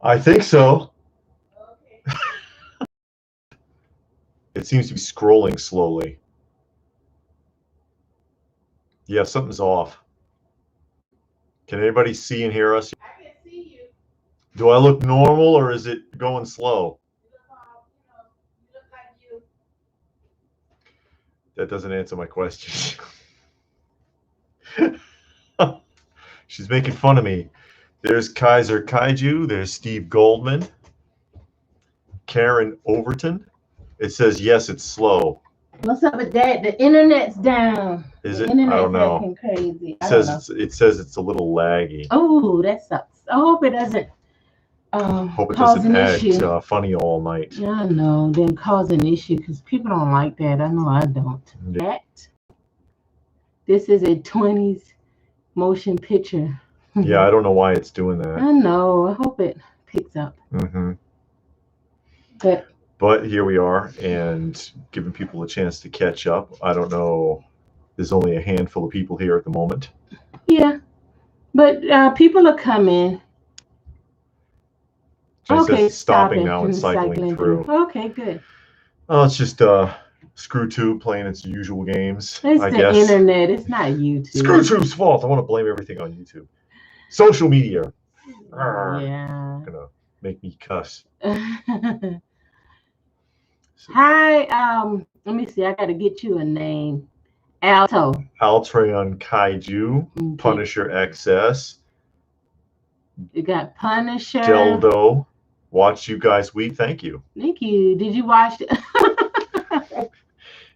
I think so. Okay. It seems to be scrolling slowly. Yeah, something's off. Can anybody see and hear us? I can see you. Do I look normal or is it going slow? You look like you. That doesn't answer my question. She's making fun of me. There's Kaiser Kaiju. There's Steve Goldman. Karen Overton. It says, yes, it's slow. What's up with that? The internet's down. Is the it? Internet's I don't know. acting crazy. It says it's a little laggy. Oh, that sucks. I hope it doesn't Hope it cause doesn't an act issue. funny all night. I know, then cause an issue because people don't like that. I know I don't. Yeah. This is a 20s motion picture. Yeah, I don't know why it's doing that. I know. I hope it picks up. Mm-hmm. But here we are, and giving people a chance to catch up. I don't know. There's only a handful of people here at the moment. Yeah, but people are coming. Okay, stopping now and cycling through. Okay, good. Oh, it's just ScrewTube playing its usual games. It's I the guess. internet. It's not YouTube. ScrewTube's fault. I want to blame everything on YouTube. Social media. Yeah. Gonna make me cuss. Hi. Let me see. I got to get you a name. Altreon Kaiju. Okay. Punisher XS. You got Punisher. Deldo. Watch you guys week. Thank you. Thank you. Did you watch it?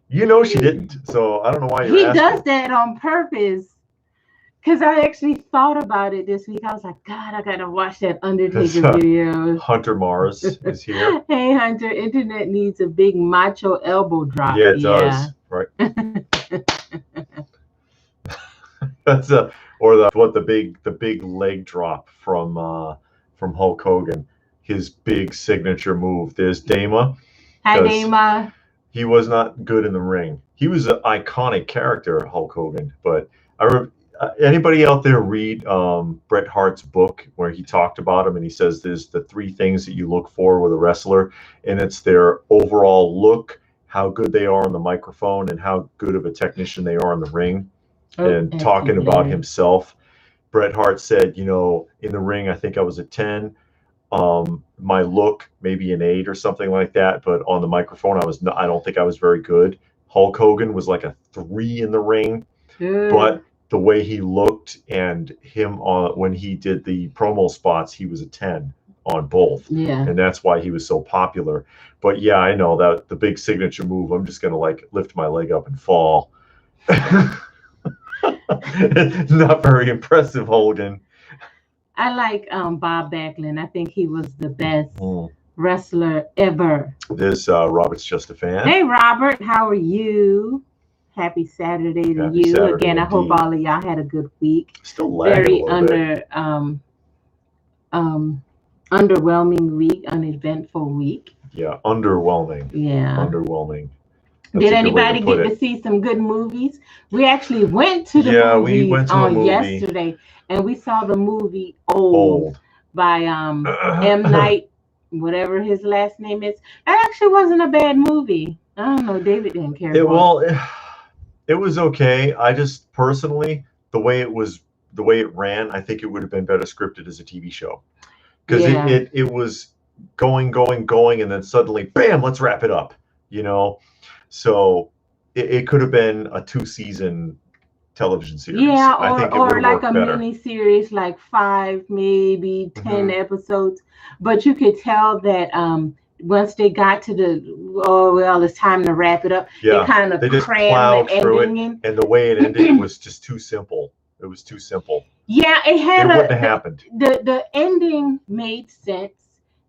You know she didn't, so I don't know why you're asking. He does that on purpose. Because I actually thought about it this week. I was like, God, I got to watch that Undertaker video. Hunter Mars is here. Hey, Hunter, internet needs a big macho elbow drop. Yeah, it does. Right. That's the big leg drop from Hulk Hogan. His big signature move. There's Dama. Hi, Dama. He was not good in the ring. He was an iconic character, Hulk Hogan. But I remember, anybody out there read Bret Hart's book where he talked about him, and he says there's the 3 things that you look for with a wrestler, and it's their overall look, how good they are on the microphone, and how good of a technician they are in the ring. And talking about himself, Bret Hart said, in the ring, I think I was a 10. My look, maybe an 8 or something like that, but on the microphone, I don't think I was very good. Hulk Hogan was like a 3 in the ring, but the way he looked and him when he did the promo spots, he was a 10 on both. Yeah. And that's why he was so popular. But yeah, I know that the big signature move, I'm just going to lift my leg up and fall. Not very impressive, Hogan. I like Bob Backlund. I think he was the best wrestler ever. This Robert's just a fan. Hey, Robert, how are you? Happy Saturday to you. Saturday, again, I hope all of y'all had a good week. Still lagging very underwhelming week, uneventful week. Yeah, underwhelming. Yeah. Underwhelming. That's Did anybody get to see some good movies? We actually went to the movies we went to a movie yesterday, and we saw the movie Old by M. Night, whatever his last name is. That actually wasn't a bad movie. I don't know. David didn't care. It was okay. I just personally, the way it ran, I think it would have been better scripted as a TV show, because it was going, and then suddenly, bam, let's wrap it up. So it could have been a 2-season television series. Yeah, I think or like a better. mini series, like 5, maybe 10 episodes. But you could tell that once they got to it's time to wrap it up. Yeah, they kind of crammed the ending in. And the way it ended was just too simple. It was too simple. Yeah, it wouldn't have happened. The ending made sense.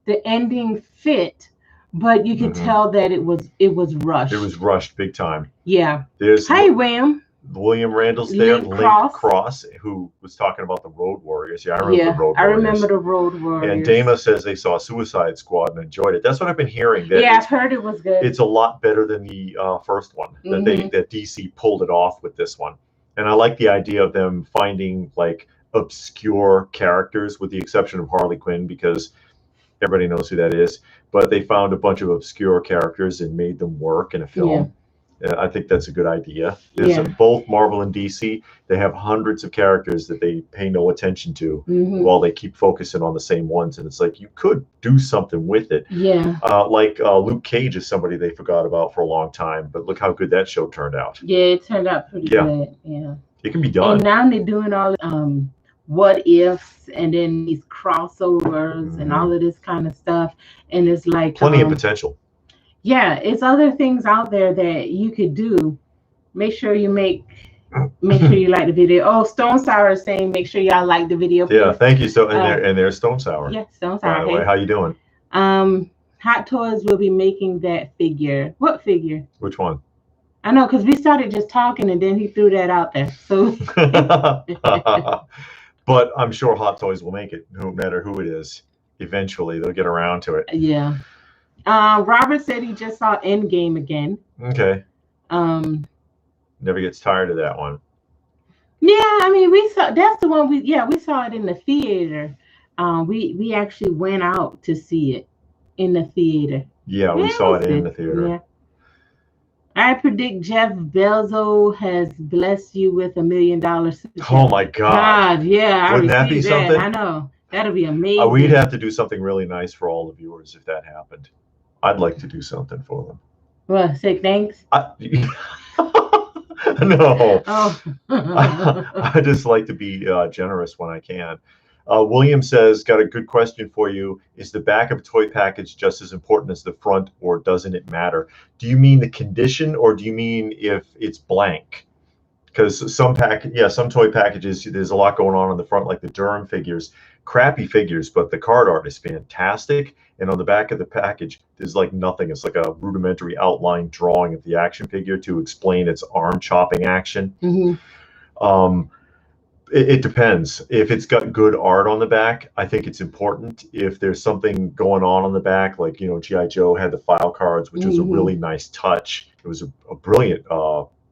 The ending fit. But you could tell that it was rushed. It was rushed big time. Yeah. Hi, William. William Randall's there. Link Cross, who was talking about the Road Warriors. Yeah, I remember the Road Warriors. I remember the Road Warriors. And Dama says they saw Suicide Squad and enjoyed it. That's what I've been hearing. I've heard it was good. It's a lot better than the first one. That DC pulled it off with this one. And I like the idea of them finding obscure characters, with the exception of Harley Quinn, because everybody knows who that is. But they found a bunch of obscure characters and made them work in a film. I think that's a good idea. Both Marvel and DC, they have hundreds of characters that they pay no attention to while they keep focusing on the same ones. And it's like, you could do something with it. Luke Cage is somebody they forgot about for a long time, but look how good that show turned out. Yeah, it turned out pretty good. Yeah. It can be done. And now they're doing all what ifs and then these crossovers and all of this kind of stuff. And it's like plenty of potential. Yeah, it's other things out there that you could do. Make sure you like the video. Oh, Stone Sour is saying make sure y'all like the video. Please. Yeah, thank you. So and there's Stone Sour. Yeah, Stone Sour. By the way, how you doing? Hot Toys will be making that figure. What figure? Which one? I know, because we started just talking and then he threw that out there. So but I'm sure Hot Toys will make it, no matter who it is. Eventually they'll get around to it. Yeah. Robert said he just saw Endgame again. Okay. Never gets tired of that one. Yeah, I mean, that's the one we saw it in the theater. We actually went out to see it in the theater. Yeah, we saw it in the theater. Yeah. I predict Jeff Bezos has blessed you with $1 million. Oh my God! Yeah, wouldn't that be something? I know, that'll be amazing. We'd have to do something really nice for all the viewers if that happened. I'd like to do something for them. Well, say thanks. No. Oh. I just like to be generous when I can. William says, got a good question for you. Is the back of a toy package just as important as the front, or doesn't it matter? Do you mean the condition, or do you mean if it's blank? Because some toy packages, there's a lot going on the front, like the Durham figures, crappy figures, but the card art is fantastic. And on the back of the package, there's like nothing. It's like a rudimentary outline drawing of the action figure to explain its arm chopping action. It depends. If it's got good art on the back, I think it's important. If there's something going on the back, like, G.I. Joe had the file cards, which was a really nice touch. It was a brilliant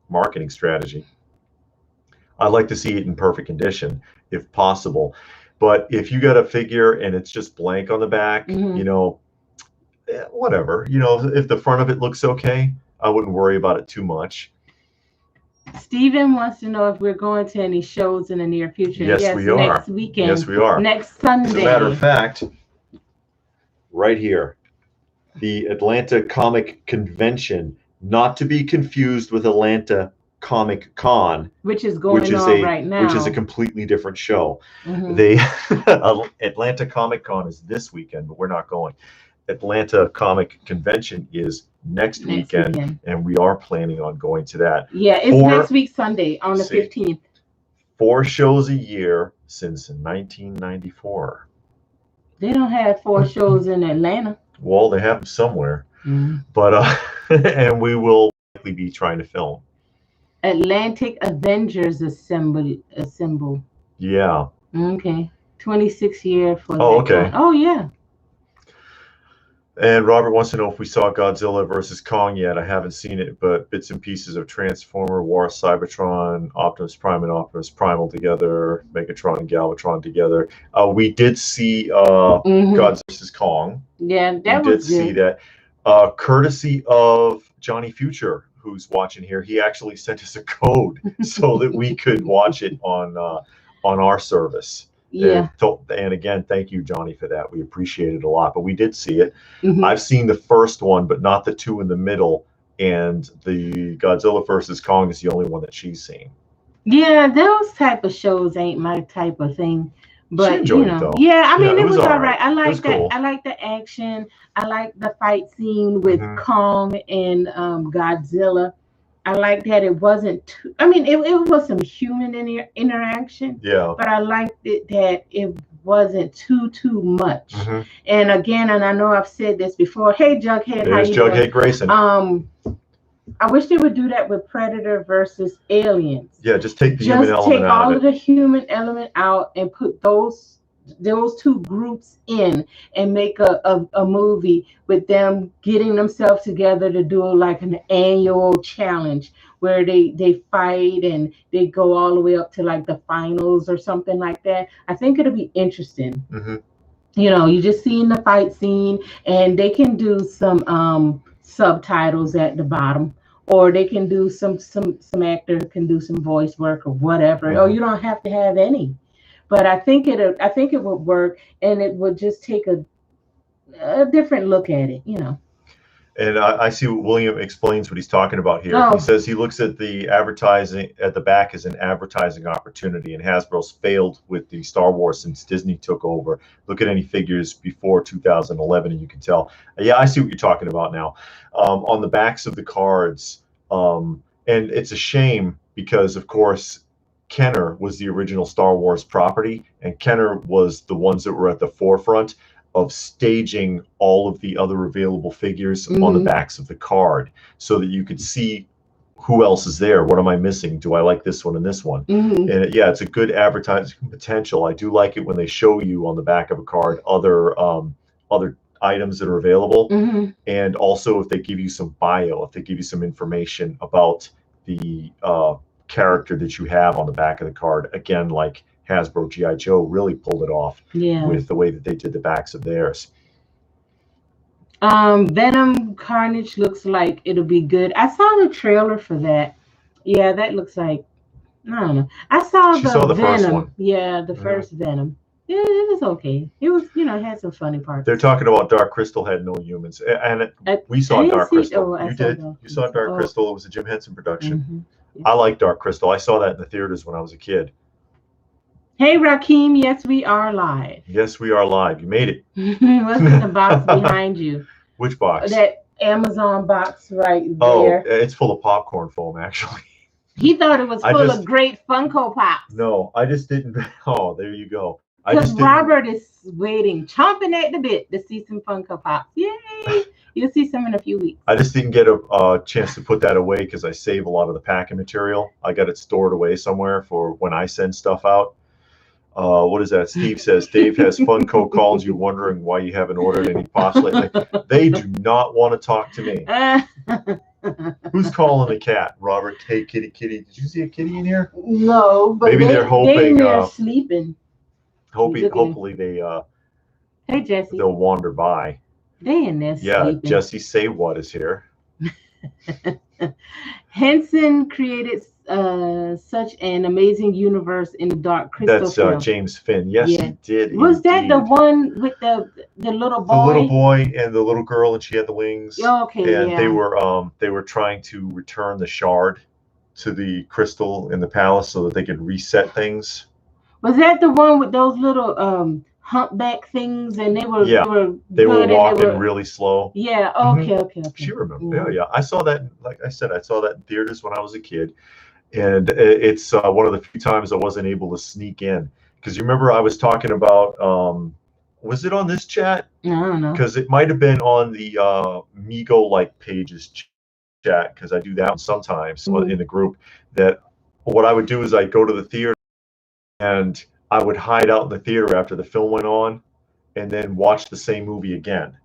marketing strategy. I'd like to see it in perfect condition, if possible. But if you got a figure and it's just blank on the back, whatever. If the front of it looks okay, I wouldn't worry about it too much. Steven wants to know if we're going to any shows in the near future. Yes, we are. Next weekend. Yes, we are. Next Sunday. As a matter of fact, right here, the Atlanta Comic Convention, not to be confused with Atlanta Comic Con, which is going on right now, which is a completely different show. Atlanta Comic Con is this weekend, but we're not going. Atlanta Comic Convention is next weekend, and we are planning on going to that. Yeah, it's next week Sunday on the 15th. 4 shows a year since 1994. They don't have 4 shows in Atlanta. Well, they have them somewhere, but and we will likely be trying to film. Atlantic Avengers Assemble. Yeah. Okay. 26 year for that. Oh, okay. One. Oh, yeah. And Robert wants to know if we saw Godzilla versus Kong yet. I haven't seen it, but bits and pieces of Transformer, War Cybertron, Optimus Prime and Optimus Primal together, Megatron and Galvatron together. We did see Godzilla versus Kong. Yeah, we did see that. Courtesy of Johnny Future, who's watching here, he actually sent us a code so that we could watch it on our service. Yeah. And again, thank you, Johnny, for that. We appreciate it a lot. But we did see it. I've seen the first one, but not the 2 in the middle. And the Godzilla versus Kong is the only one that she's seen. Yeah, those type of shows ain't my type of thing. But she enjoyed it, though. Yeah, I mean, it was all right. I like that. Cool. I like the action. I like the fight scene with Kong and Godzilla. I like that it wasn't too, I mean, it was some human interaction. Yeah. But I liked it that it wasn't too much. And again, and I know I've said this before. Hey, Jughead, there's Jughead Grayson. I wish they would do that with Predator versus Aliens. Yeah, just take the human element out. Just take all of the human element out and put those 2 groups in and make a movie with them getting themselves together to do like an annual challenge where they fight and they go all the way up to like the finals or something like that. I think it'll be interesting. You just seeing the fight scene, and they can do some subtitles at the bottom, or they can do some actor can do some voice work or whatever. Or you don't have to have any. But I think it would work, and it would just take a different look at it. And I see what William explains what he's talking about here. Oh. He says he looks at the advertising at the back as an advertising opportunity, and Hasbro's failed with the Star Wars since Disney took over. Look at any figures before 2011, and you can tell. Yeah, I see what you're talking about now. On the backs of the cards, and it's a shame because, of course, Kenner was the original Star Wars property, and Kenner was the ones that were at the forefront of staging all of the other available figures on the backs of the card so that you could see who else is there. What am I missing? Do I like this one and this one? And yeah, it's a good advertising potential. I do like it when they show you on the back of a card other items that are available, and also if they give you some bio, if they give you some information about the character that you have on the back of the card. Again, like Hasbro G.I. Joe really pulled it off with the way that they did the backs of theirs. Venom Carnage looks like it'll be good. I saw the trailer for that. Yeah, that looks like, I don't know. I saw the Venom. First one. Yeah, the first Venom. Yeah, it was okay. It was, it had some funny parts. They're talking about Dark Crystal had no humans, and we saw Dark Crystal. You did. You saw Dark Crystal. It was a Jim Henson production. I like Dark Crystal. I saw that in the theaters when I was a kid. Hey, Rakeem, yes, we are live. Yes, we are live. You made it. What's in the box behind you? Which box? That Amazon box right there. Oh, it's full of popcorn foam, actually. He thought it was full of great Funko Pops. No, I just didn't. Oh, there you go. Because Robert is waiting, chomping at the bit to see some Funko Pops. Yay! You'll see some in a few weeks. I just didn't get a chance to put that away because I save a lot of the packing material. I got it stored away somewhere for when I send stuff out. What is that? Steve says, Dave has Funko called you wondering why you haven't ordered any pops lately. They do not want to talk to me. Who's calling the cat? Robert, hey, kitty. Did you see a kitty in here? No, but maybe they're hoping they're sleeping. Hopefully they hey, Jesse. They'll wander by. They in there sleeping. Jesse Say What is here. Henson created such an amazing universe in the Dark Crystal. That's James Finn. Yes, he did. Was that the one with the little boy? The little boy and the little girl, and she had the wings. Oh, okay, and they were trying to return the shard to the crystal in the palace so that they could reset things. Was that the one with those little humpback things, and they were walking really slow? Yeah. Okay. She remember. Yeah. I saw that. Like I said, I saw that in theaters when I was a kid, and it's one of the few times I wasn't able to sneak in because you remember I was talking about. Was it on this chat? I don't know. Because it might have been on the Migo pages chat because I do that sometimes in the group. That what I would do is I'd go to the theater and I would hide out in the theater after the film went on and then watch the same movie again.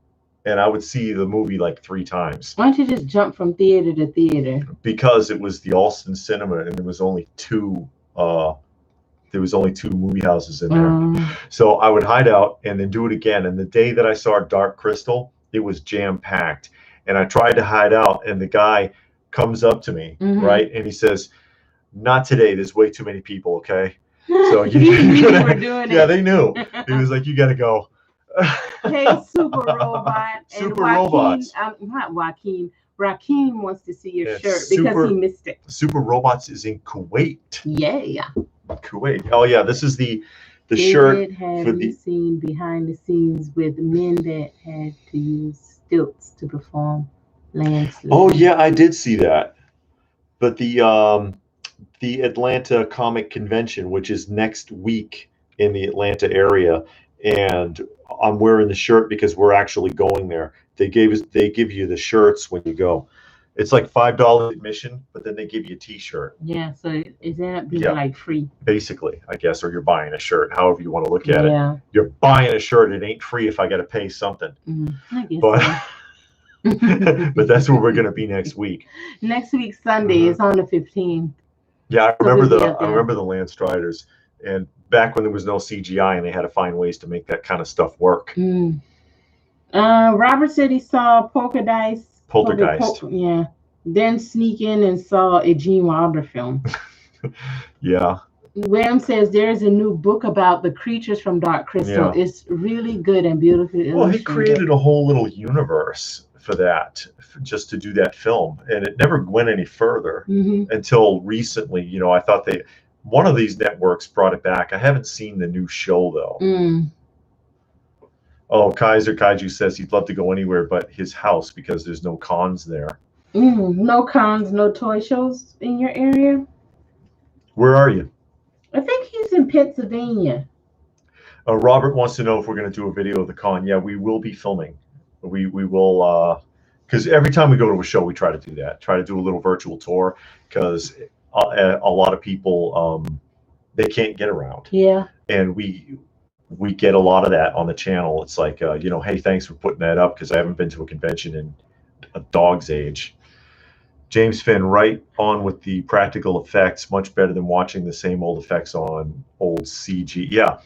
And I would see the movie like 3 times. Why don't you just jump from theater to theater? Because it was the Alston Cinema and there was only 2 movie houses in there. So I would hide out and then do it again. And the day that I saw Dark Crystal, it was jam-packed. And I tried to hide out and the guy comes up to me, right? And he says, not today. There's way too many people, okay? So you were doing it. Yeah, they knew. He was like, you got to go. Hey, Super Robot. Super Robots. Not Joaquin. Rakeem wants to see your shirt because he missed it. Super Robots is in Kuwait. Yeah. Kuwait. Oh, yeah. This is the shirt. Have you seen behind the scenes with men that had to use stilts to perform landslides? Oh, yeah, I did see that. But the Atlanta Comic Convention, which is next week in the Atlanta area, and I'm wearing the shirt because we're actually going there. They give you the shirts when you go. It's like $5 admission, but then they give you a T-shirt. Yeah, so is that being like free? Basically, I guess, or you're buying a shirt, however you want to look at it. You're buying a shirt. It ain't free if I got to pay something. I guess but that's where we're going to be next week. Next week, Sunday, is on the 15th. Yeah, I remember the Land Striders, and back when there was no CGI and they had to find ways to make that kind of stuff work. Robert said he saw Poltergeist. Yeah. Then sneak in and saw a Gene Wilder film. Yeah. William says there's a new book about the creatures from Dark Crystal. Yeah. It's really good and beautifully illustrated. Well, he created a whole little universe for that, just to do that film, and it never went any further until recently. You know, I thought one of these networks brought it back. I haven't seen the new show though. Oh, Kaiser Kaiju says he'd love to go anywhere but his house because there's no cons there. No cons, no toy shows in your area? Where are you? I think he's in Pennsylvania. Robert wants to know if we're going to do a video of the con. Yeah, we will be filming. We will, because every time we go to a show, we try to do that. Try to do a little virtual tour, because a lot of people, they can't get around. Yeah. And we get a lot of that on the channel. It's like, you know, hey, thanks for putting that up, because I haven't been to a convention in a dog's age. James Finn, right on with the practical effects, much better than watching the same old effects on old CG. Yeah,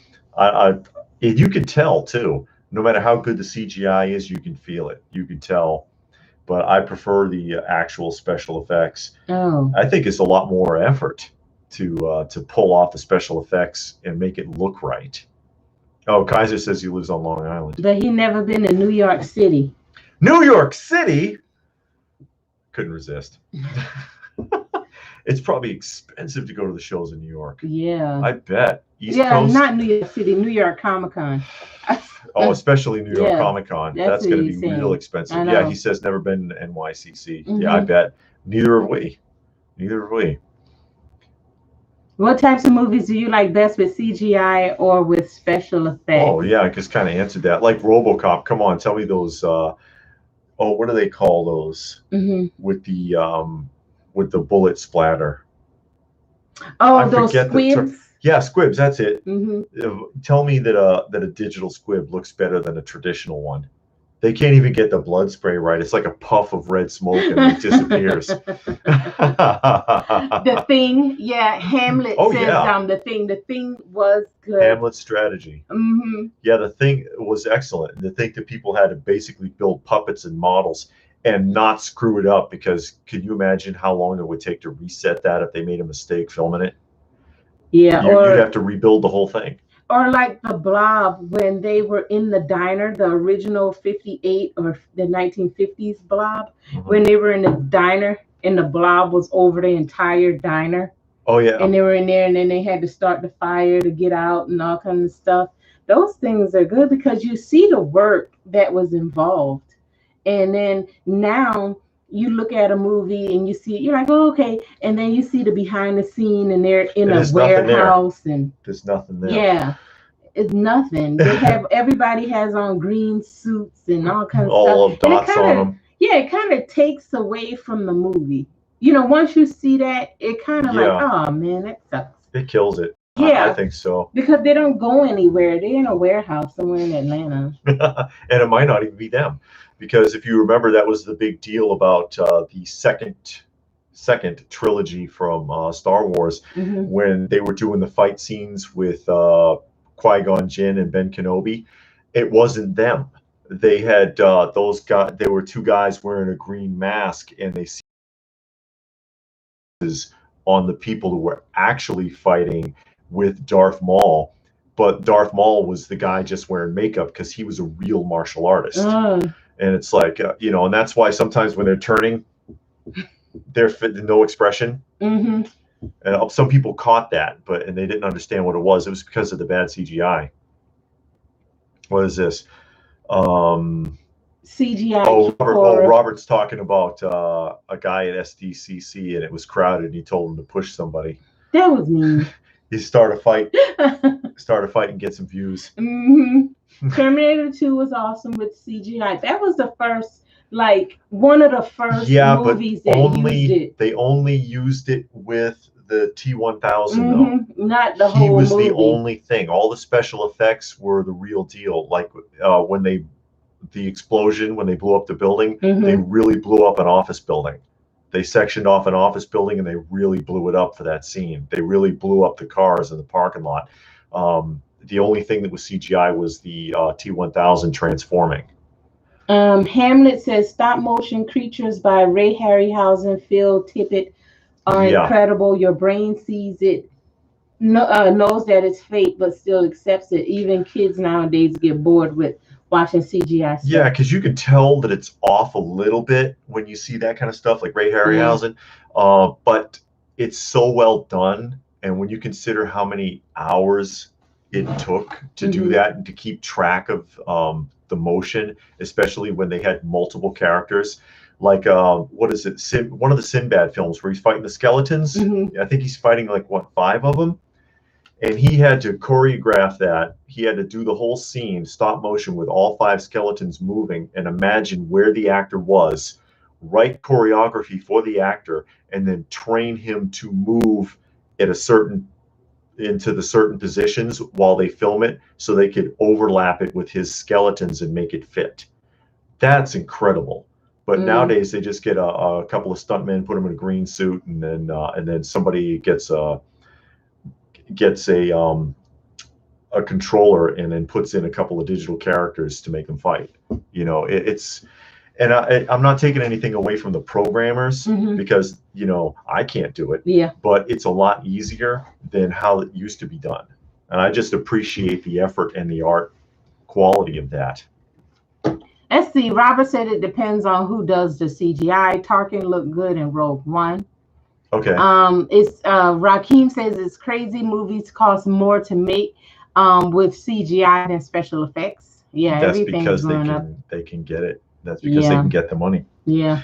you can tell too. No matter how good the CGI is, you can feel it. You can tell. But I prefer the actual special effects. Oh. I think it's a lot more effort to pull off the special effects and make it look right. Oh, Kaiser says he lives on Long Island. But he never been to New York City. New York City? Couldn't resist. It's probably expensive to go to the shows in New York. Yeah. I bet. East Coast? Not New York City, New York Comic-Con. Oh, especially New York Comic-Con. That's going to be real expensive. Yeah, he says never been to NYCC. Yeah, I bet. Neither have we. Neither have we. What types of movies do you like best, with CGI or with special effects? Oh, yeah, I just kind of answered that. Like RoboCop. Come on, tell me those. What do they call those? With the bullet splatter. Oh, those squibs. Yeah, squibs. That's it. Tell me that a digital squib looks better than a traditional one. They can't even get the blood spray right. It's like a puff of red smoke and it disappears. The Thing, yeah. Hamlet says The Thing was good. Hamlet's strategy. Yeah, The Thing was excellent. The thing that people had to basically build puppets and models and not screw it up, because can you imagine how long it would take to reset that if they made a mistake filming it? Yeah, you'd have to rebuild the whole thing. Or like the Blob, when they were in the diner, the original 58 or the 1950s Blob, when they were in the diner and the Blob was over the entire diner. Oh, yeah. And they were in there, and then they had to start the fire to get out and all kinds of stuff. Those things are good because you see the work that was involved. And then now you look at a movie and you see it, you're like, oh, okay. And then you see the behind the scene, and they're in a warehouse, and there's nothing there. Yeah, it's nothing. They have everybody has on green suits and all kinds of stuff. All of dots on them. Yeah, it kind of takes away from the movie. You know, once you see that, it kind of like, oh man, that sucks. It kills it. Yeah, I think so. Because they don't go anywhere. They're in a warehouse somewhere in Atlanta. And it might not even be them. Because if you remember, that was the big deal about the second trilogy from Star Wars, when they were doing the fight scenes with Qui-Gon Jinn and Ben Kenobi. It wasn't them. They had those guys. They were two guys wearing a green mask, and they see on the people who were actually fighting with Darth Maul. But Darth Maul was the guy just wearing makeup because he was a real martial artist. And it's like, you know, and that's why sometimes when they're turning, they're no expression. And some people caught that, and they didn't understand what it was. It was because of the bad CGI. What is this? CGI. Robert's talking about a guy at SDCC, and it was crowded, and he told him to push somebody. That was mean. He started a fight. And get some views. Terminator 2 was awesome with CGI. That was the first, like, one of the first movies that used it. They only used it with the T-1000 though. Not the whole movie. He was the only thing. All the special effects were the real deal. Like when the explosion, when they blew up the building, they really blew up an office building. They sectioned off an office building and they really blew it up for that scene. They really blew up the cars in the parking lot. The only thing that was CGI was the T-1000 transforming. Hamlet says stop motion creatures by Ray Harryhausen, Phil Tippett are incredible. Your brain sees it, knows that it's fake, but still accepts it. Even kids nowadays get bored with watching CGI stuff. Yeah, because you can tell that it's off a little bit when you see that kind of stuff, like Ray Harryhausen. But it's so well done, and when you consider how many hours it took to do that and to keep track of the motion, especially when they had multiple characters, like what is it? One of the Sinbad films where he's fighting the skeletons. I think he's fighting like what, 5 of them, and he had to choreograph that. He had to do the whole scene stop motion with all 5 skeletons moving, and imagine where the actor was, write choreography for the actor, and then train him to move at into the certain positions while they film it, so they could overlap it with his skeletons and make it fit. That's incredible. But nowadays they just get a couple of stuntmen, put them in a green suit, and then somebody gets a controller and then puts in a couple of digital characters to make them fight. You know, and I'm not taking anything away from the programmers, because, you know, I can't do it. Yeah. But it's a lot easier than how it used to be done. And I just appreciate the effort and the art quality of that. Let's see. Robert said it depends on who does the CGI. Tarkin looked good in Rogue One. Okay. It's Raheem says it's crazy. Movies cost more to make with CGI than special effects. Yeah, that's everything's because going up. They can get it. That's because they can get the money. Yeah.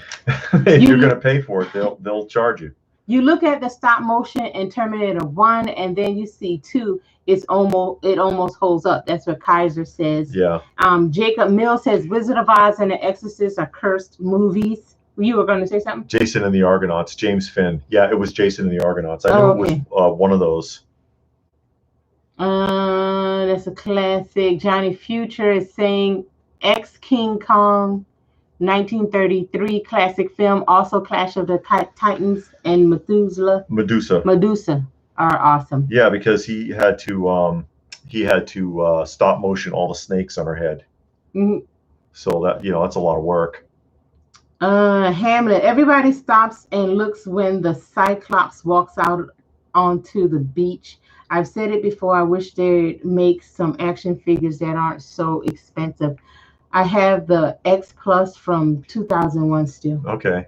If you're going to pay for it, they'll charge you. You look at the stop motion in Terminator 1, and then you see 2. It almost holds up. That's what Kaiser says. Yeah. Jacob Mill says Wizard of Oz and The Exorcist are cursed movies. You were going to say something? Jason and the Argonauts, James Finn. Yeah, it was Jason and the Argonauts. I knew it was one of those. That's a classic. Johnny Future is saying X King Kong, 1933 classic film. Also Clash of the Titans and Medusa are awesome. Yeah, because he had to stop motion all the snakes on her head. So that, you know, that's a lot of work. Hamlet. Everybody stops and looks when the Cyclops walks out onto the beach. I've said it before. I wish they'd make some action figures that aren't so expensive. I have the X Plus from 2001 still. Okay.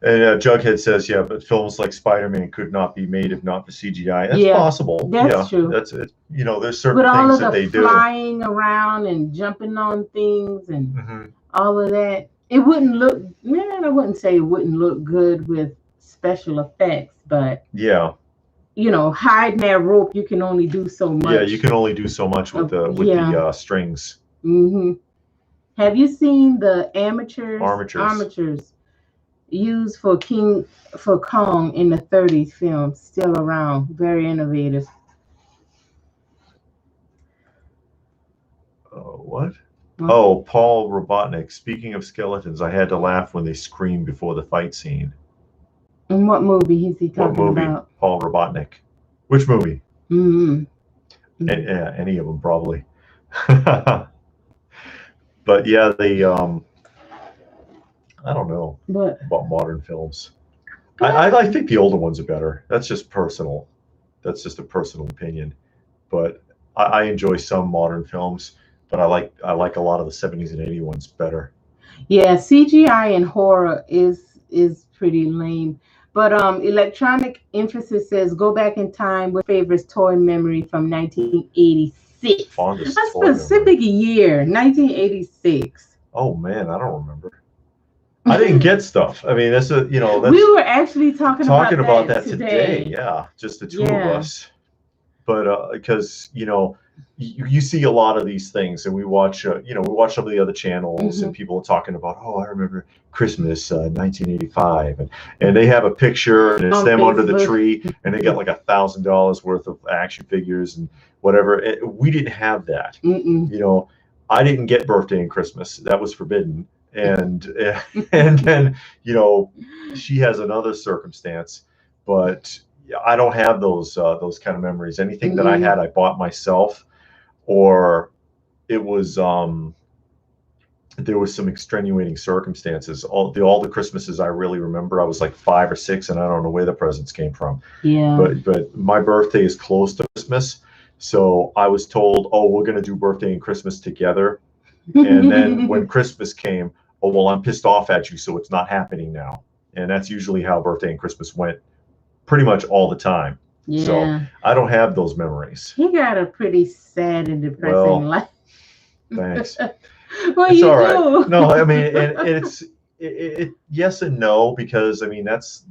And Jughead says, yeah, but films like Spider-Man could not be made if not for CGI. That's possible. That's true. That's it. You know, there's certain things that they do. With all of the flying around and jumping on things and all of that, it wouldn't look. Man, I wouldn't say it wouldn't look good with special effects, but yeah. You know, hiding that rope, you can only do so much. Yeah, you can only do so much with the strings. Have you seen the armatures used for Kong in the 30s film? Still around, very innovative. What? Oh, Paul Robotnik. Speaking of skeletons, I had to laugh when they screamed before the fight scene. And what movie is he talking about? Paul Robotnik. Which movie? Any of them, probably. But yeah, they I don't know about modern films. I think the older ones are better. That's just personal. That's just a personal opinion. But I enjoy some modern films, but I like a lot of the 70s and 80s ones better. Yeah, CGI in horror is pretty lame. But Electronic Emphasis says, go back in time with favorites toy memory from 1986. Fondest a specific year, 1986. Oh man, I don't remember. I didn't get stuff. I mean, we were actually talking about that today. Yeah, just the two of us. But because you see a lot of these things, and we watch some of the other channels, and people are talking about, I remember Christmas 1985, and they have a picture, and it's them under the tree, and they got like $1,000 worth of action figures and whatever. We didn't have that. I didn't get birthday and Christmas. That was forbidden. And then she has another circumstance, but I don't have those kind of memories. Anything that I Mm-mm. had, I bought myself, or it was there was some extenuating circumstances. All the Christmases I really remember, I was like 5 or 6, and I don't know where the presents came from. Yeah. But my birthday is close to Christmas, so I was told, oh, we're gonna do birthday and Christmas together. And then when Christmas came, oh well, I'm pissed off at you, so it's not happening now. And that's usually how birthday and Christmas went, pretty much all the time. So Yeah. I don't have those memories. He got a pretty sad and depressing Well, life. thanks. Well, It's you all right. do. No, I mean, and it yes and no, because I mean that's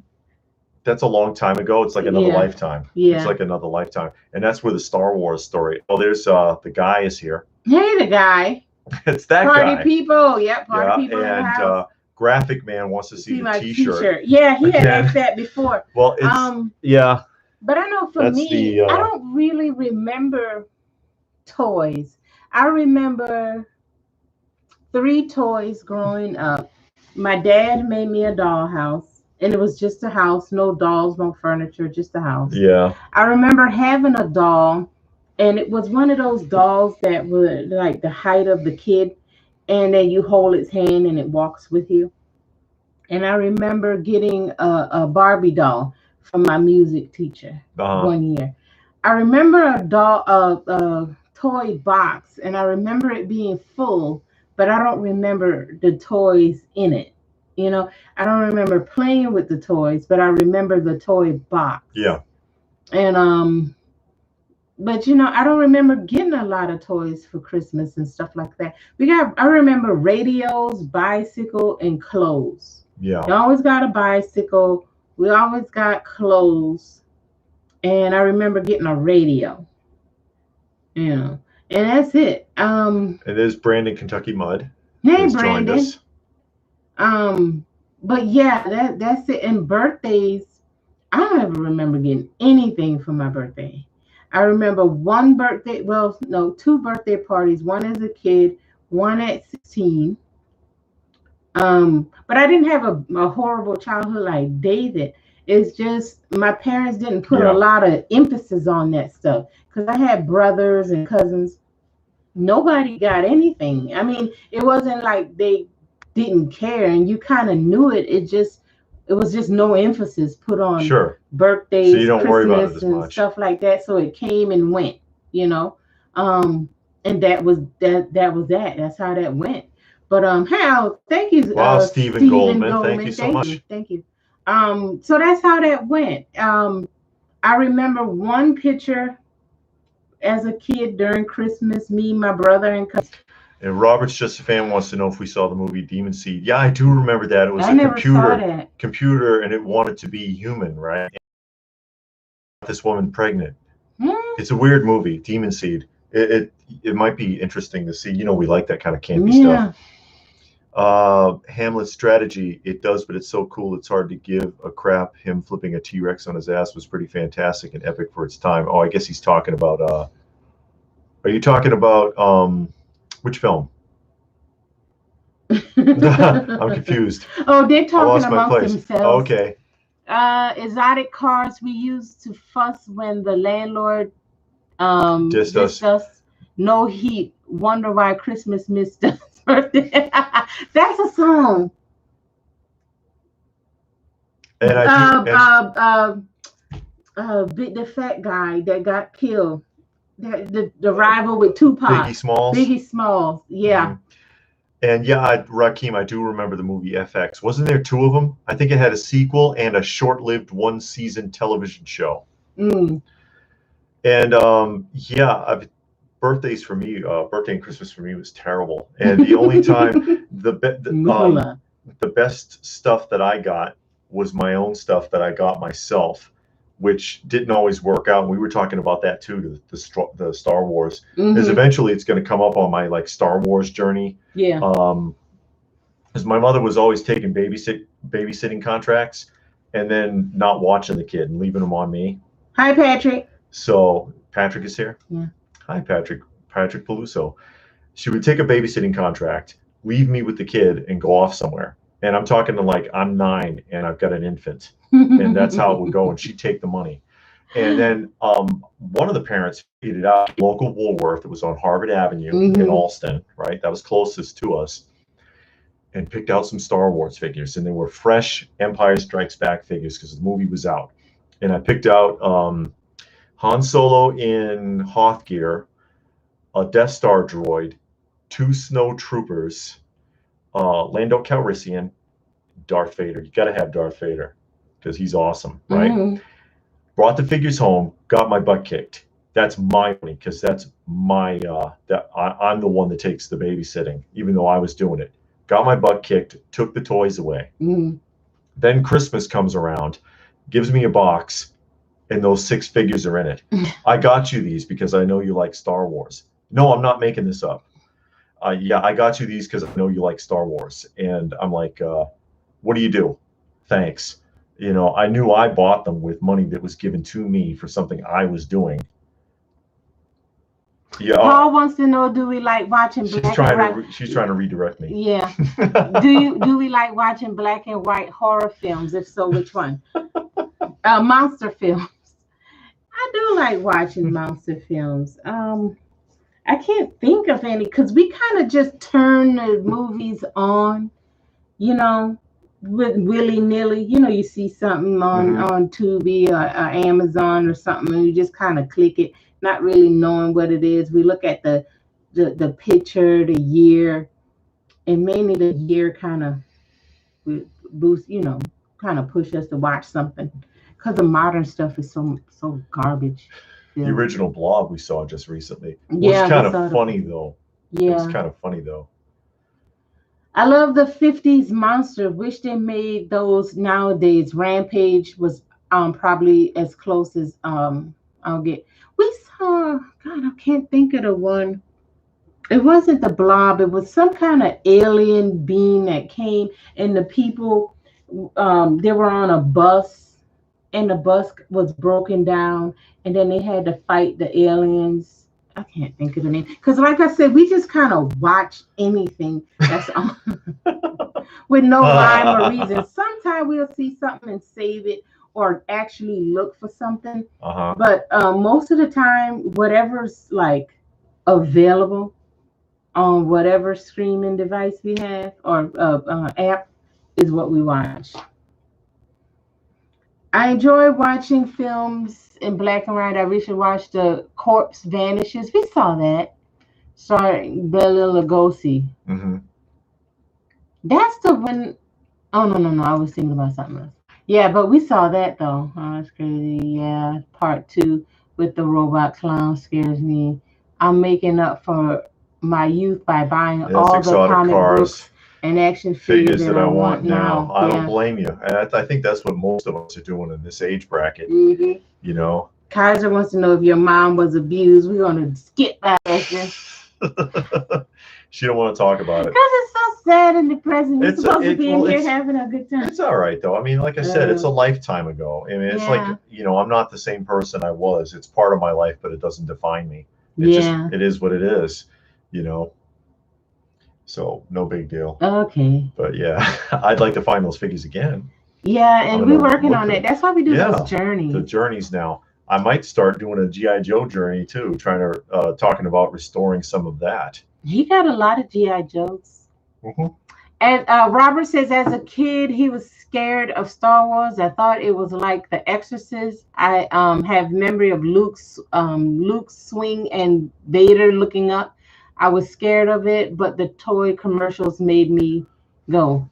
a long time ago. It's like another Yeah. lifetime. It's Yeah. like another lifetime, and that's where the Star Wars story. Oh, there's the guy is here. Hey, the guy. It's that Party guy. people. Yep, party Yeah, people in the and house. Graphic Man wants to see the my T-shirt. Yeah, he had Again. asked that before. Well, it's yeah. But I know for That's me, the I don't really remember toys. I remember 3 toys growing up. My dad made me a dollhouse, and it was just a house, no dolls, no furniture, just a house. yeah. I remember having a doll, and it was one of those dolls that were like the height of the kid, and then you hold its hand and it walks with you. And I remember getting a Barbie doll from my music teacher one year. I remember a toy box, and I remember it being full, but I don't remember the toys in it. You know, I don't remember playing with the toys, but I remember the toy box. Yeah. And but you know, I don't remember getting a lot of toys for Christmas and stuff like that. I remember radios, bicycle, and clothes. Yeah. We always got a bicycle. We always got clothes. And I remember getting a radio. You know, and that's it. And there's Brandon Kentucky Mud. Hey, Who's joined Brandon. us. But yeah, that's it. And birthdays, I don't ever remember getting anything for my birthday. I remember one birthday, well, no, 2 birthday parties, one as a kid, one at 16. But I didn't have a horrible childhood like David. It's just my parents didn't put Yeah. a lot of emphasis on that stuff because I had brothers and cousins. Nobody got anything. I mean, it wasn't like they didn't care, and you kind of knew it. It was just no emphasis put on Sure. birthdays, So you don't worry about it Christmas, as and much. stuff like that. So it came and went, you know. And that was that. That's how that went. But Hal, thank you, Wow, Stephen Goldman, thank you so much. Thank you. So that's how that went. I remember one picture as a kid during Christmas, me, my brother, and cousin. And Robert's Just a Fan wants to know if we saw the movie Demon Seed. Yeah, I do remember that. It was I a never saw that. computer, and it wanted to be human, right? And this woman pregnant. It's a weird movie, Demon Seed. It might be interesting to see. You know, we like that kind of campy stuff. Hamlet's strategy, it does, but it's so cool it's hard to give a crap. Him flipping a T-Rex on his ass was pretty fantastic and epic for its time. Oh, I guess he's talking about are you talking about which film? I'm confused. Oh, they're I talking lost my amongst place. themselves. Okay. Exotic cars we used to fuss when the landlord Dissed us. No heat. Wonder why Christmas missed us. Birthday. That's a song. And I the fat guy that got killed. The rival with Tupac. Biggie Smalls. Biggie Smalls. Yeah. Mm-hmm. And yeah, Rakim, I do remember the movie FX. Wasn't there 2 of them? I think it had a sequel and a short-lived 1-season television show. Mm. And yeah, birthdays for me, birthday and Christmas for me was terrible. And the only time the best stuff that I got was my own stuff that I got myself, which didn't always work out. We were talking about that too, the Star Wars. Because eventually it's going to come up on my like Star Wars journey. Yeah. Because my mother was always taking babysitting contracts and then not watching the kid and leaving them on me. Hi, Patrick. So Patrick is here. Yeah. Hi, Patrick Peluso. She would take a babysitting contract, leave me with the kid, and go off somewhere. And I'm talking to like I'm 9 and I've got an infant, and that's how it would go. And she'd take the money. And then one of the parents figured it out, local Woolworth. It was on Harvard Avenue in Alston, right? That was closest to us. And picked out some Star Wars figures, and they were fresh Empire Strikes Back figures because the movie was out. And I picked out Han Solo in Hoth gear, a Death Star droid, 2 snow troopers, Lando Calrissian, Darth Vader. You got to have Darth Vader because he's awesome, right? Brought the figures home, got my butt kicked. That's my money because that's my I'm the one that takes the babysitting, even though I was doing it. Got my butt kicked, took the toys away. Then Christmas comes around, gives me a box, and those 6 figures are in it. I got you these because I know you like Star Wars. No, I'm not making this up. Yeah, I got you these because I know you like Star Wars. And I'm like, what do you do? Thanks. You know, I knew I bought them with money that was given to me for something I was doing. Yeah. Paul wants to know, do we like watching she's black trying and white? She's trying to redirect me. Yeah. Do we like watching black and white horror films? If so, which one? Monster films. I do like watching monster films. I can't think of any because we kind of just turn the movies on, you know, with willy-nilly. You know, you see something on Tubi or Amazon or something, and you just kind of click it, not really knowing what it is. We look at the picture, the year, and mainly the year kind of boost, you know, kind of push us to watch something because the modern stuff is so garbage. The original Blob we saw just recently was kind of funny though. Yeah, it was kind of funny though. I love the 50s monster. Wish they made those nowadays. Rampage was probably as close as I'll get. We saw, God, I can't think of the one. It wasn't the Blob. It was some kind of alien being that came, and the people they were on a bus, and the bus was broken down, and then they had to fight the aliens. I can't think of the name because, like I said, we just kind of watch anything that's on with no rhyme or reason. Sometimes we'll see something and save it or actually look for something. But most of the time, whatever's like available on whatever streaming device we have or app is what we watch. I enjoy watching films in black and white. I recently watched The Corpse Vanishes. We saw that, starring Bela Lugosi. That's the one. Oh no! I was thinking about something else. Yeah, but we saw that though. Oh, that's crazy. Yeah, part 2 with the robot clown scares me. I'm making up for my youth by buying all the comic books and action figures that I want now. I don't blame you. And I think that's what most of us are doing in this age bracket. You know. Kaiser wants to know if your mom was abused. We're gonna skip that question. She don't want to talk about it. Because it's so sad and depressing. You're supposed to be in here having a good time. It's all right though. I mean, like I said, it's a lifetime ago. I mean, it's like, you know, I'm not the same person I was. It's part of my life, but it doesn't define me. It is what it is, you know. So no big deal. Okay. But yeah, I'd like to find those figures again. Yeah, and we're working on it. That's why we do those journeys. The journeys now. I might start doing a G.I. Joe journey too, trying to talking about restoring some of that. He got a lot of G.I. Joes. And Robert says, as a kid, he was scared of Star Wars. I thought it was like The Exorcist. I have memory of Luke's swing and Vader looking up. I was scared of it, but the toy commercials made me go.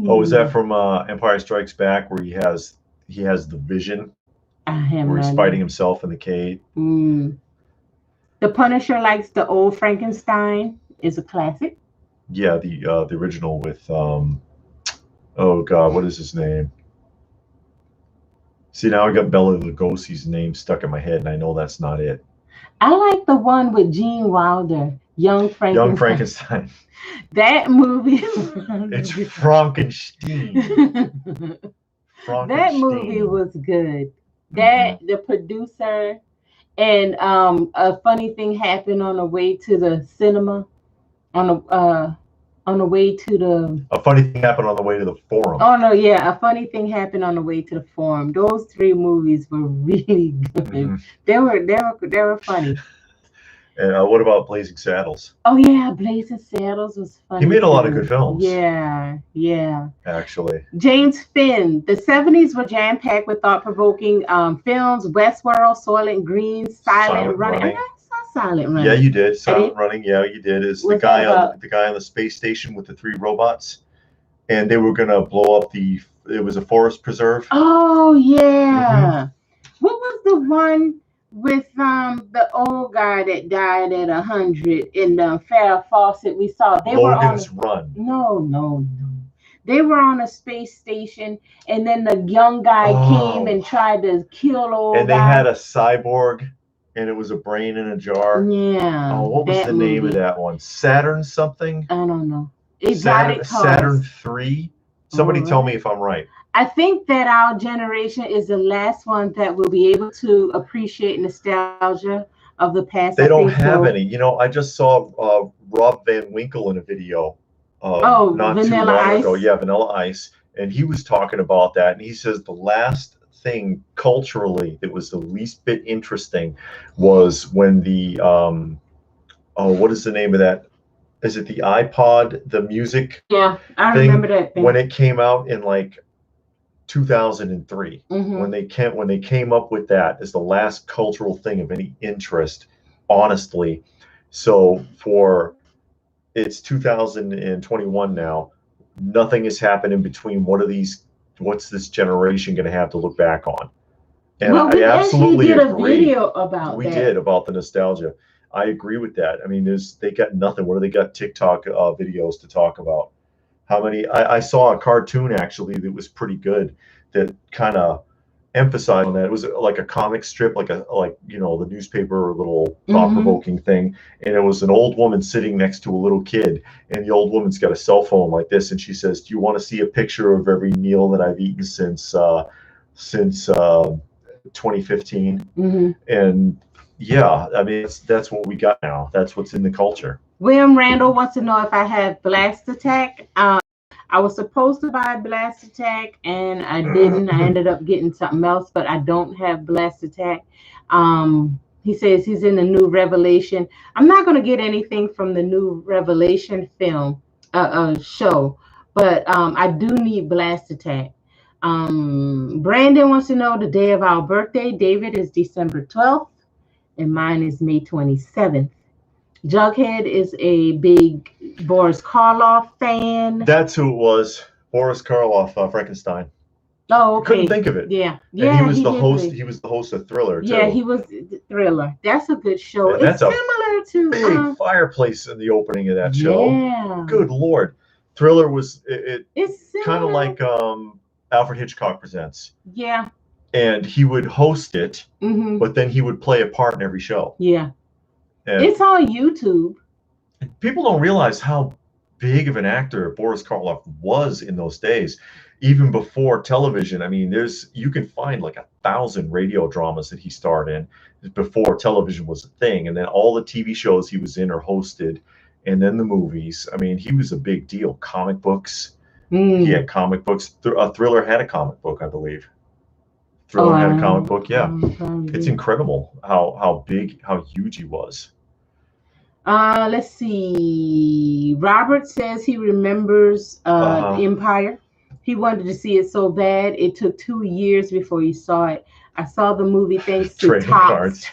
Oh, is that from Empire Strikes Back, where he has the vision? Where he's fighting himself in the cave. The Punisher likes the old Frankenstein. Is a classic. Yeah, the original with oh God, what is his name? See, now I got Bela Lugosi's name stuck in my head, and I know that's not it. I like the one with Gene Wilder, Young Frankenstein. Young Frankenstein. That movie. It's Frankenstein. That movie was good. That the producer and a funny thing happened on the way to the cinema. On the on the way to the. A funny thing happened on the way to the forum. Oh no, yeah, a funny thing happened on the way to the forum. Those three movies were really good. Mhm. They were funny. And what about Blazing Saddles? Oh yeah, Blazing Saddles was funny. He made a lot of too. good films. Yeah, yeah. Actually. James Finn. The 70s were jam-packed with thought-provoking films. Westworld, Soylent Green, Silent Running. And I saw Silent Running. Yeah, you did. I Silent did? Running. Yeah, you did. Is the What's guy that on about? the guy on the space station with the 3 robots, and they were gonna blow up the. It was a forest preserve. Oh yeah. What was the one with the old guy that died at 100 in Farrah Fawcett? We saw they were on. Logan's Run. No. They were on a space station, and then the young guy came and tried to kill the old And they guy. had a cyborg, and it was a brain in a jar. Yeah. Oh, what was that the name of movie. that one? Saturn something? I don't know. Exotic Saturn Cars. 3? Somebody All tell right. me if I'm right. I think that our generation is the last one that will be able to appreciate nostalgia of the past. They I don't think have so. any. You know, I just saw Rob Van Winkle in a video Oh, not too Vanilla long Ice. ago. Yeah, Vanilla Ice. And he was talking about that. And he says the last thing culturally that was the least bit interesting was when the, what is the name of that? Is it the iPod, the music Yeah, I thing? remember that thing. When it came out in like 2003, Mhm. when they came up with that as the last cultural thing of any interest, honestly. So it's 2021 now. Nothing has happened in between. What's this generation going to have to look back on? And Well, we I actually absolutely did a agree. video about We that. did about the nostalgia. I agree with that. I mean, they got nothing. What do they got? TikTok videos to talk about. How many? I saw a cartoon actually that was pretty good that kind of emphasized on that. It was like a comic strip, like the newspaper little thought-provoking thing, and it was an old woman sitting next to a little kid, and the old woman's got a cell phone like this, and she says, "Do you want to see a picture of every meal that I've eaten since 2015?" And yeah, I mean that's what we got now. That's what's in the culture. William Randall wants to know if I have Blast Attack. I was supposed to buy Blast Attack and I didn't. I ended up getting something else, but I don't have Blast Attack. He says he's in the new Revelation. I'm not going to get anything from the new Revelation film show, but I do need Blast Attack. Brandon wants to know the day of our birthday. David is December 12th, and mine is May 27th. Jughead is a big Boris Karloff fan. That's who it was. Boris Karloff, Frankenstein. Oh, okay. Couldn't think of it. Yeah. And he was the did host. play. He was the host of Thriller too. Yeah, he was Thriller. That's a good show. And It's that's a similar to big fireplace in the opening of that show. Yeah. Good Lord. Thriller was It's kind of like Alfred Hitchcock Presents. Yeah. And he would host it, but then he would play a part in every show. Yeah. And it's on YouTube. People don't realize how big of an actor Boris Karloff was in those days, even before television. I mean, you can find like 1,000 radio dramas that he starred in before television was a thing, and then all the TV shows he was in or hosted, and then the movies. I mean, he was a big deal. Comic books. He had comic books. Thriller had a comic book, I believe. Thriller had a comic book. Yeah, it's incredible how big, how huge he was. Let's see. Robert says he remembers Empire. He wanted to see it so bad. It took 2 years before he saw it. I saw the movie thanks to trading Topps cards.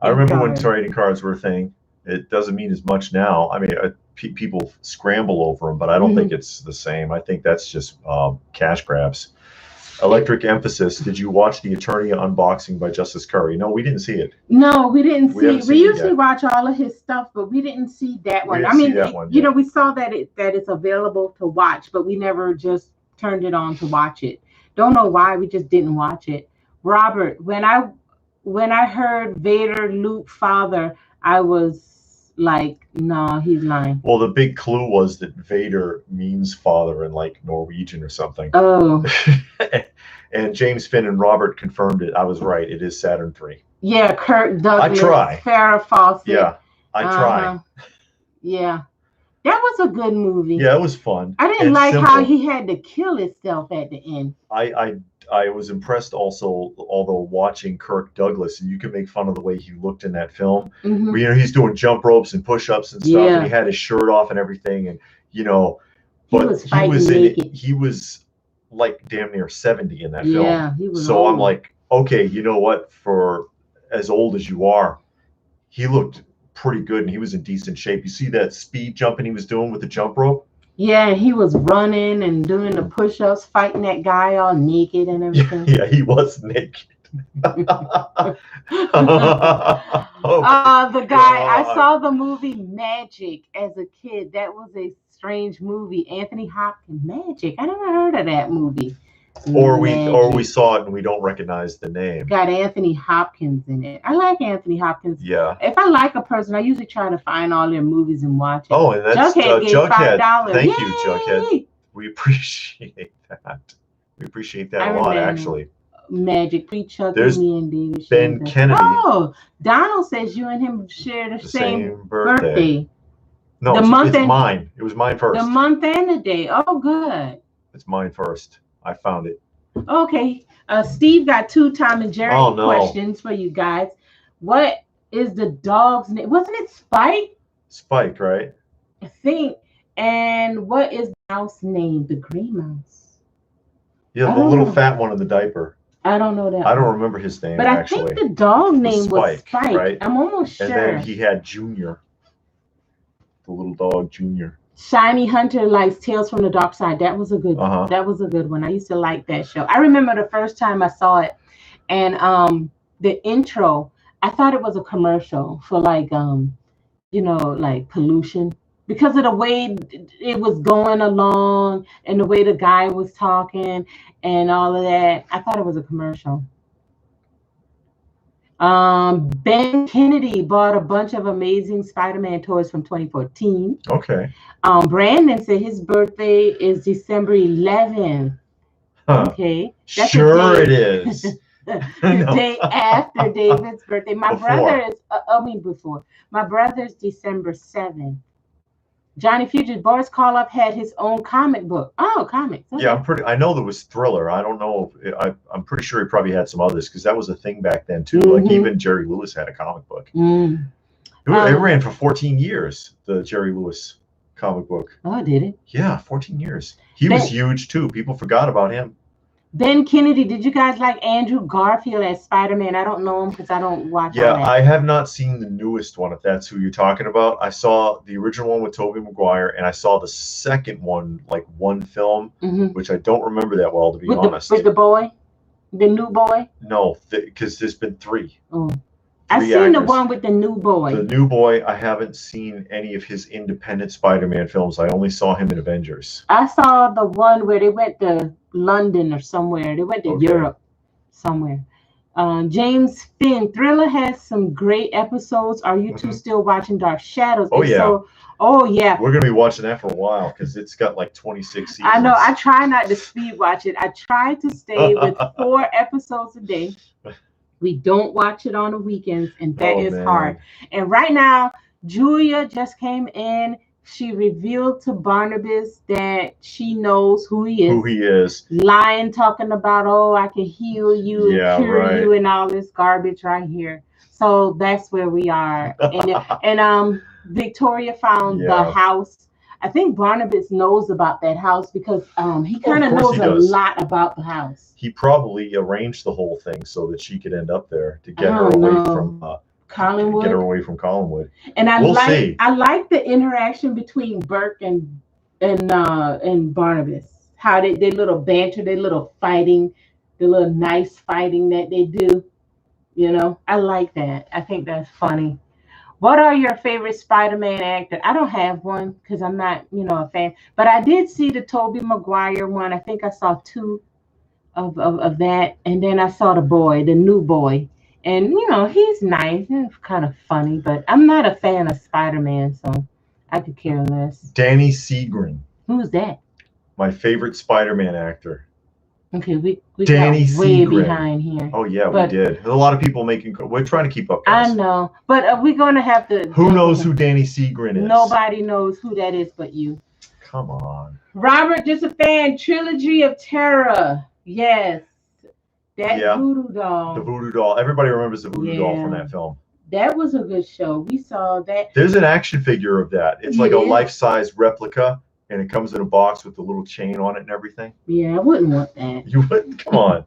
I remember when trading cards were a thing. It doesn't mean as much now. I mean, people scramble over them, but I don't think it's the same. I think that's just cash grabs. Electric Emphasis. Did you watch the Attorney unboxing by Justice Curry? No, we didn't see it. No, we didn't see. We usually yet. Watch all of his stuff, but we didn't see that one. I mean, that one, you know, we saw that it's available to watch, but we never just turned it on to watch it. Don't know why. We just didn't watch it. Robert, when I heard Vader Luke father, I was like, no, he's lying. Well, the big clue was that Vader means father in like Norwegian or something. Oh. And James Finn and Robert confirmed it. I was right. It is Saturn 3. Yeah, Kirk Douglas. I try. Farrah Fawcett. Yeah, I try. Yeah. That was a good movie. Yeah, it was fun. I didn't and like simple. how he had to kill himself at the end. I was impressed also, although watching Kirk Douglas, and you can make fun of the way he looked in that film. Mhm. Where, he's doing jump ropes and push-ups and stuff, and Yeah. he had his shirt off and everything, and but was he fighting was naked. he was like damn near 70 in that Yeah, film. he was So I'm old. like, okay, you know what? For as old as you are, he looked pretty good, and he was in decent shape. You see that speed jumping he was doing with the jump rope? Yeah, he was running and doing the push-ups, fighting that guy all naked and everything. Yeah, he was naked. The Oh guy, I God. saw the movie Magic as a kid. That was a strange movie. Anthony Hopkins, Magic. I never heard of that movie. Or we Magic. saw it and we don't recognize the name. Got Anthony Hopkins in it. I like Anthony Hopkins. Yeah. If I like a person, I usually try to find all their movies and watch it. Oh, and that's Jughead gave Jughead. $5. Thank Yay! you, Jughead. We appreciate that. We appreciate that a lot, actually. Magic, pre-Chuck, There's me and David. Ben Kennedy. Oh, Donald says you and him share the same birthday. No, it's mine. It was mine first. The month and the day. Oh, good. It's mine first. I found it. Okay. Steve got 2 Tom and Jerry questions for you guys. What is the dog's name? Wasn't it Spike? Spike, right? I think. And what is the mouse name? The green mouse. Yeah, the little fat one in the diaper. I don't know that. I don't remember his name, but actually. I think the dog name was Spike. Right? I'm almost sure. And then he had Junior. The little dog, Junior. Shiny Hunter likes Tales from the Dark Side. That was a good one. That was a good one. I used to like that show. I remember the first time I saw it, and the intro, I thought it was a commercial for like pollution, because of the way it was going along and the way the guy was talking and all of that. I thought it was a commercial. Ben Kennedy bought a bunch of amazing Spider-Man toys from 2014. Okay. Brandon said his birthday is December 11th. Huh. Okay. That's sure it is. The day after David's birthday. My brother's December 7th. Johnny Future, Boris Karloff had his own comic book. Oh, comics. Okay. Yeah, I know there was Thriller. I don't know. I'm pretty sure he probably had some others, because that was a thing back then too. Mm-hmm. Like even Jerry Lewis had a comic book. Mm. It ran for 14 years. The Jerry Lewis comic book. Oh, did it? Yeah, 14 years. He was huge too. People forgot about him. Ben Kennedy, did you guys like Andrew Garfield as Spider-Man? I don't know him because I don't watch. Yeah, I have not seen the newest one, if that's who you're talking about. I saw the original one with Tobey Maguire, and I saw the second one, like one film, which I don't remember that well, to be honest. With the boy? The new boy? No, because there's been 3. Oh. I've seen the one with the new boy. The new boy, I haven't seen any of his independent Spider-Man films. I only saw him in Avengers. I saw the one where they went to London or somewhere. They went to Europe somewhere. James Finn, Thriller has some great episodes. Are you two still watching Dark Shadows? Oh, yeah. We're going to be watching that for a while, because it's got like 26 seasons. I know. I try not to speed watch it. I try to stay with 4 episodes a day. We don't watch it on the weekends, and that is hard. And right now, Julia just came in. She revealed to Barnabas that she knows who he is. Lying, talking about, I can heal you and cure you and all this garbage right here. So that's where we are. And Victoria found the house. I think Barnabas knows about that house because he kind of knows a lot about the house. He probably arranged the whole thing so that she could end up there to get her away from Collinwood. Get her away from Collinwood. And I like the interaction between Burke and Barnabas. How they little banter, they little fighting, the little nice fighting that they do. You know, I like that. I think that's funny. What are your favorite Spider-Man actors? I don't have one because I'm not, a fan. But I did see the Tobey Maguire one. I think I saw 2 of that. And then I saw the new boy. And, he's nice and kind of funny. But I'm not a fan of Spider-Man, so I could care less. Danny Seagren. Who's that? My favorite Spider-Man actor. Okay, we Danny got way Seagrin. behind here. Oh yeah, But we did. There's a lot of people making. We're trying to keep up, I guys. know, but we're gonna have to. Who knows who Danny Seagrin is? Nobody knows who that is but you. Come on. Robert, just a fan. Trilogy of Terror. Yes. That voodoo doll. The voodoo doll. Everybody remembers the voodoo doll from that film. That was a good show. We saw that. There's an action figure of that. It's like a life-size replica, and it comes in a box with the little chain on it and everything. Yeah, I wouldn't want that. You wouldn't? Come on.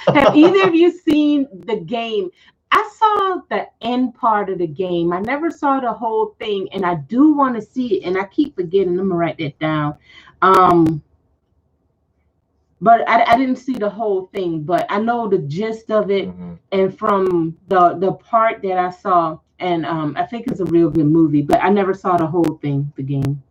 Have either of you seen the game? I saw the end part of the game. I never saw the whole thing, and I do want to see it, and I keep forgetting. I'm gonna write that down. But I didn't see the whole thing, but I know the gist of it, and from the part that I saw, and I think it's a real good movie, but I never saw the whole thing, the game.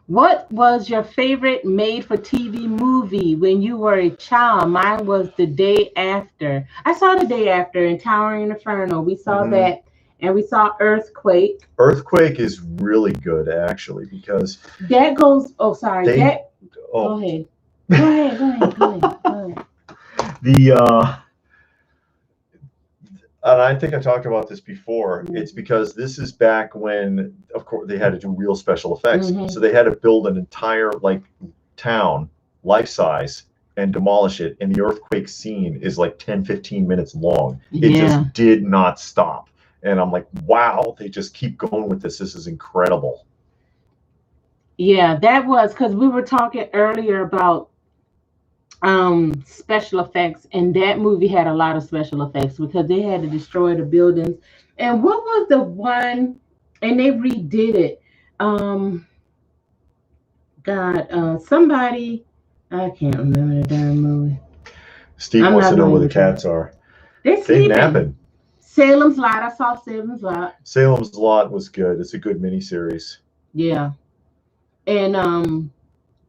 What was your favorite made-for-TV movie when you were a child? Mine was The Day After. I saw The Day After in Towering Inferno. We saw that, and we saw Earthquake. Earthquake is really good, actually, because that goes. Oh, sorry. Go ahead. Go ahead. And I think I talked about this before. It's because this is back when, of course, they had to do real special effects. So they had to build an entire town, life size, and demolish it. And the earthquake scene is like 10, 15 minutes long. It just did not stop. And I'm like, wow, they just keep going with this. This is incredible. Yeah, that was because we were talking earlier about special effects, and that movie had a lot of special effects because they had to destroy the buildings. And what was the one? And they redid it. Somebody, I can't remember the damn movie. Steve wants to know where the cats are. They're napping. Salem's Lot. I saw Salem's Lot. Salem's Lot was good. It's a good miniseries. Yeah. And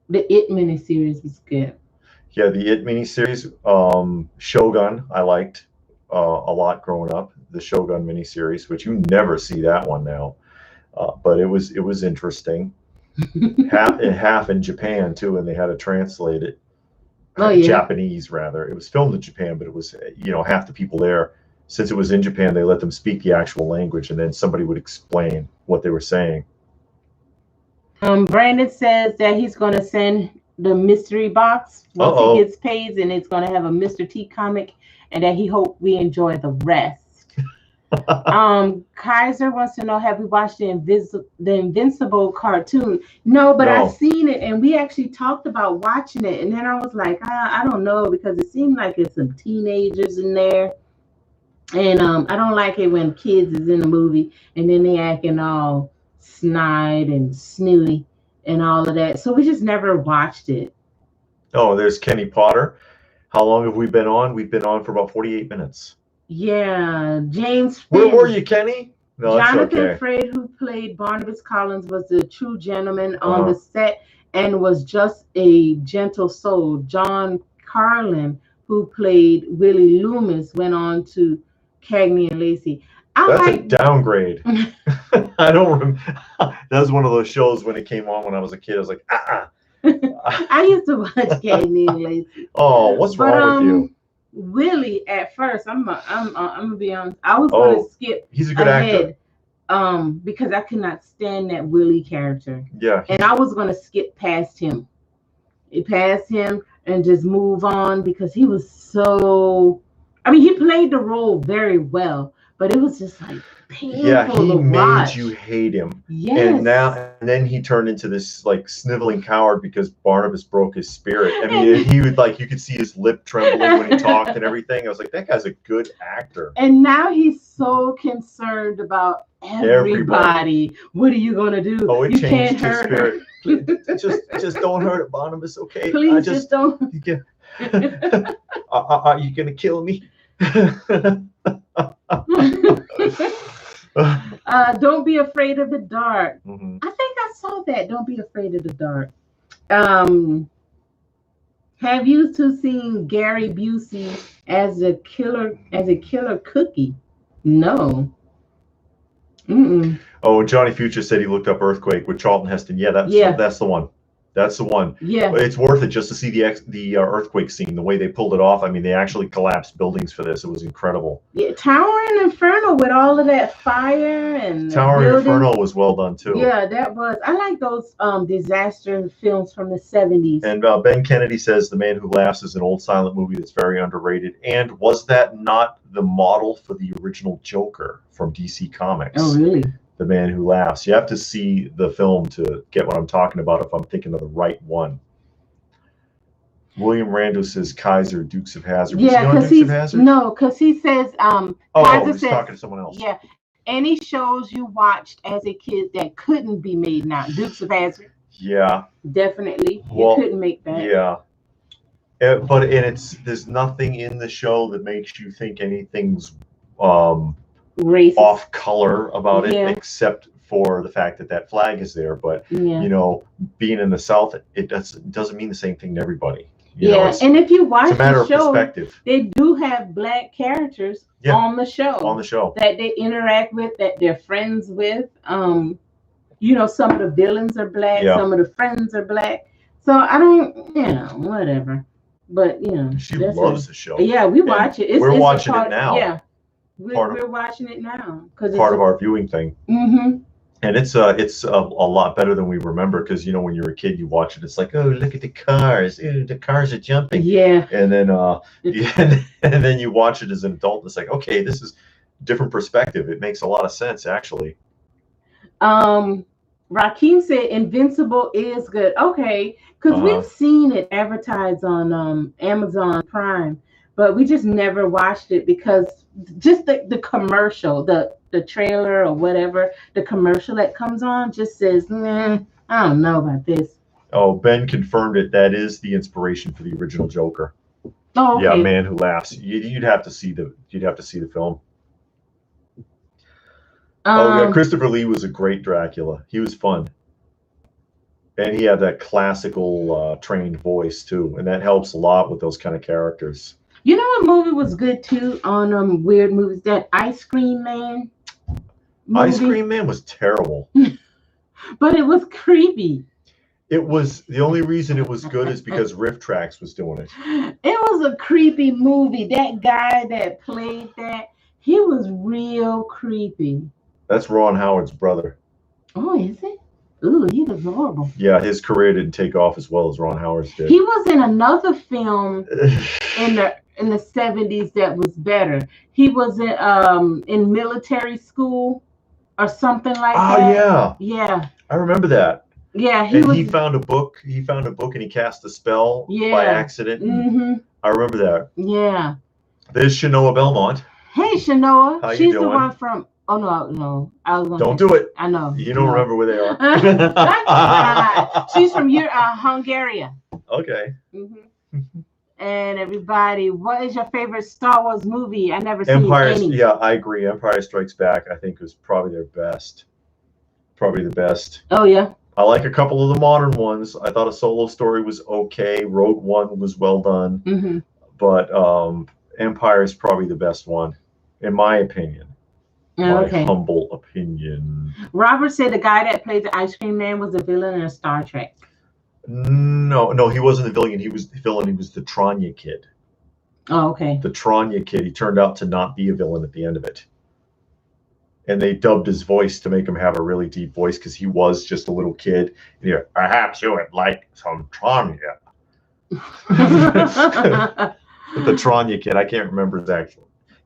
the It miniseries was good. Yeah, the It miniseries, Shogun, I liked a lot growing up. The Shogun miniseries, which you never see that one now, but it was interesting. half in Japan too, and they had to translate it. Japanese rather. It was filmed in Japan, but it was half the people there. Since it was in Japan, they let them speak the actual language, and then somebody would explain what they were saying. Brandon says that he's going to send the mystery box once he gets paid, and it's going to have a Mr. T comic, and that he hopes we enjoy the rest. Kaiser wants to know, have we watched the Invincible cartoon? No, but I've seen it, and we actually talked about watching it, and then I was like, I don't know, because it seemed like it's some teenagers in there, and I don't like it when kids is in the movie, and then they acting all snide and snooty and all of that. So we just never watched it. Oh, there's Kenny Potter. How long have we been on? We've been on for about 48 minutes. Yeah, James Finn. Where were you, Kenny? No, Jonathan Fred, who played Barnabas Collins, was the true gentleman on the set and was just a gentle soul. John Carlin, who played Willie Loomis, went on to Cagney and Lacey. That's a downgrade. I don't remember. That was one of those shows when it came on when I was a kid. I was like, I used to watch Cagney and Lacey. Oh, what's wrong with you? Willie, at first, I'm gonna be honest. I was gonna skip. He's a good actor. Because I could not stand that Willie character. Yeah. And I was gonna skip past him. And just move on because he was so. I mean, he played the role very well, but it was just like painful. Yeah, he made watch. You hate him. Yes. And then he turned into this like sniveling coward because Barnabas broke his spirit. I mean, he would you could see his lip trembling when he talked and everything. I was like, that guy's a good actor. And now he's so concerned about everybody. What are you gonna do? Oh, it you changed can't his hurt spirit. her. just don't hurt it, Barnabas. Okay. Please just don't. Are you gonna kill me? Don't be afraid of the dark. Mm-hmm. I think I saw that. Don't be afraid of the dark. Have you two seen Gary Busey as a killer cookie? No. Oh, Johnny Future said he looked up Earthquake with Charlton Heston. Yeah, that's the one. That's the one. Yeah. It's worth it just to see the earthquake scene, the way they pulled it off. I mean, they actually collapsed buildings for this. It was incredible. Yeah, Towering Inferno with all of that fire and Towering Inferno was well done too. Yeah, that was. I like those disaster films from the 70s. And Ben Kennedy says The Man Who Laughs is an old silent movie that's very underrated. And was that not the model for the original Joker from DC Comics? Oh, really? The Man Who Laughs. You have to see the film to get what I'm talking about if I'm thinking of the right one. William Randall says Kaiser, Dukes of Hazzard. Yeah, because he says Kaiser he's says, talking to someone else. Yeah, any shows you watched as a kid that couldn't be made now, Dukes of Hazzard. Yeah, definitely. You couldn't make that. Yeah, but there's nothing in the show that makes you think anything's racist, off color about it, except for the fact that flag is there. But you know, being in the South, it doesn't mean the same thing to everybody. You know, and if you watch the show, perspective. They do have black characters on the show. That they interact with, that they're friends with. You know, some of the villains are black, some of the friends are black. So I don't, whatever. But she loves the show. Yeah, we watch it. We're watching it now. Yeah. We're watching it now because part of our viewing thing. Mm-hmm. And it's a lot better than we remember, because when you're a kid you watch it, it's like, oh, look at the cars, ooh, the cars are jumping. Yeah. And then and then you watch it as an adult and it's like, okay, this is different perspective. It makes a lot of sense actually. Rakeem said Invincible is good. Okay, because we've seen it advertised on Amazon Prime, but we just never watched it because just the commercial, the trailer or whatever, the commercial that comes on just says, I don't know about this. Oh, Ben confirmed it. That is the inspiration for the original Joker. Oh, okay. Yeah, Man Who Laughs. You'd have to see the film. Christopher Lee was a great Dracula. He was fun, and he had that classical trained voice too, and that helps a lot with those kind of characters. You know what movie was good too on weird movies? That Ice Cream Man movie. Ice Cream Man was terrible, but it was creepy. It was, the only reason it was good is because Riff Trax was doing it. It was a creepy movie. That guy that played that, he was real creepy. That's Ron Howard's brother. Oh, is it? Ooh, he was horrible. Yeah, his career didn't take off as well as Ron Howard's did. He was in another film in the 70s that was better. He was in military school or something like that. Oh yeah. Yeah. I remember that. Yeah, he found a book. He found a book and he cast a spell by accident. Mm-hmm. I remember that. Yeah. There's Shanoa Belmont. Hey, Shanoa. How you She's doing? the one from. Oh no. I was gonna Don't do it. I know. You don't remember where they are. She's from Hungary. Okay. Mm-hmm. And everybody, what is your favorite Star Wars movie? I never seen any. Yeah, I agree. Empire Strikes Back, I think, was probably their best. Probably the best. Oh yeah. I like a couple of the modern ones. I thought A Solo Story was okay. Rogue One was well done. Mm-hmm. But Empire is probably the best one, in my opinion. My humble opinion. Robert said the guy that played the Ice Cream Man was a villain in Star Trek. No, he wasn't the villain. He was the villain. He was the Tranya kid. Oh, okay. The Tranya kid. He turned out to not be a villain at the end of it. And they dubbed his voice to make him have a really deep voice because he was just a little kid. And perhaps you would like some Tranya. The Tranya kid. I can't remember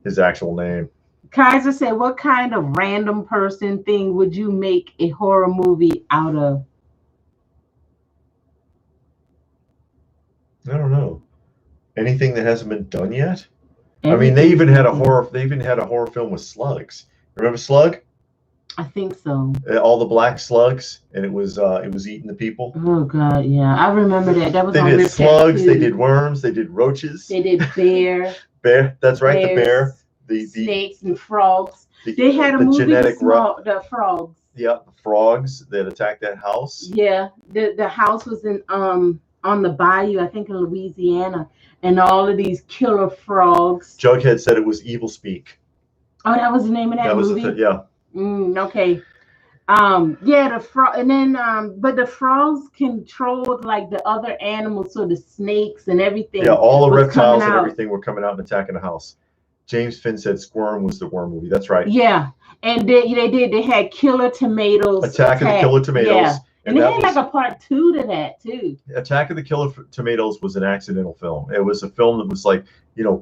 his actual name. Kaiser said, what kind of random person thing would you make a horror movie out of? I don't know. Anything that hasn't been done yet? I mean, they even had a horror film with slugs. Remember Slug? I think so. All the black slugs, and it was eating the people. Oh God, yeah, I remember that. That was. They did slugs. They did worms. They did roaches. They did bear. Bear. That's right. Bears, the bear. The snakes and frogs. They had a movie with the frogs. Yeah, the frogs that attacked that house. Yeah, the house was in on the bayou, I think in Louisiana, and all of these killer frogs. Jughead said it was Evil Speak. Oh, that was the name of that movie? Yeah. Okay. Yeah, the frog, and then but the frogs controlled like the other animals, so the snakes and everything. Yeah, all the was reptiles coming and out. everything were coming out and attacking the house. James Finn said Squirm was the worm movie. That's right. Yeah, and they did. They had Killer Tomatoes. Attack of the Killer Tomatoes. Yeah, and they that had was, like a part 2 to that too. Attack of the Killer Tomatoes was an accidental film. It was a film that was like,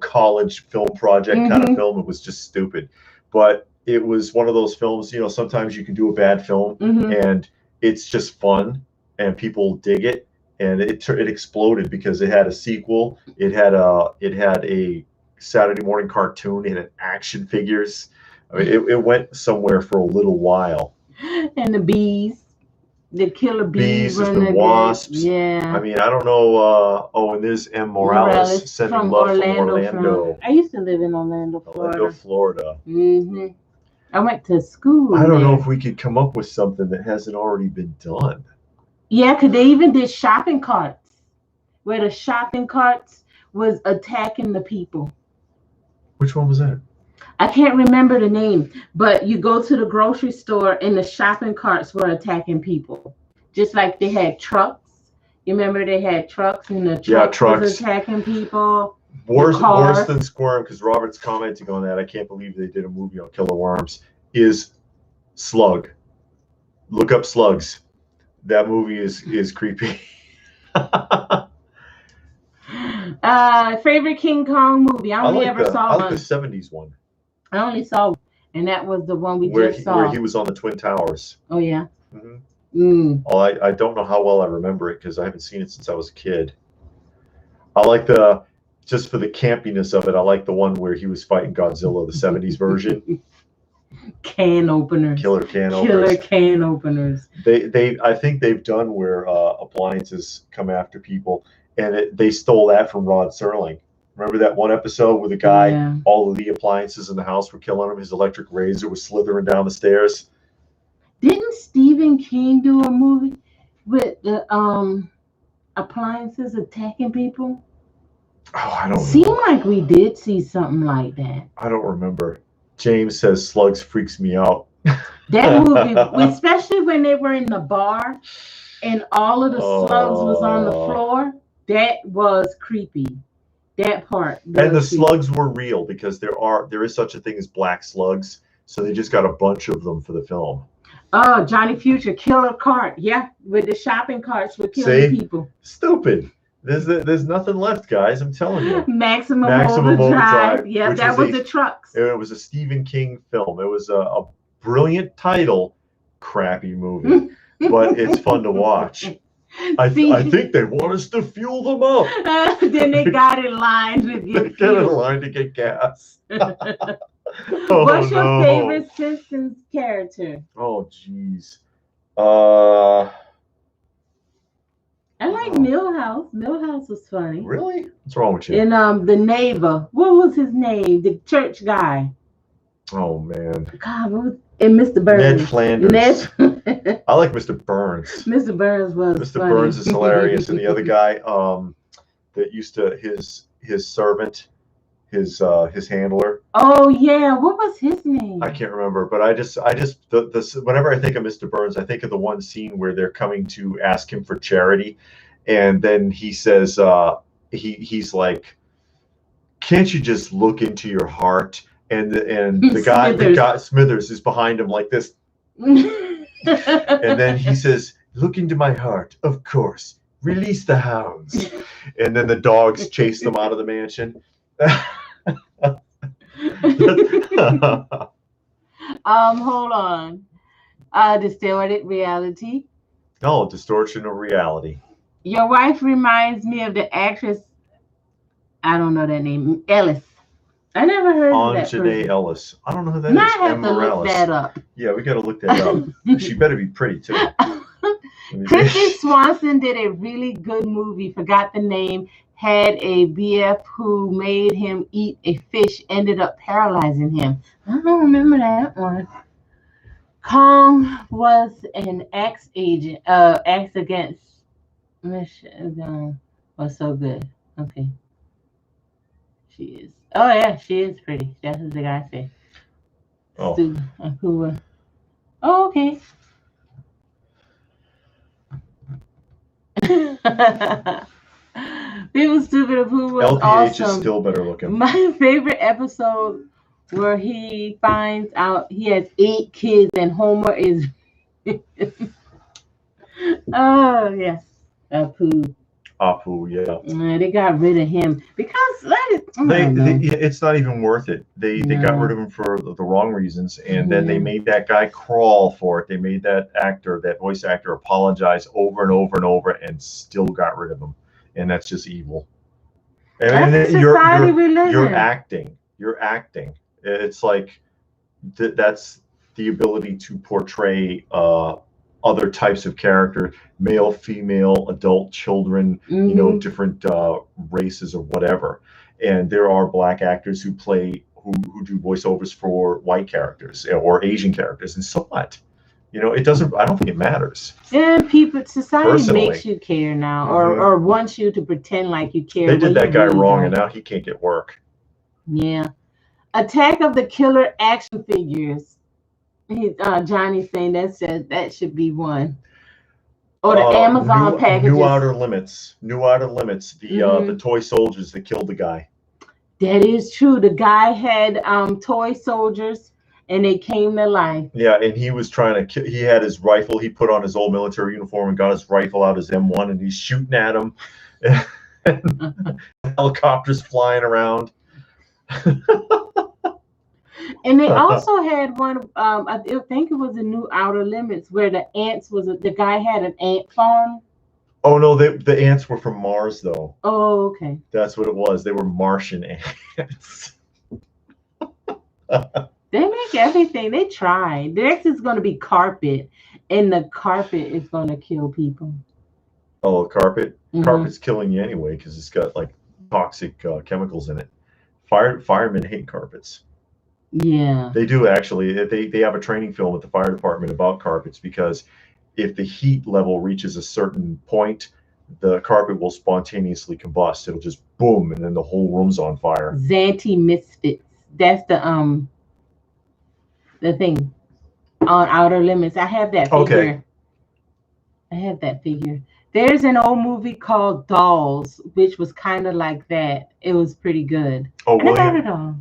college film project kind of film. It was just stupid. But it was one of those films, sometimes you can do a bad film and it's just fun and people dig it. And it exploded because it had a sequel. It had a Saturday morning cartoon. It had action figures. I mean, it went somewhere for a little while. And the bees. The killer bees and wasps. Yeah. I mean, I don't know. And there's M. Morales sending love from Orlando. I used to live in Orlando, Florida. I went to school. I don't know if we could come up with something that hasn't already been done. Yeah, because they even did shopping carts, where the shopping carts was attacking the people. Which one was that? I can't remember the name, but you go to the grocery store and the shopping carts were attacking people. Just like they had trucks. You remember they had trucks and the trucks was attacking people. Worse than Squirm, because Robert's commenting on that. I can't believe they did a movie on killer worms. Is Slug. Look up Slugs. That movie is creepy. Favorite King Kong movie. I only ever saw one. I like the 70s one. I only saw, and that was the one we just saw. Where he was on the Twin Towers. Oh, yeah. Oh, I don't know how well I remember it because I haven't seen it since I was a kid. I like just for the campiness of it, I like the one where he was fighting Godzilla, the 70s version. Can openers. Killer can openers. Killer can openers. I think they've done where appliances come after people, and they stole that from Rod Serling. Remember that one episode where the guy, all of the appliances in the house were killing him? His electric razor was slithering down the stairs. Didn't Stephen King do a movie with the appliances attacking people? Oh, I don't know. Seemed like we did see something like that. I don't remember. James says Slugs freaks me out. That movie, especially when they were in the bar and all of the slugs was on the floor, that was creepy. That part. And the slugs were real because there is such a thing as black slugs. So they just got a bunch of them for the film. Oh, Johnny Future, killer cart. Yeah, with the shopping carts were killing people. Stupid. There's nothing left, guys. I'm telling you. Maximum Overdrive. Yeah, that was the trucks. It was a Stephen King film. It was a brilliant title, crappy movie, but it's fun to watch. I think they want us to fuel them up. Then they got in line to get in line to get gas. What's your favorite Simpsons character? Oh, jeez. I like Milhouse. Milhouse was funny. Really? What's wrong with you? And the neighbor. What was his name? The church guy. Oh man. God, what was and Mr. Burns. Ned Flanders. I like Mr. Burns. Mr. Burns was Mr. funny. Burns is hilarious, and the other guy that used to his servant, his handler. Oh yeah, what was his name? I can't remember, but I just whenever I think of Mr. Burns, I think of the one scene where they're coming to ask him for charity, and then he says he's like, "Can't you just look into your heart?" And the guy Smithers is behind him like this, and then he says, "Look into my heart, of course. Release the hounds," and then the dogs chase them out of the mansion. Hold on. Distorted reality. Oh, distortion of reality. Your wife reminds me of the actress. I don't know that name. Ellis. I never heard of that person. Ellis. I don't know who that is. I have to look that up. Yeah, we got to look that up. She better be pretty too. Christy Swanson did a really good movie. Forgot the name. Had a BF who made him eat a fish. Ended up paralyzing him. I don't remember that one. Kong was an ex agent. Acts against Michigan was so good. Okay. She is. Oh yeah, she is pretty. That's what the guy said. Oh. Oh, okay. People Stupid of Who was LPH is awesome. still better looking. My favorite episode where he finds out he has 8 kids and Homer is. Oh yes, Apu. Apu, yeah. They got rid of him because it's not even worth it. They got rid of him for the wrong reasons, and then they made that guy crawl for it. They made that voice actor, apologize over and over and over, and still got rid of him. And that's just evil. And that's the society we live in. You're acting. It's like that's the ability to portray other types of character, male, female, adult, children, you know, different races or whatever. And there are black actors who do voiceovers for white characters or Asian characters, and so what? You know, it doesn't. I don't think it matters. And society makes you care now, or wants you to pretend like you care. They did that guy wrong, and now he can't get work. Yeah. Attack of the Killer action figures. Johnny's saying that should be one. Or the Amazon packages. New Outer Limits. The toy soldiers that killed the guy. That is true. The guy had toy soldiers, and they came to life. Yeah, and he was trying to he had his rifle. He put on his old military uniform and got his rifle out, his M1, and he's shooting at him. Helicopters flying around. And they also had one, I think it was a New Outer Limits, where the ants the guy had an ant farm. Oh no, the ants were from Mars though. Oh, okay. That's what it was. They were Martian ants. They make everything. They try. Next is going to be carpet, and the carpet is going to kill people. Oh, carpet? Carpet's killing you anyway because it's got like toxic chemicals in it. Firemen hate carpets. Yeah. They do actually. They have a training film at the fire department about carpets because if the heat level reaches a certain point, the carpet will spontaneously combust. It'll just boom, and then the whole room's on fire. Zanti Misfits. That's the thing on Outer Limits. I have that figure. Okay. I have that figure. There's an old movie called Dolls, which was kind of like that. It was pretty good. Oh,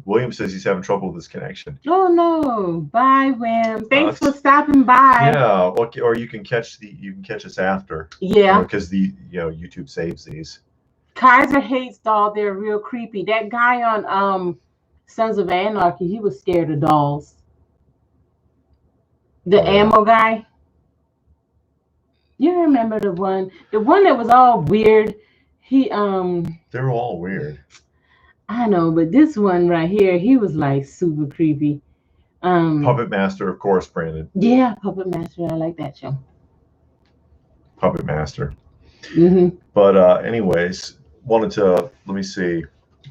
William says he's having trouble with his connection. Oh no! Bye, Wim. Thanks for stopping by. Yeah, or you can catch us after. Yeah. Because YouTube saves these. Kaiser hates dolls. They're real creepy. That guy on Sons of Anarchy, he was scared of dolls. The ammo guy. You remember the one that was all weird? They're all weird. I know, but this one right here, he was like super creepy. Puppet Master, of course, Brandon. Yeah, Puppet Master. I like that show. Puppet Master. But anyways, let me see.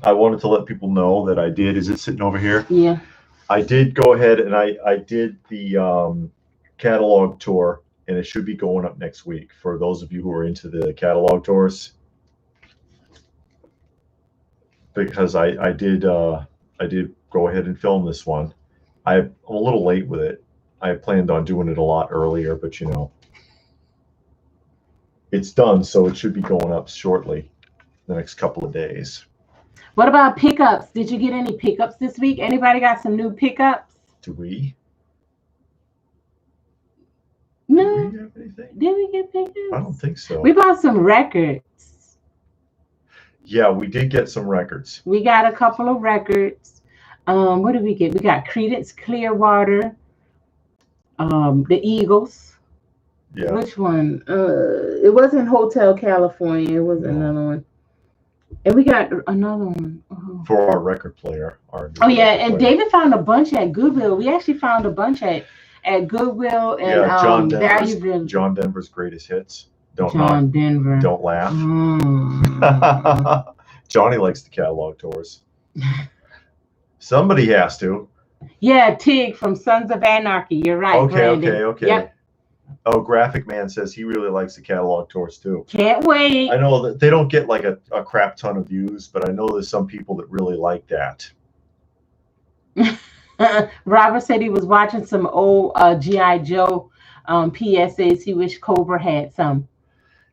I wanted to let people know that I did. Is it sitting over here? Yeah. I did go ahead and I did the catalog tour, and it should be going up next week for those of you who are into the catalog tours. Because I did go ahead and film this one. I'm a little late with it. I planned on doing it a lot earlier, but it's done, so it should be going up shortly, the next couple of days. What about pickups? Did you get any pickups this week? Anybody got some new pickups? Do we? No. Did we have anything? Did we get pickups? I don't think so. We bought some records. Yeah, we did get some records. We got a couple of records. What did we get? We got Creedence Clearwater, the Eagles. Yeah. Which one? It wasn't Hotel California. It was another one. And we got another one. For our record player. And David found a bunch at Goodwill. We actually found a bunch at Goodwill and John Denver's greatest hits. Denver. Don't laugh. Johnny likes the catalog tours. Somebody has to. Yeah, Tig from Sons of Anarchy. You're right. Okay. Yep. Oh, Graphic Man says he really likes the catalog tours too. Can't wait. I know that they don't get like a crap ton of views, but I know there's some people that really like that. Robert said he was watching some old G.I. Joe PSAs. He wished Cobra had some.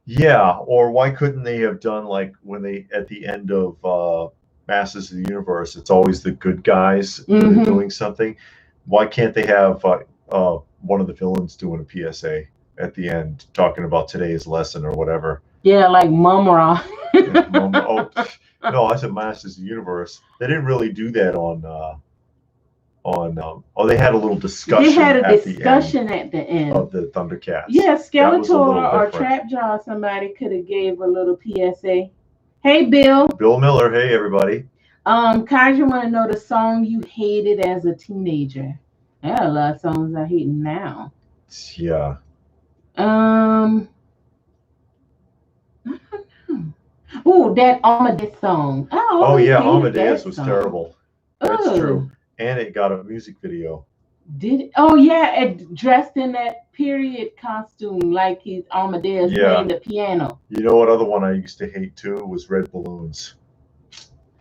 Yeah, or why couldn't they have done like when they at the end of Masters of the Universe, it's always the good guys that are doing something. Why can't they have one of the villains doing a PSA at the end talking about today's lesson or whatever? Yeah, like Mumra. Oh no, I said Masters of the Universe. They didn't really do that oh, they had a little discussion. They had a at discussion at the end of the Thundercats. Yeah, That was a little Skeletor or different. Trapjaw, somebody could have gave a little PSA. Hey, Bill. Bill Miller. Hey, everybody. Kaja want to know the song you hated as a teenager. I got a lot of songs I hate now. Yeah. Oh, that Amadeus song. Oh yeah, Amadeus was terrible. That's true. And it got a music video. Did it? Oh yeah, dressed in that period costume like he's Amadeus playing the piano. You know what other one I used to hate too was Red Balloons.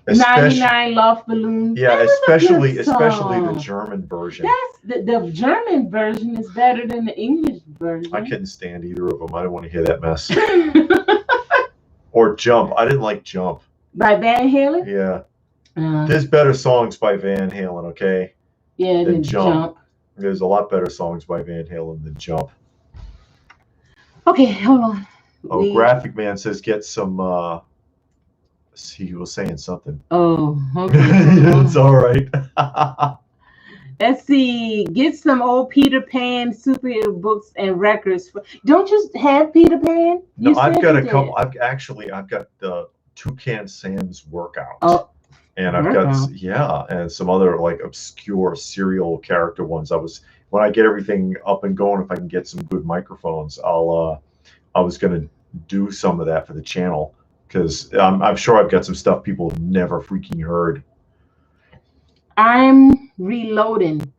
99 Love Balloons. Yeah, especially the German version. That's the German version is better than the English version. I couldn't stand either of them. I didn't want to hear that mess. Or Jump. I didn't like Jump. By Van Halen? Yeah. There's better songs by Van Halen, okay? Yeah, than Jump. There's a lot better songs by Van Halen than Jump. Okay, hold on. Oh, Graphic Man says get some he was saying something. Oh, okay. It's all right. Let's see. Get some old Peter Pan superhero books and records. Don't you have Peter Pan? No, I've got a couple. I've got the Toucan Sam's Workout. Oh, and I've got and some other like obscure serial character ones. When I get everything up and going, if I can get some good microphones, I was gonna do some of that for the channel because I'm sure I've got some stuff people have never freaking heard. I'm reloading.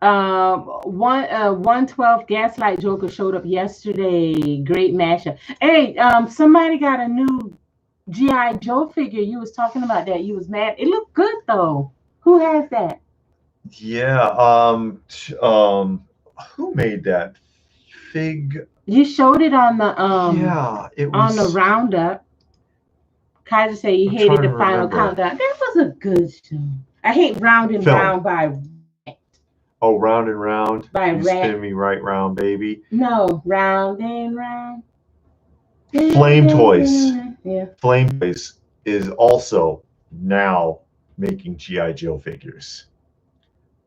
112 Gaslight Joker showed up yesterday. Great mashup. Hey, somebody got a new G.I. Joe figure. You was talking about that. You was mad. It looked good though. Who has that? Yeah. Who made that? Fig. You showed it on the it was on the roundup. Kaiser said he hated the final countdown. That was a good show. I hate Round and Round by Rat. Oh, Round and Round by Rat. Spin me right round, baby. No, Round and Round. Flame Toys. Yeah. Flame Toys is also now making G.I. Joe figures.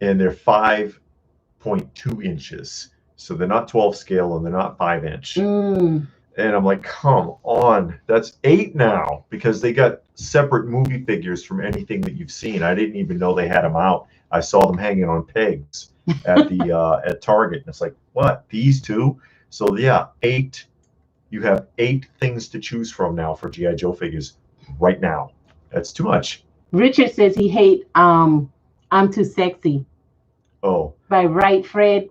And they're 5.2 inches. So they're not 12 scale and they're not 5 inch. And I'm like, come on, that's 8 now because they got separate movie figures from anything that you've seen. I didn't even know they had them out. I saw them hanging on pegs at the at Target. And it's like, what? These two? So yeah, 8. You have 8 things to choose from now for G.I. Joe figures right now. That's too much. Richard says he hates I'm Too Sexy. Oh. By Right Said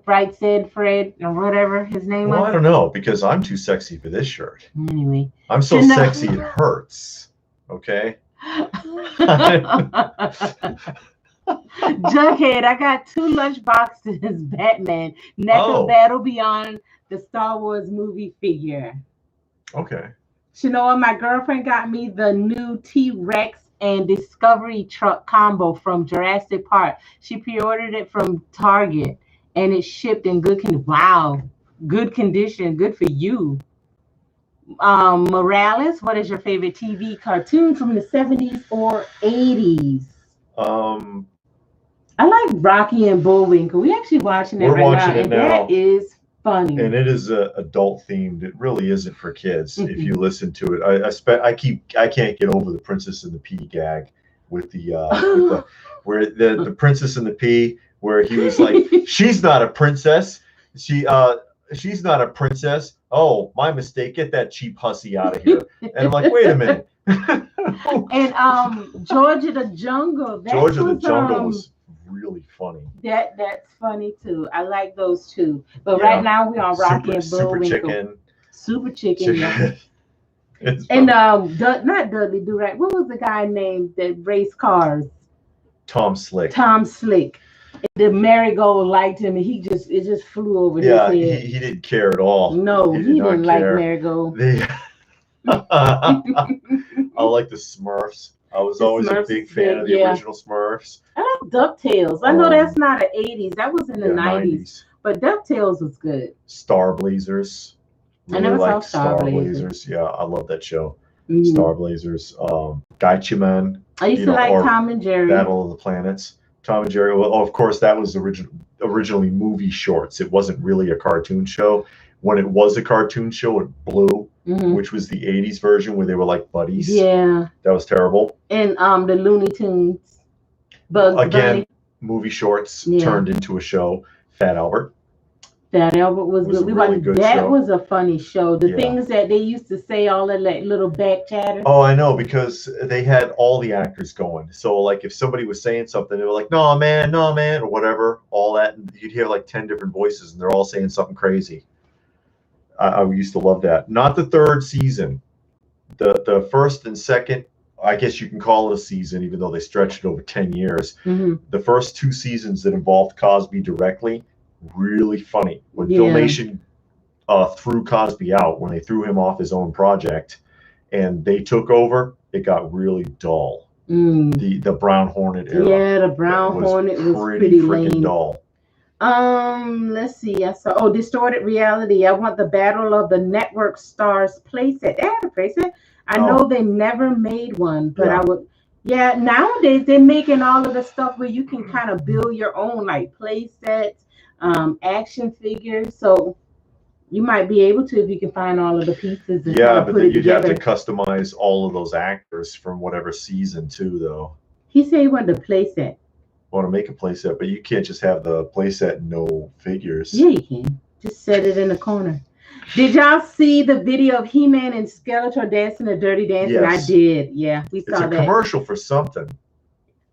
Fred, or whatever his name was. Well, I don't know, because I'm too sexy for this shirt. Anyway. I'm so sexy it hurts. Okay? Jughead, I got 2 lunch boxes, Batman. Next Battle Beyond the Star Wars movie figure. Okay. Shanoa, my girlfriend got me the new T-Rex and Discovery truck combo from Jurassic Park. She pre-ordered it from Target and it shipped in good condition. Wow, good condition. Good for you. Morales, what is your favorite TV cartoon from the 70s or 80s? I like Rocky and Bullwinkle. We're actually watching it right now, and that is funny. And it is adult themed. It really isn't for kids. If you listen to it, I can't get over the Princess and the Pea gag with the where the Princess and the Pea, where he was like, she's not a princess. She's not a princess. Oh, my mistake. Get that cheap hussy out of here. And I'm like, wait a minute. And George of the Jungle. George of the Jungle was really funny. That's funny too. I like those two. But right now we're on Rocky and Bullwinkle. Super Chicken. Yeah. And not Dudley Do-Right. What was the guy named that raced cars? Tom Slick. Tom Slick. The marigold liked him, and it just flew over his head. He didn't care at all. No, he didn't like marigold. I like the Smurfs. I was The always a Smurfs big is fan good, of the yeah. original Smurfs. I like DuckTales. I know that's not the 80s. That was in the Yeah, 90s. But DuckTales was good. Star Blazers. I Really never saw like Star Star Blazers. Blazers. Yeah, I love that show. Mhm. Star Blazers. Gatchaman. I used to like or Tom and Jerry. Battle of the Planets. Tom and Jerry. Well, of course, that was originally movie shorts. It wasn't really a cartoon show. When it was a cartoon show, it blew, which was the 80s version where they were like buddies. Yeah. That was terrible. And the Looney Tunes. Bugs Bunny. Movie shorts turned into a show. Fat Albert. Fat Albert was good. A really good that show. was a funny show. The things that they used to say, all of that little back chatter. Oh, I know, because they had all the actors going. So, like, if somebody was saying something, they were like, no, man, or whatever, all that. And you'd hear like 10 different voices, and they're all saying something crazy. I used to love that. Not the third season. The first and second, I guess you can call it a season, even though they stretched it over 10 years. The first 2 seasons that involved Cosby directly, really funny. When Filmation threw Cosby out, when they threw him off his own project and they took over, it got really dull. The Brown Hornet era. Yeah, the Brown Hornet was pretty freaking dull. Let's see. I saw Distorted Reality. I want the Battle of the Network Stars playset. They had a playset. I know they never made one, but I would. Yeah, nowadays they're making all of the stuff where you can kind of build your own like play sets, action figures. So you might be able to if you can find all of the pieces. And but then you'd have to customize all of those actors from whatever season too, though. He said he wanted a play set. Want to make a play set, but you can't just have the play set and no figures. Yeah, you can. Just set it in the corner. Did y'all see the video of He-Man and Skeletor dancing a Dirty Dancing? Yes. I did. Yeah, we saw that. It's a commercial for something.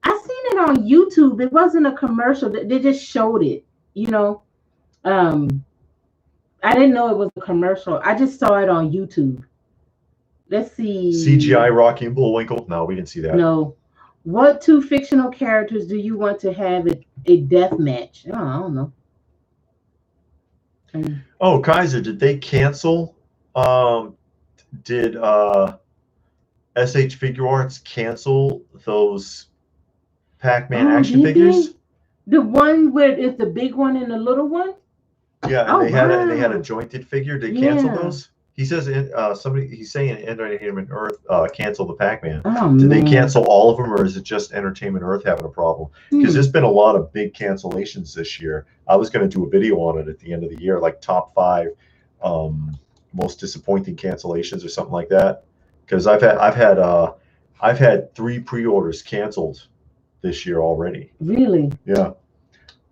I seen it on YouTube. It wasn't a commercial. They just showed it. You know, I didn't know it was a commercial. I just saw it on YouTube. Let's see. CGI Rocky and Bullwinkle? No, we didn't see that. No. What 2 fictional characters do you want to have a death match? Oh, I don't know. Oh, Kaiser, did they cancel? Did SH Figure Arts cancel those Pac-Man action figures? The one where it's the big one and the little one? Yeah, and they had a jointed figure. Did they cancel those? He says he's saying Entertainment Earth canceled the Pac-Man. Did they cancel all of them, or is it just Entertainment Earth having a problem? Because there's been a lot of big cancellations this year. I was going to do a video on it at the end of the year, like top 5 most disappointing cancellations or something like that. Because I've had 3 pre-orders canceled this year already. Really? Yeah.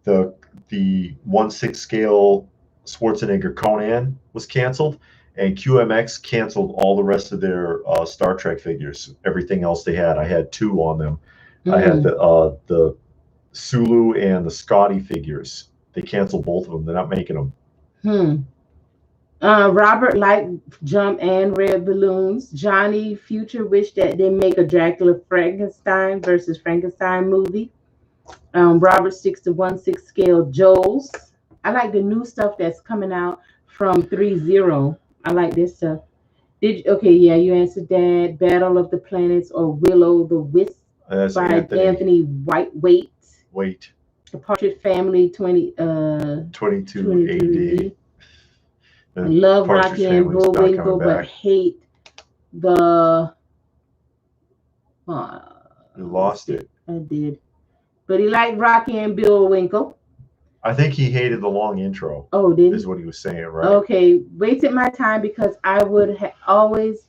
The 1/6 scale Schwarzenegger Conan was canceled. And QMX canceled all the rest of their Star Trek figures. Everything else they had, I had 2 on them. I had the Sulu and the Scotty figures. They canceled both of them. They're not making them. Robert liked Jump and Red Balloons. Johnny Future wished that they make a Dracula Frankenstein versus Frankenstein movie. Robert sticks to 1/6 scale Joel's. I like the new stuff that's coming out from 3-0. I like this stuff. You answered that. Battle of the Planets or Willow the Wisp by Anthony White. The Partridge Family 22 AD. Love Rocky and Bullwinkle, but hate the. You lost it. I did, but he liked Rocky and Bullwinkle. I think he hated the long intro. Oh, did he? Is what he was saying, right? Okay, wasted my time because I would always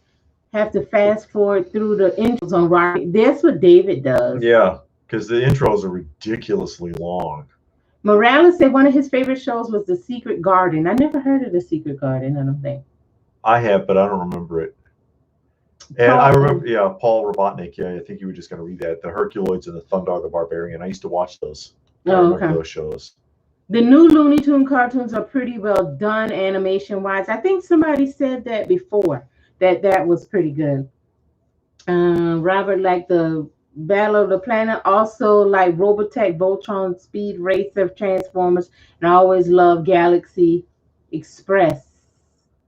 have to fast forward through the intros on Rocky. That's what David does. Yeah, because the intros are ridiculously long. Morales said one of his favorite shows was The Secret Garden. I never heard of The Secret Garden, I don't think. I have, but I don't remember it. And I remember, Paul Robotnik. Yeah, I think you were just going to read that. The Herculoids and the Thundar the Barbarian. I used to watch those. I remember those shows. The new Looney Tune cartoons are pretty well done animation-wise. I think somebody said that before, that was pretty good. Robert liked the Battle of the Planet, also like Robotech, Voltron, Speed Racer, Transformers, and I always love Galaxy Express.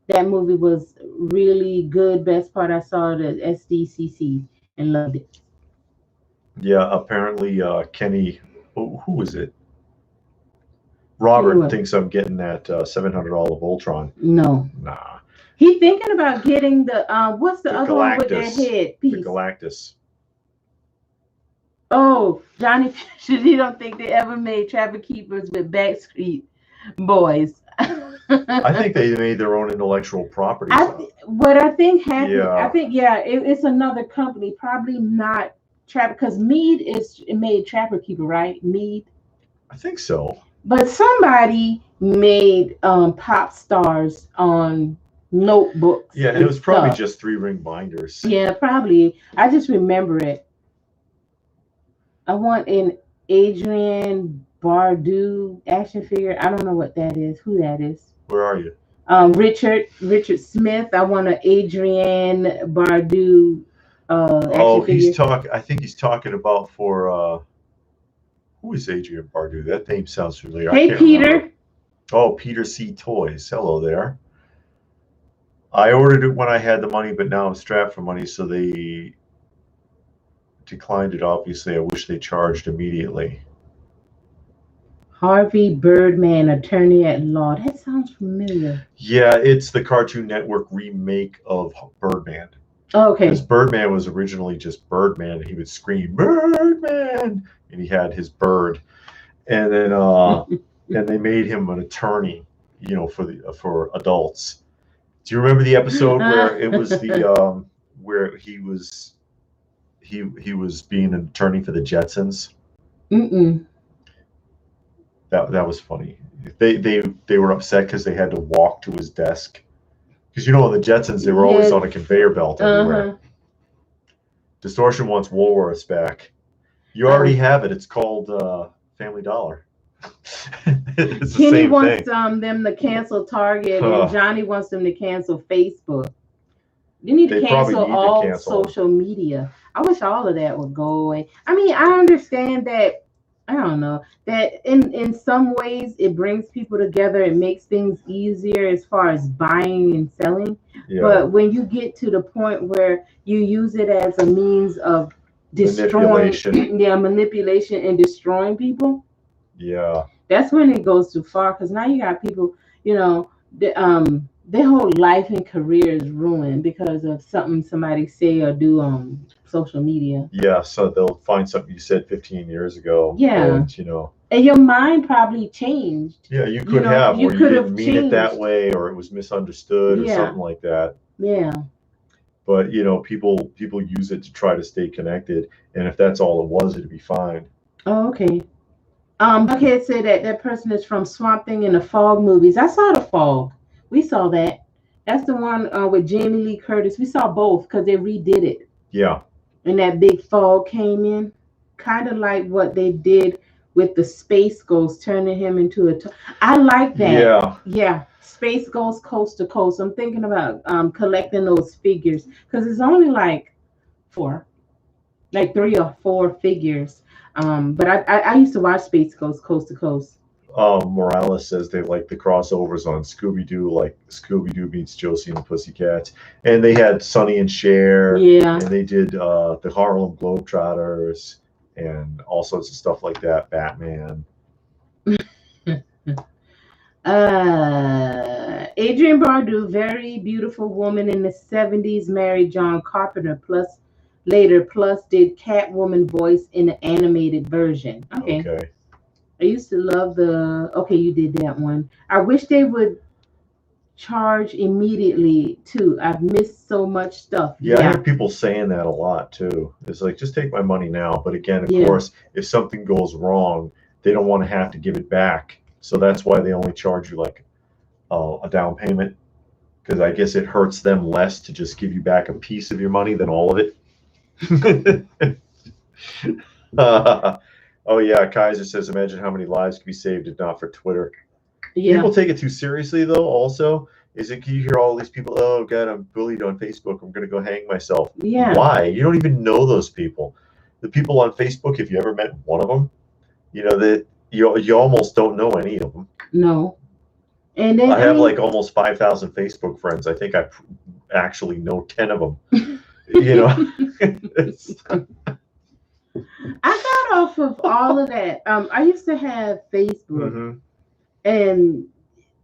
That movie was really good. Best part, I saw it at SDCC and loved it. Yeah, apparently Kenny, who was it? Kenny Robert what? thinks I'm getting that $700 Voltron. No. Nah, He thinking about getting the what's the the other one with that Galactus. head The piece? Galactus. Oh, Johnny Fisher. He don't think they ever made Trapper Keepers with Backstreet Boys. I think they made their own intellectual properties. What I think happened, Yeah. I think it's another company, probably not Trapper, because Mead made Trapper Keeper, right? Mead. I think so. But somebody made pop stars on notebooks. Yeah, and it was probably just 3-ring binders. Yeah, probably. I just remember it. I want an Adrian Bardou action figure. I don't know what that is. Who that is? Where are you? Richard Smith. I want an Adrian Bardou action figure. I think he's talking about for who is Adrian Bardou? That name sounds familiar. Hey, Peter. Remember. Oh, Peter C. Toys. Hello there. I ordered it when I had the money, but now I'm strapped for money, so they declined it. Obviously, I wish they charged immediately. Harvey Birdman, attorney at law. That sounds familiar. Yeah, it's the Cartoon Network remake of Birdman. Oh, okay. Because Birdman was originally just Birdman, and he would scream "Birdman," and he had his bird, and then and they made him an attorney, for adults. Do you remember the episode where it was the where he was being an attorney for the Jetsons? Mm-mm. That was funny. They were upset because they had to walk to his desk. Because in the Jetsons, they were always on a conveyor belt everywhere. Distortion wants Woolworths back. You already have it. It's called Family Dollar. It's the Kenny same wants thing. them to cancel Target, and Johnny wants them to cancel Facebook. You need to cancel all social media. I wish all of that would go away. I mean, I understand that. I don't know that in some ways it brings people together. It makes things easier as far as buying and selling. Yeah. But when you get to the point where you use it as a means of destroying, manipulation and destroying people. Yeah. That's when it goes too far, because now you got people, their whole life and career is ruined because of something somebody say or do on social media. Yeah, so they'll find something you said 15 years ago. Yeah. And your mind probably changed. Yeah, you could have, or you didn't mean it that way, or it was misunderstood, or something like that. Yeah. But people use it to try to stay connected, and if that's all it was, it'd be fine. Oh, okay. Buckhead said that person is from Swamp Thing in the Fog movies. I saw the Fog. We saw that. That's the one with Jamie Lee Curtis. We saw both because they redid it. Yeah. And that big fog came in, kind of like what they did with the Space Ghost, turning him into a. I like that. Yeah. Yeah. Space Ghost Coast to Coast. I'm thinking about collecting those figures because it's only like 3 or 4 figures. But I used to watch Space Ghost Coast to Coast. Morales says they like the crossovers on Scooby-Doo, like Scooby-Doo meets Josie and the Pussycats, and they had Sonny and Cher, and they did the Harlem Globetrotters and all sorts of stuff like that. Batman. Adrian Bardou, very beautiful woman in the 70s, married John Carpenter, plus did Catwoman voice in the animated version. Okay. I used to love you did that one. I wish they would charge immediately too. I've missed so much stuff. Yeah, I hear people saying that a lot too. It's like, just take my money now. But again, of course, if something goes wrong, they don't want to have to give it back. So that's why they only charge you like a down payment, because I guess it hurts them less to just give you back a piece of your money than all of it. Oh yeah, Kaiser says, imagine how many lives could be saved if not for Twitter. Yeah. People take it too seriously though. Also, can you hear all these people? Oh God, I'm bullied on Facebook. I'm gonna go hang myself. Yeah. Why? You don't even know those people. The people on Facebook, if you ever met one of them, that you almost don't know any of them. No. And then I have like almost 5,000 Facebook friends. I think I actually know 10 of them. You know, I got off of all of that. I used to have Facebook, Mhm. and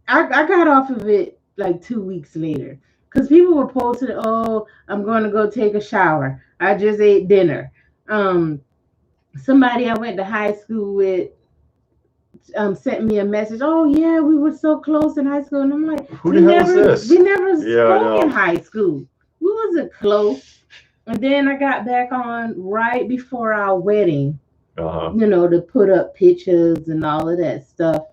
I got off of it like 2 weeks later because people were posting, "Oh, I'm going to go take a shower. I just ate dinner." Somebody I went to high school with sent me a message. Oh yeah, we were so close in high school, and I'm like, Who the hell is this? we never Yeah, I spoke in know. high school. We wasn't close. And then I got back on right before our wedding, Uh-huh. to put up pictures and all of that stuff.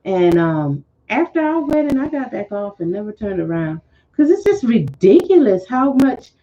And after our wedding, I got back off and never turned around because it's just ridiculous how much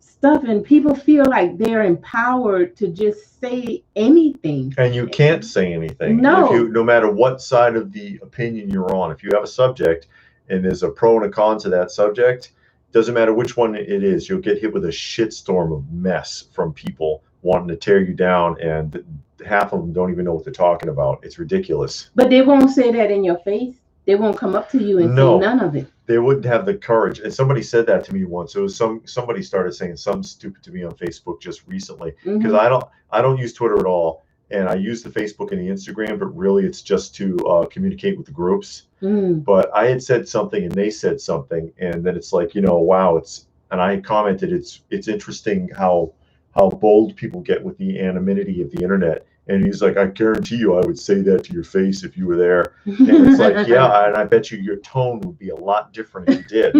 stuff, and people feel like they're empowered to just say anything. And you can't say anything. No. No matter what side of the opinion you're on, if you have a subject and there's a pro and a con to that subject, doesn't matter which one it is, you'll get hit with a shitstorm of mess from people wanting to tear you down, and half of them don't even know what they're talking about. It's ridiculous. But they won't say that in your face. They won't come up to you and say none of it. They wouldn't have the courage. And somebody said that to me once. It was somebody started saying something stupid to me on Facebook just recently, because I don't use Twitter at all, and I use the Facebook and the Instagram, but really it's just to communicate with the groups. But I had said something and they said something, and then it's like, wow, and I commented, it's interesting how bold people get with the anonymity of the internet. And he's like, I guarantee you I would say that to your face if you were there. And it's like, yeah, and I bet you your tone would be a lot different if you did.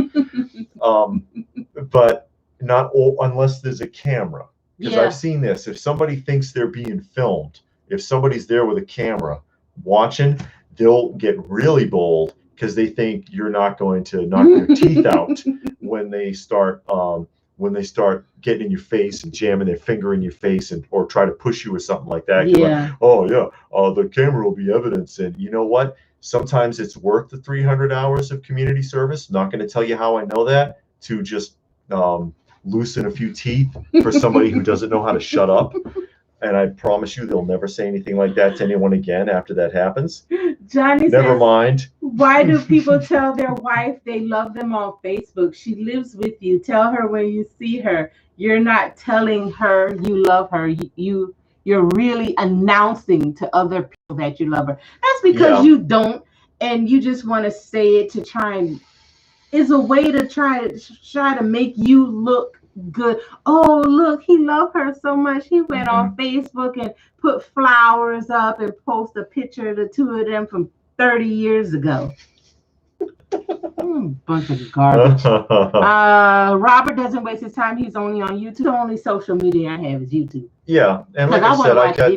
But not all, unless there's a camera. Because I've seen this. If somebody thinks they're being filmed, if somebody's there with a camera watching, they'll get really bold because they think you're not going to knock their teeth out when they start getting in your face and jamming their finger in your face or try to push you or something like that. Yeah. Like, oh yeah, the camera will be evidence. And you know what? Sometimes it's worth the 300 hours of community service. Not going to tell you how I know that, to just loosen a few teeth for somebody who doesn't know how to shut up. And I promise you, they'll never say anything like that to anyone again after that happens. Johnny Never says, mind. Why do people tell their wife they love them on Facebook? She lives with you. Tell her when you see her. You're not telling her you love her. You're really announcing to other people that you love her. That's because you don't, and you just want to say it to try and. It's a way to try to make you look good. Oh, look, he loved her so much. He went on Facebook and put flowers up and post a picture of the two of them from 30 years ago. Bunch of garbage. Robert doesn't waste his time. He's only on YouTube. The only social media I have is YouTube. Yeah, and like I said, I got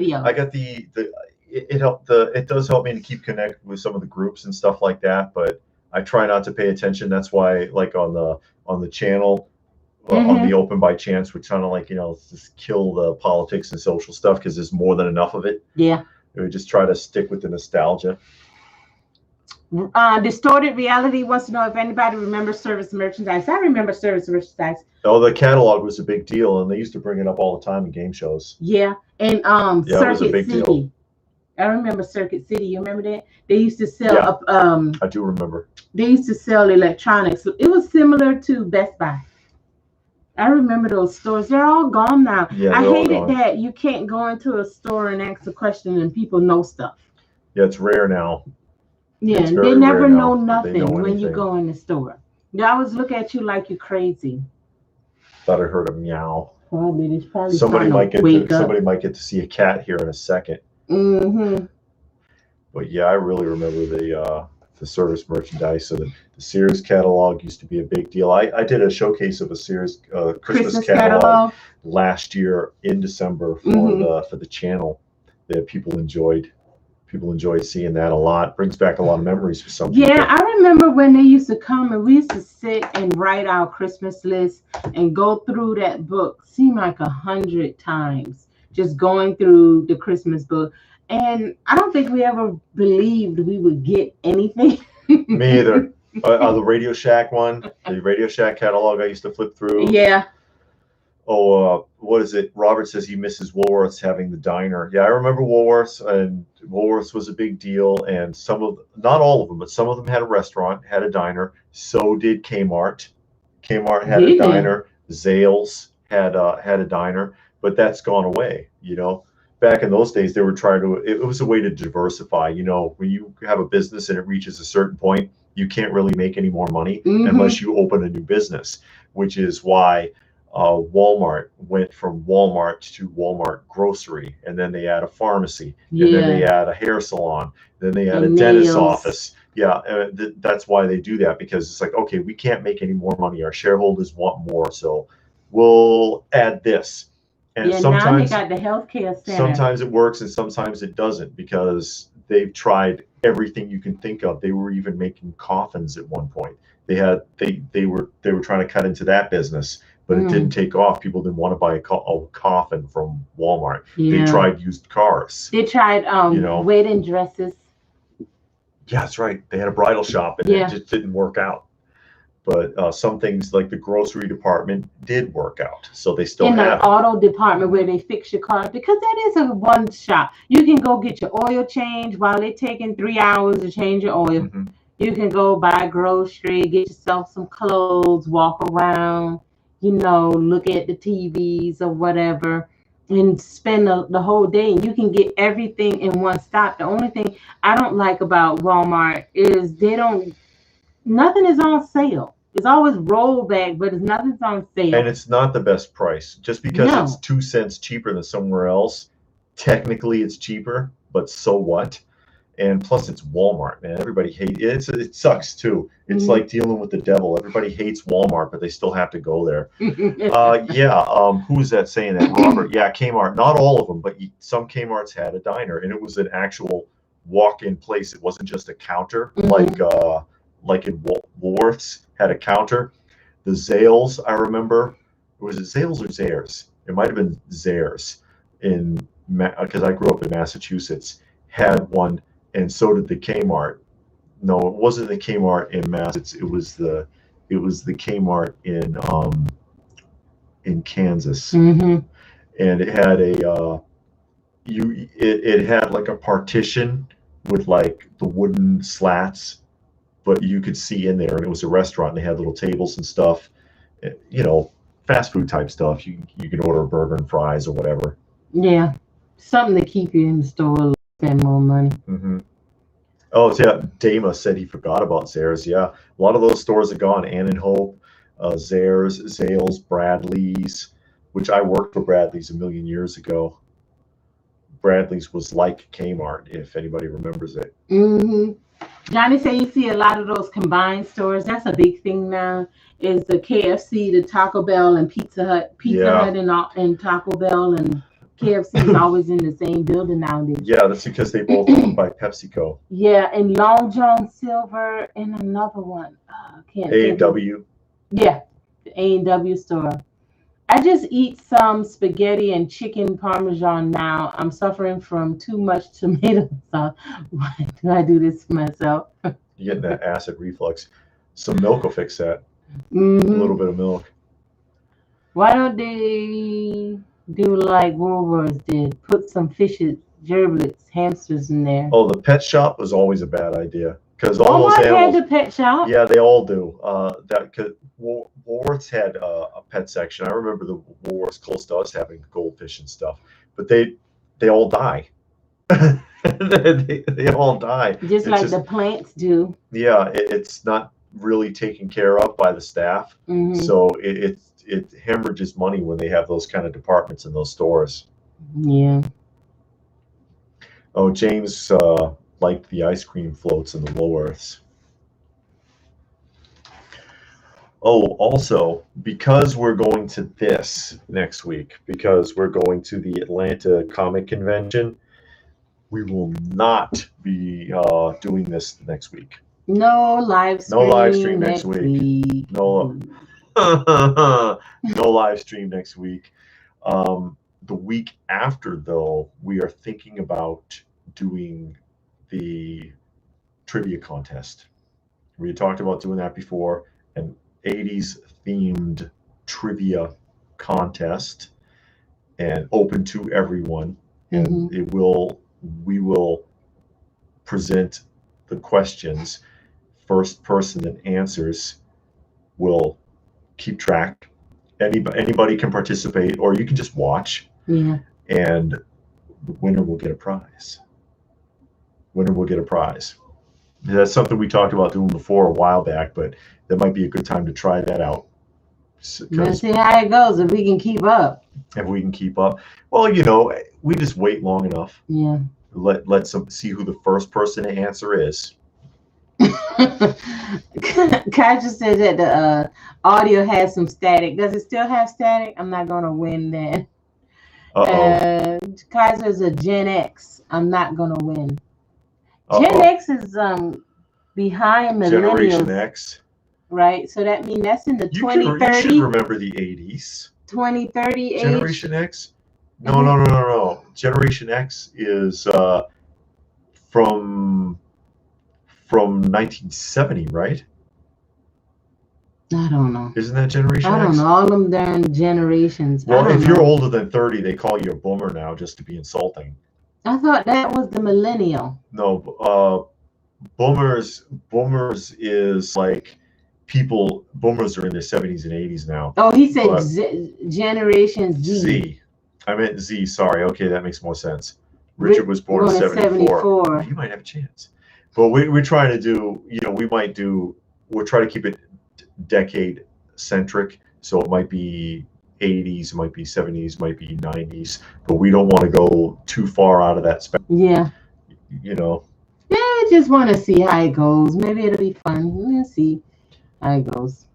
it does help me to keep connected with some of the groups and stuff like that, but I try not to pay attention. That's why, like on the channel, on the Open by Chance, we're trying to just kill the politics and social stuff because there's more than enough of it. Yeah. We just try to stick with the nostalgia. Distorted Reality wants to know if anybody remembers service merchandise. I remember service merchandise. Oh, the catalog was a big deal, and they used to bring it up all the time in game shows. Yeah, and it was a big deal. I remember Circuit City. You remember that? They used to sell. I do remember. They used to sell electronics. It was similar to Best Buy. I remember those stores. They're all gone now. Yeah, I hated that you can't go into a store and ask a question and people know stuff. Yeah, it's rare now. Yeah, they never know nothing when you go in the store. They always look at you like you're crazy. Thought I heard a meow. Probably somebody might get to see a cat here in a second. But yeah, I really remember the service merchandise. So the Sears catalog used to be a big deal. I did a showcase of a Sears Christmas catalog last year in December for the channel that people enjoyed. People enjoyed seeing that a lot. Brings back a lot of memories for some people. Yeah, I remember when they used to come and we used to sit and write our Christmas list and go through that book. Seemed like 100 times, just going through the Christmas book. And I don't think we ever believed we would get anything. Me either. The Radio Shack one, the Radio Shack catalog I used to flip through. Yeah. What is it? Robert says he misses Woolworths having the diner. Yeah, I remember Woolworths, and Woolworths was a big deal. And not all of them, but some of them had a restaurant, had a diner. So did Kmart. Kmart had a diner. Zales had a diner, but that's gone away. Back in those days, they were trying to. It was a way to diversify. When you have a business and it reaches a certain point, you can't really make any more money unless you open a new business, which is why Walmart went from Walmart to Walmart grocery, and then they add a pharmacy, and then they add a hair salon, then they add a dentist's office. Yeah, that's why they do that, because it's like, okay, we can't make any more money. Our shareholders want more, so we'll add this. And sometimes now they got the healthcare center. Sometimes it works and sometimes it doesn't, because they've tried everything you can think of. They were even making coffins at one point. They were trying to cut into that business, but it didn't take off. People didn't want to buy a coffin from Walmart. They tried used cars. They tried wedding dresses. Yeah, that's right. They had a bridal shop, and it just didn't work out. But some things like the grocery department did work out, so they still have the auto department where they fix your car, because that is a one shop. You can go get your oil change while they're taking 3 hours to change your oil. You can go buy grocery, get yourself some clothes, walk around, look at the TVs or whatever, and spend the whole day. And you can get everything in one stop. The only thing I don't like about Walmart is nothing is on sale. It's always rollback, but nothing's on sale. And it's not the best price. Just because it's 2 cents cheaper than somewhere else, technically it's cheaper, but so what? And plus, it's Walmart, man. Everybody hates it. It sucks too. It's like dealing with the devil. Everybody hates Walmart, but they still have to go there. Who is that saying that? Robert. Yeah, Kmart. Not all of them, but some Kmarts had a diner, and it was an actual walk-in place. It wasn't just a counter like in Woolworths had a counter. The Zales, I remember. Was it Zales or Zayres? It might have been Zayres, because I grew up in Massachusetts. Had one. And so did the Kmart. No, it wasn't the Kmart in Massachusetts. It was the Kmart in Kansas. And it had it had like a partition with like the wooden slats, but you could see in there, and it was a restaurant. And they had little tables and stuff, fast food type stuff. You could order a burger and fries or whatever. Yeah, something to keep you in the store. Spend more money. Oh, yeah. Dama said he forgot about Zayres. Yeah, a lot of those stores are gone. Ann and Hope, Zayres, Zales, Bradley's, which I worked for Bradley's a million years ago. Bradley's was like Kmart, if anybody remembers it. Johnny said you see a lot of those combined stores. That's a big thing now. Is the KFC, the Taco Bell, and Pizza Hut. Hut and Taco Bell and KFC is always in the same building nowadays. Yeah, that's because they both owned by PepsiCo. Yeah, and Long John Silver and another one. A&W. Yeah, the A&W store. I just eat some spaghetti and chicken parmesan now. I'm suffering from too much tomato sauce. Why do I do this to myself? You're getting that acid reflux. Some milk will fix that. A little bit of milk. Why don't they do like Woolworths did? Put some fishes, gerblets, hamsters in there. Oh, the pet shop was always a bad idea, because all those animals. Had the pet shop. Yeah, they all do. Because Woolworths had a pet section. I remember the Woolworths close to us having goldfish and stuff, but they all die. they all die. Just like the plants do. Yeah, it's not really taken care of by the staff, so it hemorrhages money when they have those kind of departments in those stores. Yeah. Oh, James liked the ice cream floats in the Woolworths. Oh, also, because we're going to this next week, because we're going to the Atlanta Comic Convention, we will not be doing this next week. No live stream. No live stream next week. No live stream next week. The week after, though, we are thinking about doing the trivia contest. We had talked about doing that before, an 80s themed trivia contest and open to everyone. And Mhm. we will present the questions. First person that answers will keep track. Anybody can participate, or you can just watch, Yeah. and the winner will get a prize. Winner will get a prize. That's something we talked about doing before a while back, but that might be a good time to try that out. Let's Because see how it goes if we can keep up. if we can keep up, well, you know, we just wait long enough. Yeah. Let's see who the first person to answer is. Kaja said that the audio has some static. Does it still have static? I'm not gonna win then. Kaiser's a Gen X. I'm not gonna win. Gen X is behind Generation millennials, X. right? So that means that's in the You 2030. should remember the 80s. 2030 age. Generation X? No. Generation X is from 1970, right? I don't know. Isn't that Generation X? I don't know. All them darn generations. Well, if you're older than 30, they call you a boomer now just to be insulting. I thought that was the millennial. No, boomers is like people. Boomers are in their 70s and 80s now. Oh, he said Generation Z. Z. I meant Z. Sorry. Okay, that makes more sense. Richard was born in 74. You might have a chance. But we're trying to do, you know, we'll try to keep it decade centric. So it might be 80s, it might be 70s, it might be 90s, but we don't want to go too far out of that spectrum. Yeah. You know. Yeah, I just want to see how it goes. Maybe it'll be fun. We'll see how it goes.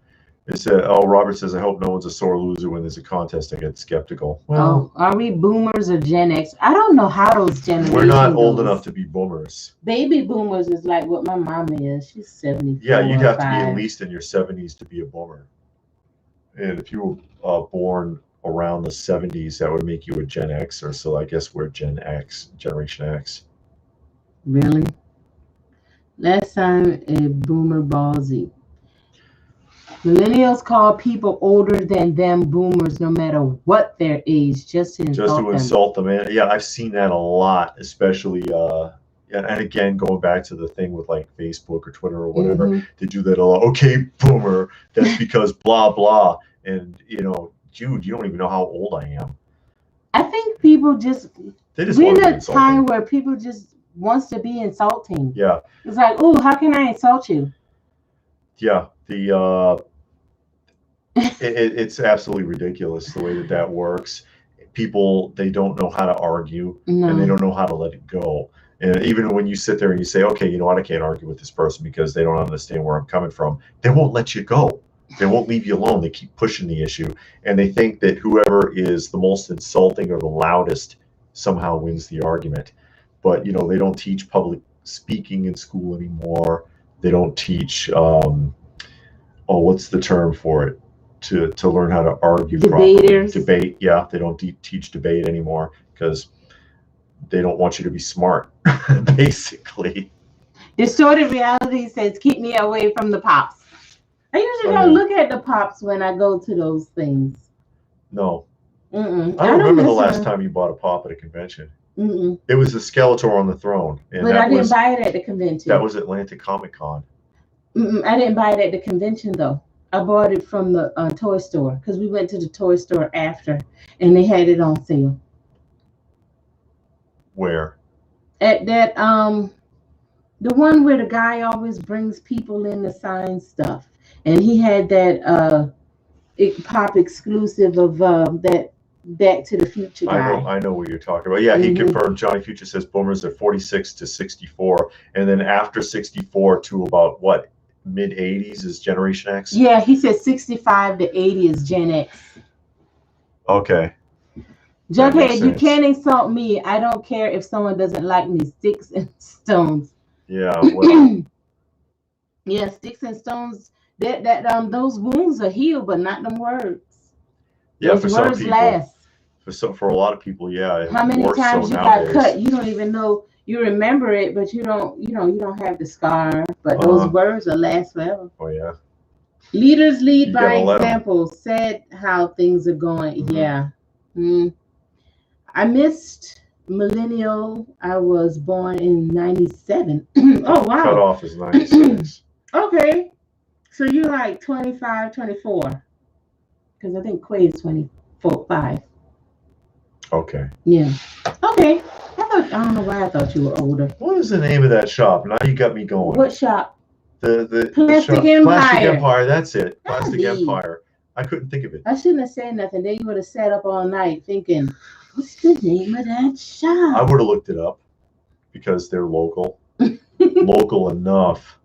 Robert says, I hope no one's a sore loser when there's a contest. I get skeptical. Well, are we boomers or Gen X? I don't know how those generations. We're not old enough to be boomers. Baby boomers is like what my mom is. She's 74. Yeah, you'd have to be at least in your 70s to be a boomer. And if you were born around the 70s, that would make you a Gen Xer. So I guess we're Gen X, Generation X. Really? Last time a boomer ballsy. Millennials call people older than them boomers, no matter what their age, just to insult them. Yeah, I've seen that a lot, especially and again, going back to the thing with like Facebook or Twitter or whatever, they do that a lot. Okay, boomer, that's because blah blah. And you know, Jude, you don't even know how old I am. I think people we're in a time where people just wants to be insulting. Yeah. It's like, oh, how can I insult you? Yeah, it's absolutely ridiculous the way that works. People, they don't know how to argue, and they don't know how to let it go. And even when you sit there and you say, okay, you know what, I can't argue with this person because they don't understand where I'm coming from, they won't let you go. They won't leave you alone. They keep pushing the issue, and they think that whoever is the most insulting or the loudest somehow wins the argument. But, you know, they don't teach public speaking in school anymore. They don't teach, what's the term for it? To learn how to argue properly. Debate, yeah. They don't teach debate anymore because they don't want you to be smart, basically. Distorted reality says, keep me away from the pops. I usually don't look at the pops when I go to those things. No. I don't remember the last time you bought a pop at a convention. It was the Skeletor on the throne. And but I didn't buy it at the convention. That was Atlantic Comic Con. I didn't buy it at the convention, though. I bought it from the toy store because we went to the toy store after, and they had it on sale. Where? At that the one where the guy always brings people in to sign stuff, and he had that pop exclusive of that Back to the Future guy. I know what you're talking about. Yeah, he confirmed. Johnny Future says boomers are 46 to 64, and then after 64 to about what? Mid 80s is Generation X? Yeah, he said 65 to 80 is Gen X. Okay. Jughead, you can't insult me. I don't care if someone doesn't like me. Sticks and stones. Yeah, well. Yeah, sticks and stones. Those wounds are healed, but not them words. Yeah, those words last. For a lot of people, yeah. How many times you got cut? You don't even know. You remember it, but you don't have the scar. But those words will last forever. Oh yeah. Leaders lead You by gotta let 'em. example. Said how things are going. Yeah. I missed millennial. I was born in 97. Oh, wow. Cutoff is 96. Okay. So you're like 25, 24. Because I think Quay is 24, 5. Okay. Yeah. Okay. I don't know why I thought you were older. What is the name of that shop? Now you got me going. What shop? The Plastic shop. Empire. Plastic Empire. That's it. Plastic Golly. Empire. I couldn't think of it. I shouldn't have said nothing. Then you would have sat up all night thinking, what's the name of that shop? I would have looked it up because they're local. Local enough.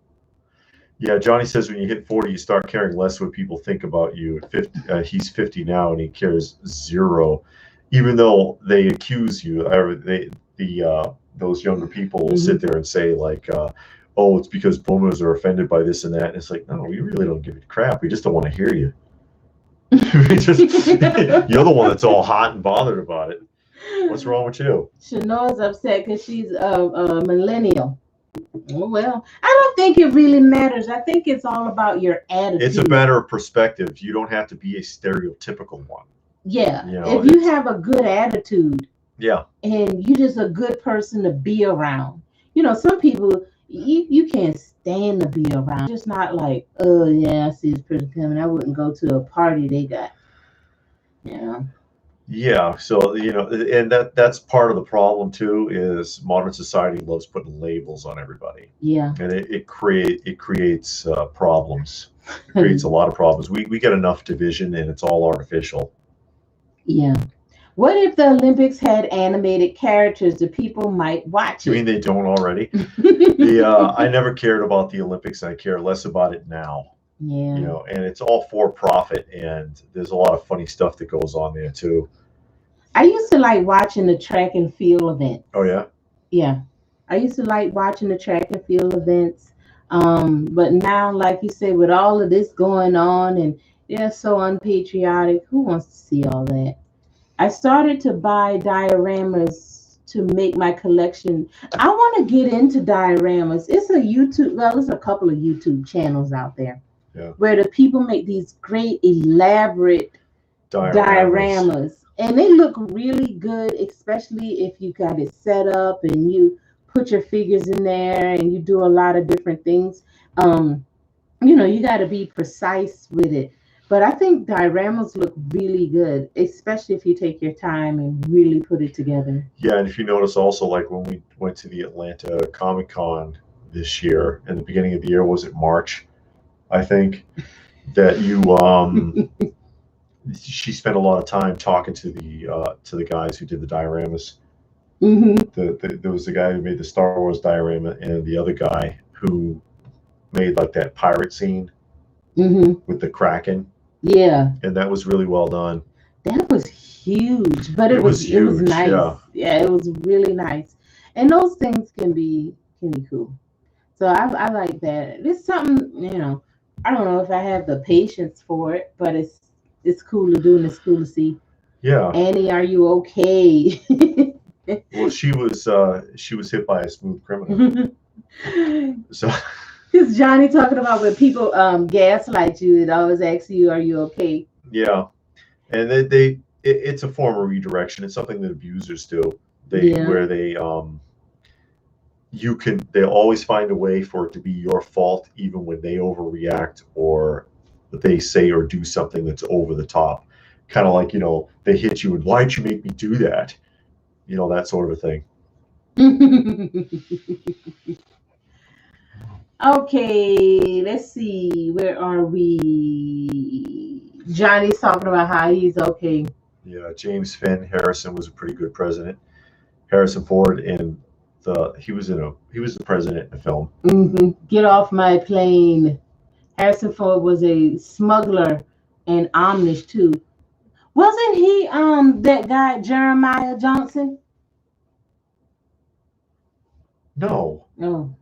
Yeah, Johnny says when you hit 40, you start caring less what people think about you. At 50, he's 50 now, and he cares zero, even though they accuse you. Those younger people will sit there and say like, "Oh, it's because boomers are offended by this and that." And it's like, no, we really don't give a crap. We just don't want to hear you. You're the one that's all hot and bothered about it. What's wrong with you? Shanoa's upset because she's a millennial. Oh, well, I don't think it really matters. I think it's all about your attitude. It's a better perspective. You don't have to be a stereotypical one. Yeah. If you have a good attitude. Yeah. And you're just a good person to be around. You know, some people you can't stand to be around. Just not like, oh yeah, I see this person coming. I wouldn't go to a party they got. Yeah. Yeah, so and that's part of the problem too. Is modern society loves putting labels on everybody. Yeah, and it creates problems. It creates a lot of problems. We get enough division, and it's all artificial. Yeah. What if the Olympics had animated characters that people might watch? You mean they don't already? I never cared about the Olympics. I care less about it now. Yeah. And it's all for profit, and there's a lot of funny stuff that goes on there too. I used to like watching the track and field events. Oh yeah. Yeah, I used to like watching the track and field events. But now, like you said, with all of this going on, and they're so unpatriotic, who wants to see all that? I started to buy dioramas to make my collection. I want to get into dioramas. It's a couple of YouTube channels out there where the people make these great elaborate dioramas. And they look really good, especially if you got it set up and you put your figures in there and you do a lot of different things. You got to be precise with it. But I think dioramas look really good, especially if you take your time and really put it together. Yeah, and if you notice also, like when we went to the Atlanta Comic-Con this year, in the beginning of the year, was it March, I think, that you she spent a lot of time talking to the guys who did the dioramas. There was the guy who made the Star Wars diorama, and the other guy who made like that pirate scene with the Kraken. Yeah. And that was really well done. That was huge, but it was nice. Yeah, it was really nice. And those things can be cool. So I like that. It's something, I don't know if I have the patience for it, but it's cool to do and it's cool to see. Yeah. Annie, are you okay? Well, she was hit by a smooth criminal. So Because Johnny talking about when people gaslight you, it always asks you, "Are you okay?" Yeah, and it's a form of redirection. It's something that abusers do. Where they always find a way for it to be your fault, even when they overreact or they say or do something that's over the top. Kind of like they hit you and why'd you make me do that? That sort of a thing. Okay, let's see. Where are we? Johnny's talking about how he's okay. Yeah, James Finn Harrison was a pretty good president. Harrison Ford, and he was the president in the film. Get off my plane. Harrison Ford was a smuggler and Amish too. Wasn't he that guy Jeremiah Johnson? No. No.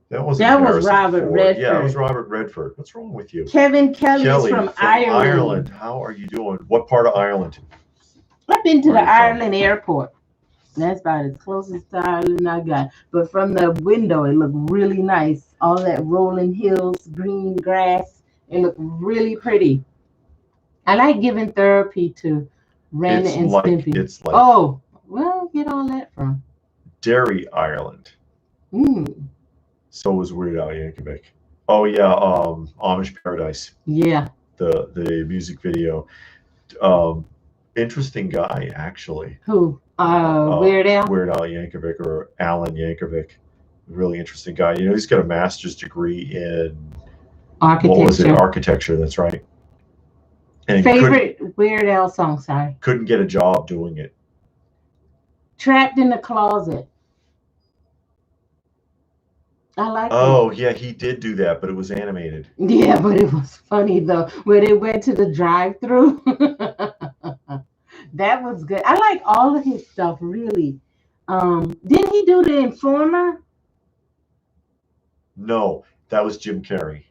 That was Robert Redford. Yeah, it was Robert Redford. What's wrong with you? Kevin Kelly is from Ireland. How are you doing? What part of Ireland? I've been to the Ireland airport. That's about as closest to Ireland I got. But from the window, it looked really nice. All that rolling hills, green grass. It looked really pretty. I like giving therapy to Ren and Stimpy. It's like Oh, well, get all that from Derry, Ireland. Mm, So was Weird Al Yankovic. Oh yeah, Amish Paradise, yeah. the music video. Interesting guy actually. Who? Weird Al. Weird Al Yankovic or Alan Yankovic. Really interesting guy. You know, he's got a master's degree in what was it? Architecture. Architecture. That's right. And he Favorite Weird Al song? Sorry. couldn't get a job doing it. Trapped in the Closet. I like it. Oh yeah, he did do that, but it was animated. Yeah, but it was funny though. When they went to the drive-through. That was good. I like all of his stuff, really. Didn't he do The Informer? No, that was Jim Carrey.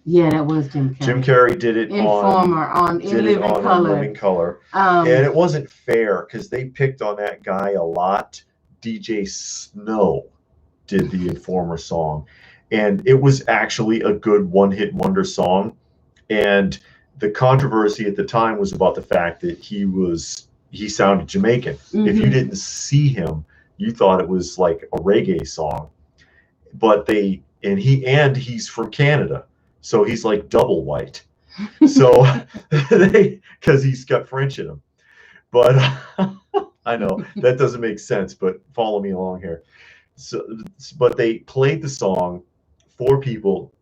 Yeah, that was Jim Carrey. Jim Carrey did it Informer on In did it Living on Color. In Living Color. And it wasn't fair because they picked on that guy a lot. DJ Snow did the Informer song, and it was actually a good one-hit wonder song. And the controversy at the time was about the fact that he sounded Jamaican. Mm-hmm. If you didn't see him, you thought it was like a reggae song. But he's from Canada, so he's like double white. So because he's got French in him. But I know that doesn't make sense, but follow me along here. So, but they played the song for people,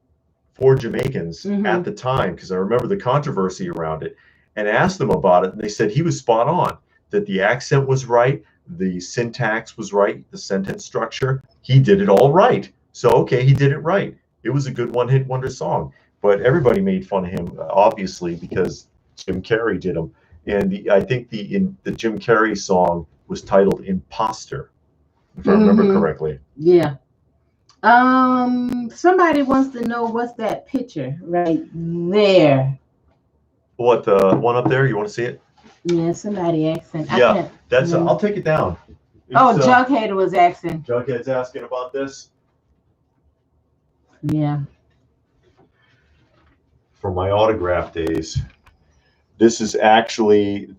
for Jamaicans at the time, because I remember the controversy around it, and asked them about it, and they said he was spot on, that the accent was right, the syntax was right, the sentence structure, he did it all right. So okay, he did it right. It was a good one-hit wonder song, but everybody made fun of him, obviously, because Jim Carrey did them. And I think the Jim Carrey song was titled "Imposter," if I remember correctly. Yeah. Somebody wants to know what's that picture right there. What, the one up there? You want to see it? Yeah, somebody asking. Yeah, that's. I'll take it down. Jughead was asking. Jughead's asking about this. Yeah. From my autograph days, this is actually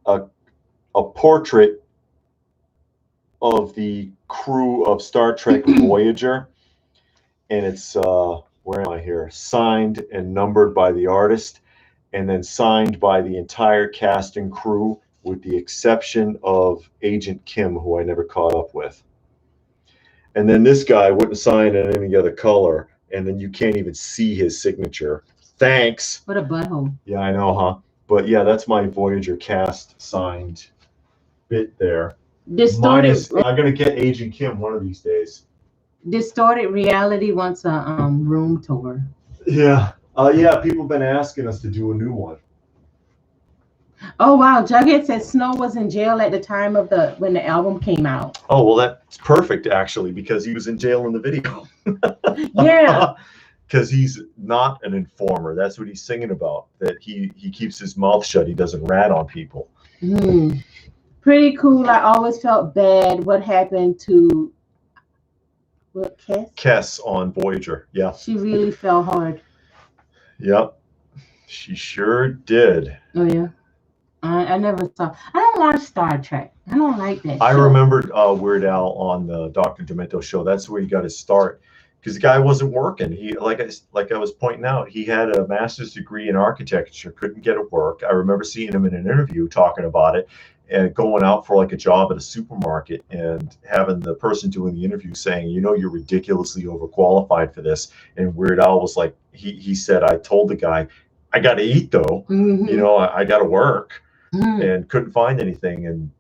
a portrait of the crew of Star Trek Voyager, and it's where am I here? Signed and numbered by the artist, and then signed by the entire cast and crew, with the exception of Agent Kim, who I never caught up with. And then this guy wouldn't sign in any other color, and then you can't even see his signature. Thanks. What a butthole. Yeah, I know, huh? But yeah, that's my Voyager cast signed bit there. I'm gonna get Agent Kim one of these days. Distorted Reality wants a room tour. Yeah. Yeah, people have been asking us to do a new one. Oh wow, Jughead said Snow was in jail at the time of when the album came out. Oh well, that's perfect actually, because he was in jail in the video. Yeah. Because he's not an informer. That's what he's singing about. That he keeps his mouth shut. He doesn't rat on people. Pretty cool. I always felt bad. What happened to Kess? Kess on Voyager. Yeah. She really fell hard. Yep. She sure did. Oh yeah. I never saw. I don't watch Star Trek. I don't like that. I remembered Weird Al on the Dr. Demento show. That's where he got his start, because the guy wasn't working. He like I was pointing out, he had a master's degree in architecture, couldn't get a work. I remember seeing him in an interview talking about it, and going out for like a job at a supermarket, and having the person doing the interview saying, you know, you're ridiculously overqualified for this. And Weird Al was like, he said, I told the guy, I got to eat though. You know, I got to work. And couldn't find anything. And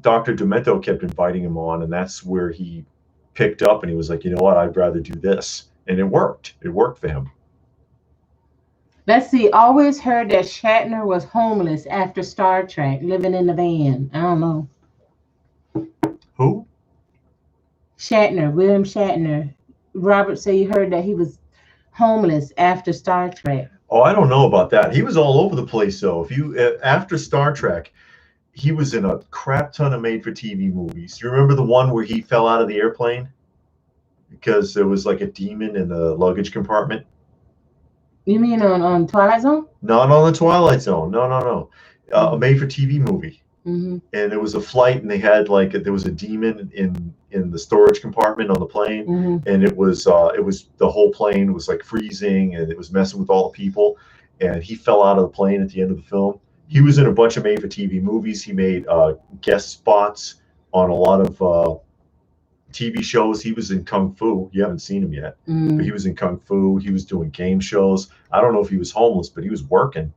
Dr. Demento kept inviting him on, and that's where he picked up, and he was like, you know what, I'd rather do this. And it worked. It worked for him. Let's see. Always heard that Shatner was homeless after Star Trek, living in the van. I don't know. Who? Shatner, William Shatner. Robert said you heard that he was homeless after Star Trek. Oh, I don't know about that. He was all over the place, though. If you after Star Trek, he was in a crap ton of made-for-TV movies. You remember the one where he fell out of the airplane because there was like a demon in the luggage compartment? You mean on Twilight Zone? Not on the Twilight Zone. No, no, no. A made-for-TV movie. Mm-hmm. And it was a flight, and they had there was a demon in the storage compartment on the plane, Mm-hmm. and it was the whole plane was like freezing, and it was messing with all the people, and he fell out of the plane at the end of the film. He was in a bunch of made-for-TV movies. He made guest spots on a lot of TV shows. He was in Kung Fu. You haven't seen him yet, but he was in Kung Fu. He was doing game shows. I don't know if he was homeless, but he was working.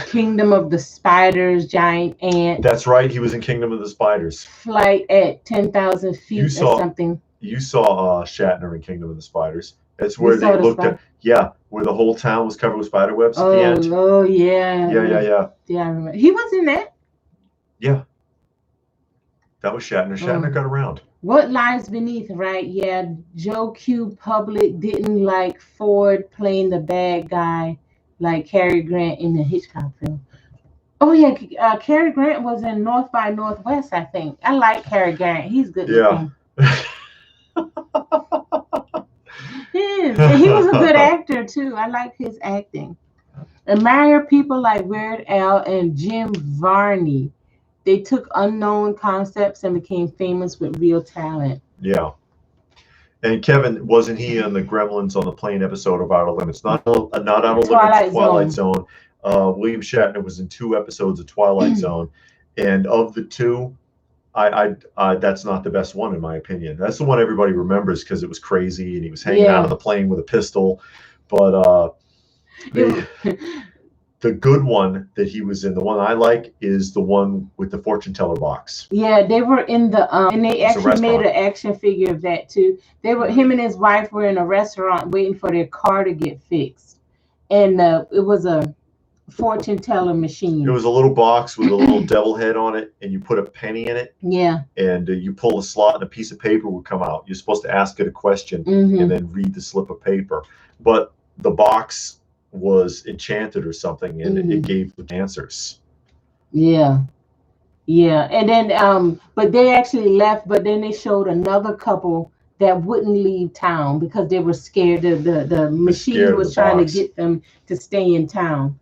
Kingdom of the Spiders, Giant Ant. That's right. He was in Kingdom of the Spiders. Flight at 10,000 feet or something. You saw Shatner in Kingdom of the Spiders. That's where they looked at, where the whole town was covered with spider webs at the end. Oh, yeah. Yeah. Yeah, I remember. He was in that. Yeah. That was Shatner. Shatner got around. What Lies Beneath, right? Yeah, Joe Q. Public didn't like Ford playing the bad guy like Cary Grant in the Hitchcock film. Oh, yeah, Cary Grant was in North by Northwest, I think. I like Cary Grant. He's good looking. He was a good actor, too. I like his acting. Admire people like Weird Al and Jim Varney. They took unknown concepts and became famous with real talent. Yeah. And Kevin, wasn't he on the Gremlins on the plane episode of Outer Limits? Not Outer Limits, Twilight Zone. William Shatner was in 2 episodes of Twilight Zone, and of the 2, I that's not the best one in my opinion. That's the one everybody remembers because it was crazy and he was hanging out of the plane with a pistol. But the good one that he was in, the one I like, is the one with the fortune teller box. Yeah, they were in the and they actually made an action figure of that too. Him and his wife were in a restaurant waiting for their car to get fixed, and it was a fortune teller machine. It was a little box with a little devil head on it, and you put a penny in it. Yeah. And you pull a slot, and a piece of paper would come out. You're supposed to ask it a question and then read the slip of paper. But the box was enchanted or something, and it gave the answers. Yeah. And then but they actually left, but then they showed another couple that wouldn't leave town because they were scared. The machine was trying to get them to stay in town,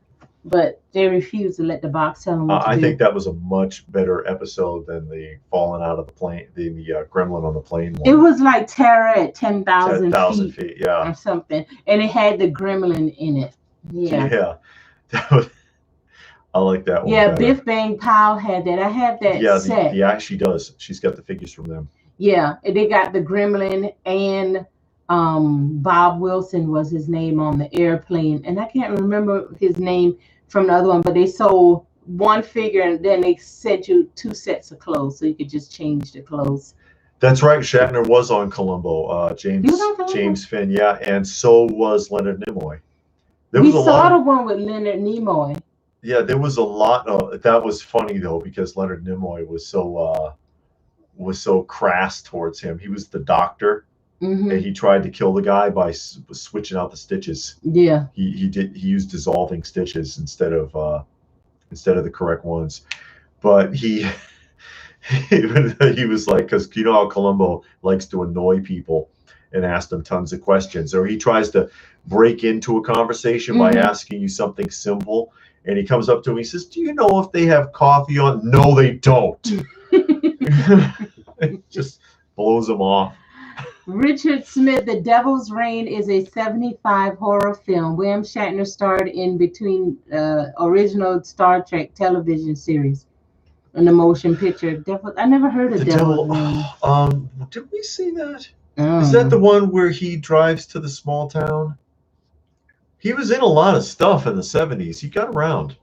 but they refused to let the box tell them what to do. I think that was a much better episode than the falling out of the plane, the gremlin on the plane one. It was like terror at 10,000 feet, yeah, or something, and it had the gremlin in it. Yeah. I like that one. Yeah, better. Biff Bang Pow had that. I have that set. Yeah, she does. She's got the figures from them. Yeah, they got the gremlin, and Bob Wilson was his name on the airplane, and I can't remember his name from the other one, but they sold one figure and then they sent you 2 sets of clothes so you could just change the clothes. That's right. Shatner was on Columbo. James Finn, yeah, and so was Leonard Nimoy. We saw the one with Leonard Nimoy. Yeah, there was a lot of that. Was funny though because Leonard Nimoy was so crass towards him. He was the doctor, and he tried to kill the guy by switching out the stitches. Yeah, he used dissolving stitches instead of the correct ones. But he was like, because you know how Columbo likes to annoy people and ask them tons of questions, or he tries to break into a conversation by asking you something simple, and he comes up to him, he says, "Do you know if they have coffee on?" "No, they don't." It just blows them off. Richard Smith, The Devil's Reign is a 75 horror film. William Shatner starred in between original Star Trek television series and the motion picture. I never heard of Devil's Reign. Did we see that? Is that the one where he drives to the small town? He was in a lot of stuff in the 70s. He got around.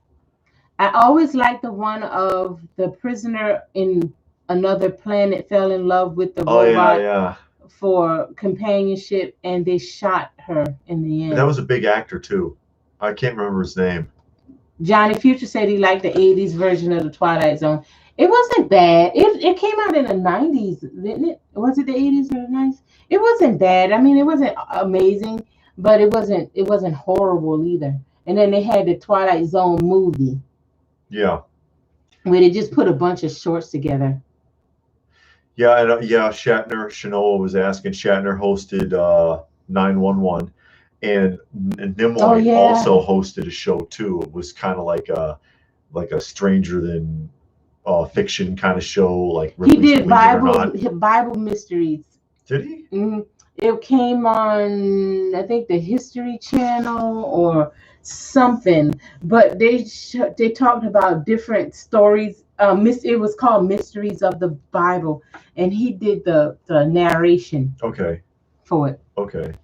I always liked the one of the prisoner in another planet fell in love with the robot for companionship, and they shot her in the end. That was a big actor too. I can't remember his name. Johnny Future said he liked the 80s version of the Twilight Zone. It wasn't bad. It came out in the 90s, didn't it? Was it the 80s or the 90s? It wasn't bad. I mean, it wasn't amazing, but it wasn't horrible either. And then they had the Twilight Zone movie. Yeah. Where they just put a bunch of shorts together. Yeah, and Shanoa was asking. Shatner hosted 911, and Nimoy Oh, yeah. also hosted a show too. It was kind of like a Stranger Than fiction kind of show, like He Ripley's did Believe It or Not. Bible mysteries. Did he? It came on, I think, the History Channel or something, but they talked about different stories. It was called Mysteries of the Bible, and he did the narration Okay. for it. Okay.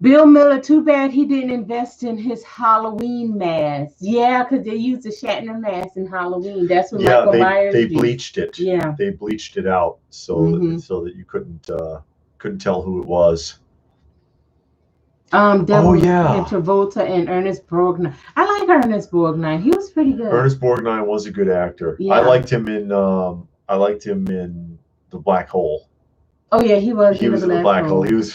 Bill Miller, too bad he didn't invest in his Halloween mask. Yeah, because they used the Shatner mask in Halloween. That's what Michael Myers they did. bleached it. Yeah, they bleached it out so that you couldn't tell who it was. Devil yeah. Travolta and Ernest Borgnine. I like Ernest Borgnine. He was pretty good. Ernest Borgnine was a good actor. Yeah. I liked him in The Black Hole. Oh yeah, he was. He was in The Black Hole. He was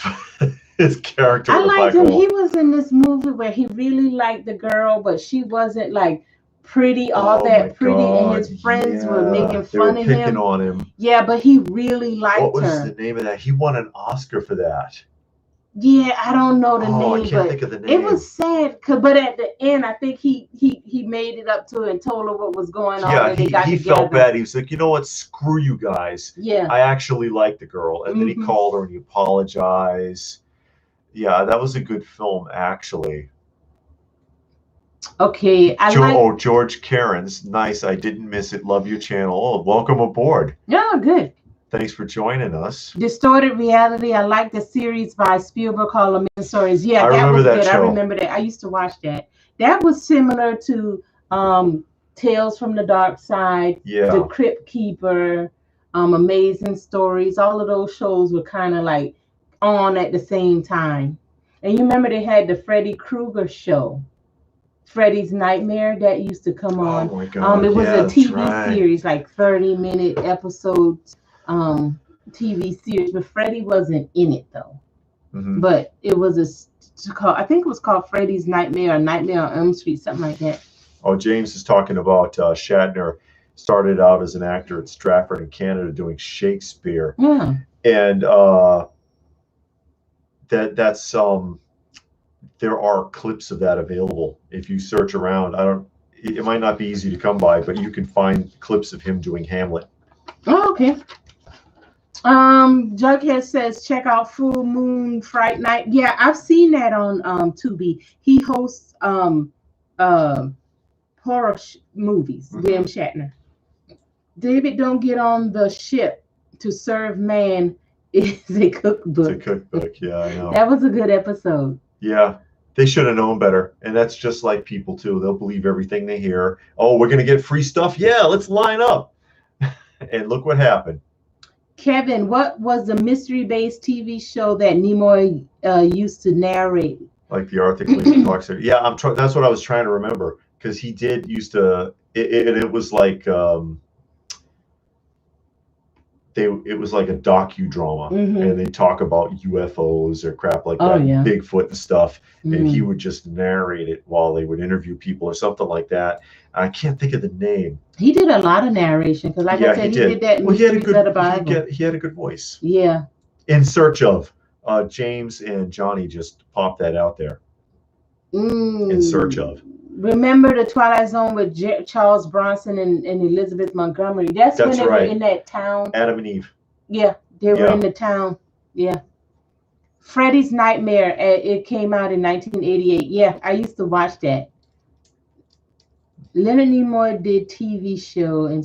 his character. I in The liked Black him. Hole. He was in this movie where he really liked the girl, but she wasn't like pretty, all that pretty, and his friends were making fun of him. Picking on him. Yeah, but he really liked her. What was the name of that? He won an Oscar for that. Yeah, I don't know the name. I can't think of the name. It was sad, but at the end, I think he made it up to her and told her what was going on. Yeah, and they got he together. felt bad. He was like, you know what? Screw you guys. Yeah. I actually like the girl. And then he called her and he apologized. Yeah, that was a good film, actually. Okay. George Cairns. Nice. I didn't miss it. Love your channel. Oh, welcome aboard. Yeah, good. Thanks for joining us. Distorted Reality. I like the series by Spielberg called Amazing Stories. Yeah, that was good. Show. I remember that. I used to watch that. That was similar to Tales from the Dark Side, The Crypt Keeper, Amazing Stories. All of those shows were kind of like on at the same time. And you remember they had the Freddy Krueger show, Freddy's Nightmare, that used to come on. Oh my God. It was a TV series, like 30-minute episodes. TV series, but Freddy wasn't in it though. But it was I think it was called Freddy's Nightmare or Nightmare on Elm Street, something like that. Oh, James is talking about Shatner started out as an actor at Stratford in Canada doing Shakespeare. Yeah. And that's there are clips of that available if you search around. It might not be easy to come by, but you can find clips of him doing Hamlet. Oh, okay. Jughead says check out Full Moon Fright Night. Yeah, I've seen that on Tubi. He hosts horror movies. William Shatner. David Don't Get on the Ship to Serve Man is a cookbook. It's a cookbook, yeah, I know. That was a good episode. Yeah, they should have known better. And that's just like people too. They'll believe everything they hear. Oh, we're gonna get free stuff. Yeah, let's line up. And look what happened. Kevin, what was the mystery-based TV show that Nimoy used to narrate? Like the Arthur Gleason talks. Yeah, that's what I was trying to remember, because he did used to. It was like it was like a docudrama, and they talk about UFOs or crap like that, Bigfoot and stuff, and he would just narrate it while they would interview people or something like that. I can't think of the name. He did a lot of narration because, like I said, he did that. Well, he had a good voice. Yeah. In Search of, James and Johnny just popped that out there. In Search of. Remember the Twilight Zone with Charles Bronson and Elizabeth Montgomery? That's when they were in that town. Adam and Eve. Yeah, they were in the town. Yeah. Freddy's Nightmare. It came out in 1988. Yeah, I used to watch that. Leonard Nimoy did TV show, and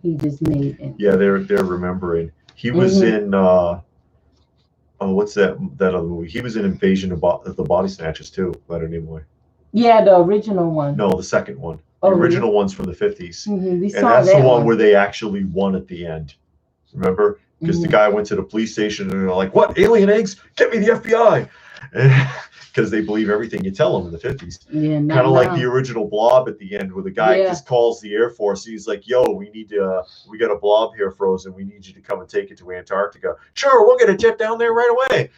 he just made it. Yeah, they're remembering. He was in what's that other movie? He was in Invasion of the Body Snatchers too, Leonard Nimoy. Yeah, the original one. No, the second one. The original one's from the 50s. And that's the one where they actually won at the end. Remember? Because the guy went to the police station and they're like, "What? Alien eggs? Get me the FBI!" Because they believe everything you tell them in the 50s. Yeah, kind of like the original Blob at the end, where the guy just calls the Air Force. He's like, "Yo, we got a blob here frozen. We need you to come and take it to Antarctica." "Sure, we'll get a jet down there right away."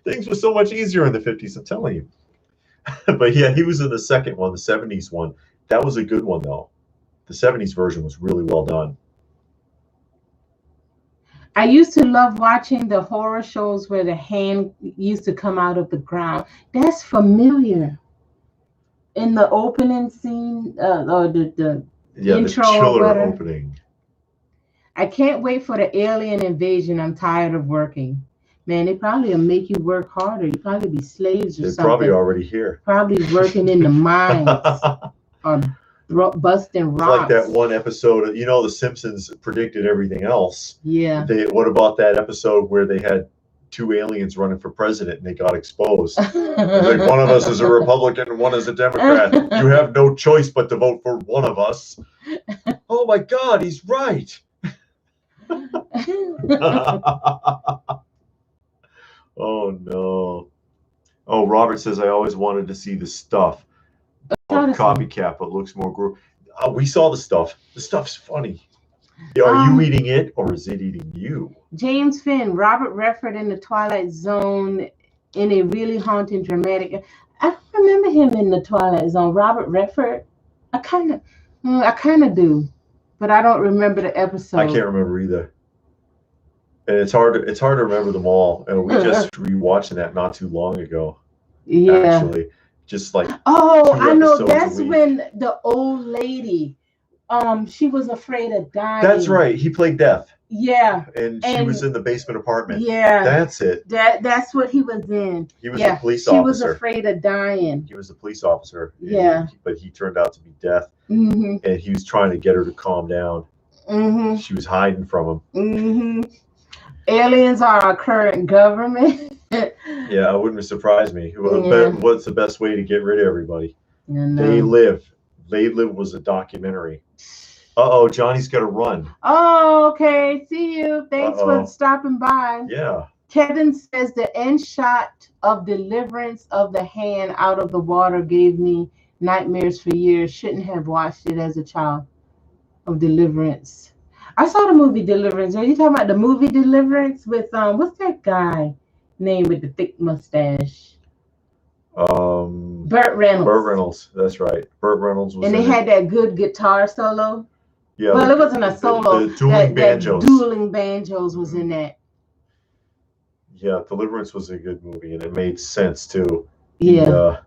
Things were so much easier in the 50s, I'm telling you. But yeah, he was in the second one, the 70s one. That was a good one, though. The 70s version was really well done. I used to love watching the horror shows where the hand used to come out of the ground. That's familiar. In the opening scene, or the Yeah, the intro or chiller whatever. opening. I can't wait for the alien invasion. I'm tired of working. Man, they probably will make you work harder. You probably be slaves or They're something. probably already here. Probably working in the mines or busting It's rocks. like that one episode, you know, The Simpsons predicted everything else. Yeah. What about that episode where they had two aliens running for president and they got exposed? It's like, one of us is a Republican and one is a Democrat. You have no choice but to vote for one of us. Oh my God, he's right. Oh no. Oh, Robert says, I always wanted to see the stuff of Copycat, but looks more we saw the stuff. The stuff's funny. Are you eating it or is it eating you? James Finn, Robert Redford in the Twilight Zone in a really haunting, dramatic. I don't remember him in the Twilight Zone. Robert Redford. I kind of do, but I don't remember the episode. I can't remember either. And it's hard to remember them all. And we just rewatching that not too long ago. Yeah. Actually, just like I know. That's when the old lady, she was afraid of dying. That's right. He played Death. Yeah. And she was in the basement apartment. Yeah. That's it. That's what he was in. He was a police officer. She was afraid of dying. He was a police officer. Yeah. But he turned out to be Death. Mm-hmm. And he was trying to get her to calm down. Mm-hmm. She was hiding from him. Mm-hmm. Aliens are our current government. Yeah, it wouldn't surprise me. What's the best way to get rid of everybody? They Live. They Live was a documentary. Uh-oh, Johnny's got to run. Oh, okay. See you. Thanks for stopping by. Yeah. Kevin says the end shot of deliverance of the hand out of the water gave me nightmares for years. Shouldn't have watched it as a child. Of Deliverance. I saw the movie Deliverance. Are you talking about the movie Deliverance with what's that guy name with the thick mustache? Burt Reynolds. Burt Reynolds. That's right. Burt Reynolds was. And they had that good guitar solo. Yeah. Well, it wasn't a solo. The dueling banjos. Dueling banjos was in that. Yeah, Deliverance was a good movie, and it made sense too. Yeah.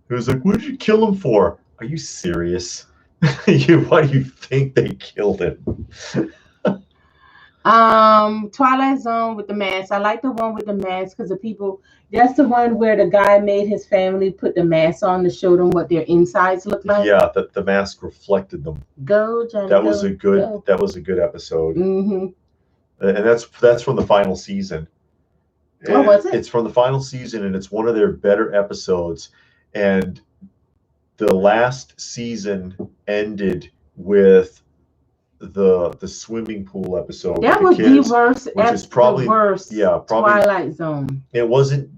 He was like, "What did you kill him for? Are you serious? Why do you think they killed him?" Twilight Zone with the mask. I like the one with the mask because the people. That's the one where the guy made his family put the mask on to show them what their insides look like. Yeah, the mask reflected them. Go, Johnny. That was a good episode. Mm-hmm. And that's from the final season. Oh, was it? It's from the final season, and it's one of their better episodes. And the last season ended with the swimming pool episode. That was the worst. Which is probably the worst. Yeah, probably Twilight Zone. It wasn't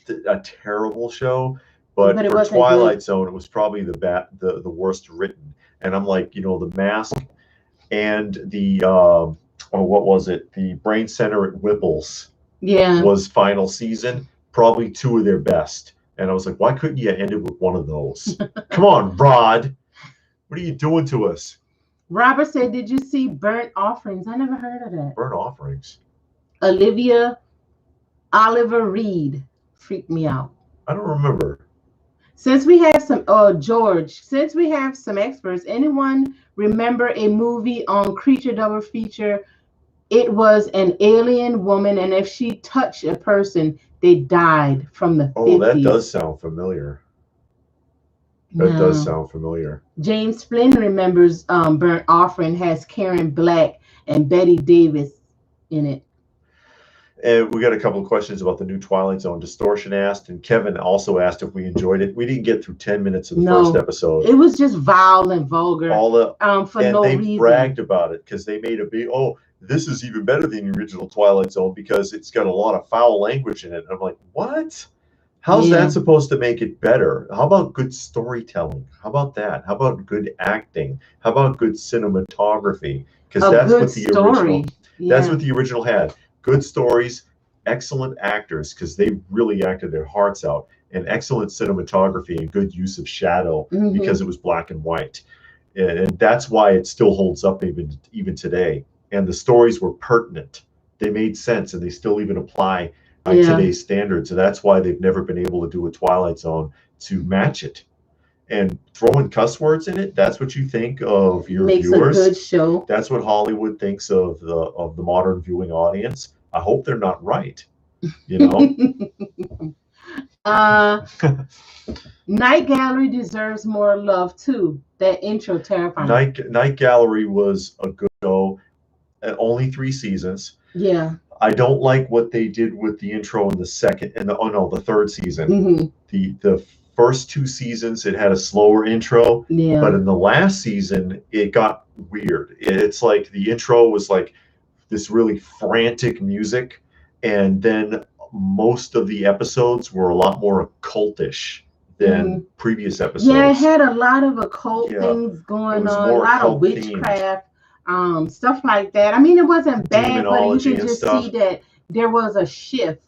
a terrible show, but for Twilight Zone, it was probably the worst written. And I'm like, the mask and the what was it? The Brain Center at Whipple's. Yeah. Was final season, probably two of their best. And I was like, why couldn't you end it with one of those? Come on, Rod. What are you doing to us? Robert said, did you see Burnt Offerings? I never heard of that. Burnt Offerings. Oliver Reed freaked me out. I don't remember. Since we have some, George, since we have some experts, anyone remember a movie on Creature Double Feature? It was an alien woman, and if she touched a person, they died from the 50s. Oh, that does sound familiar. That does sound familiar. James Flynn remembers Burnt Offering has Karen Black and Betty Davis in it. And we got a couple of questions about the new Twilight Zone. Distortion asked, and Kevin also asked if we enjoyed it. We didn't get through 10 minutes of the first episode. It was just vile and vulgar. For no reason. They bragged about it because they made a big, this is even better than the original Twilight Zone because it's got a lot of foul language in it. And I'm like, what? How's that supposed to make it better? How about good storytelling? How about that? How about good acting? How about good cinematography? Because that's what the original. That's what the original had. Good stories, excellent actors because they really acted their hearts out, and excellent cinematography and good use of shadow because it was black and white, and that's why it still holds up even today. And the stories were pertinent. they made sense, and they still even apply by Yeah. today's standards. And that's why they've never been able to do a Twilight Zone to match it. And throwing cuss words in it, that's what you think of your Makes viewers. a good show. That's what Hollywood thinks of the modern viewing audience. I hope they're not right. You know. Night Gallery deserves more love too. That intro terrifying. Night Gallery was a good show. Only 3 seasons. Yeah. I don't like what they did with the intro in the second and the third season. Mm-hmm. The first 2 seasons it had a slower intro, Yeah. but in the last season it got weird. It's like the intro was like this really frantic music, and then most of the episodes were a lot more occultish than previous episodes. Yeah, it had a lot of occult things going on, a lot of witchcraft, stuff like that. I mean, it wasn't bad, but you can just see that there was a shift.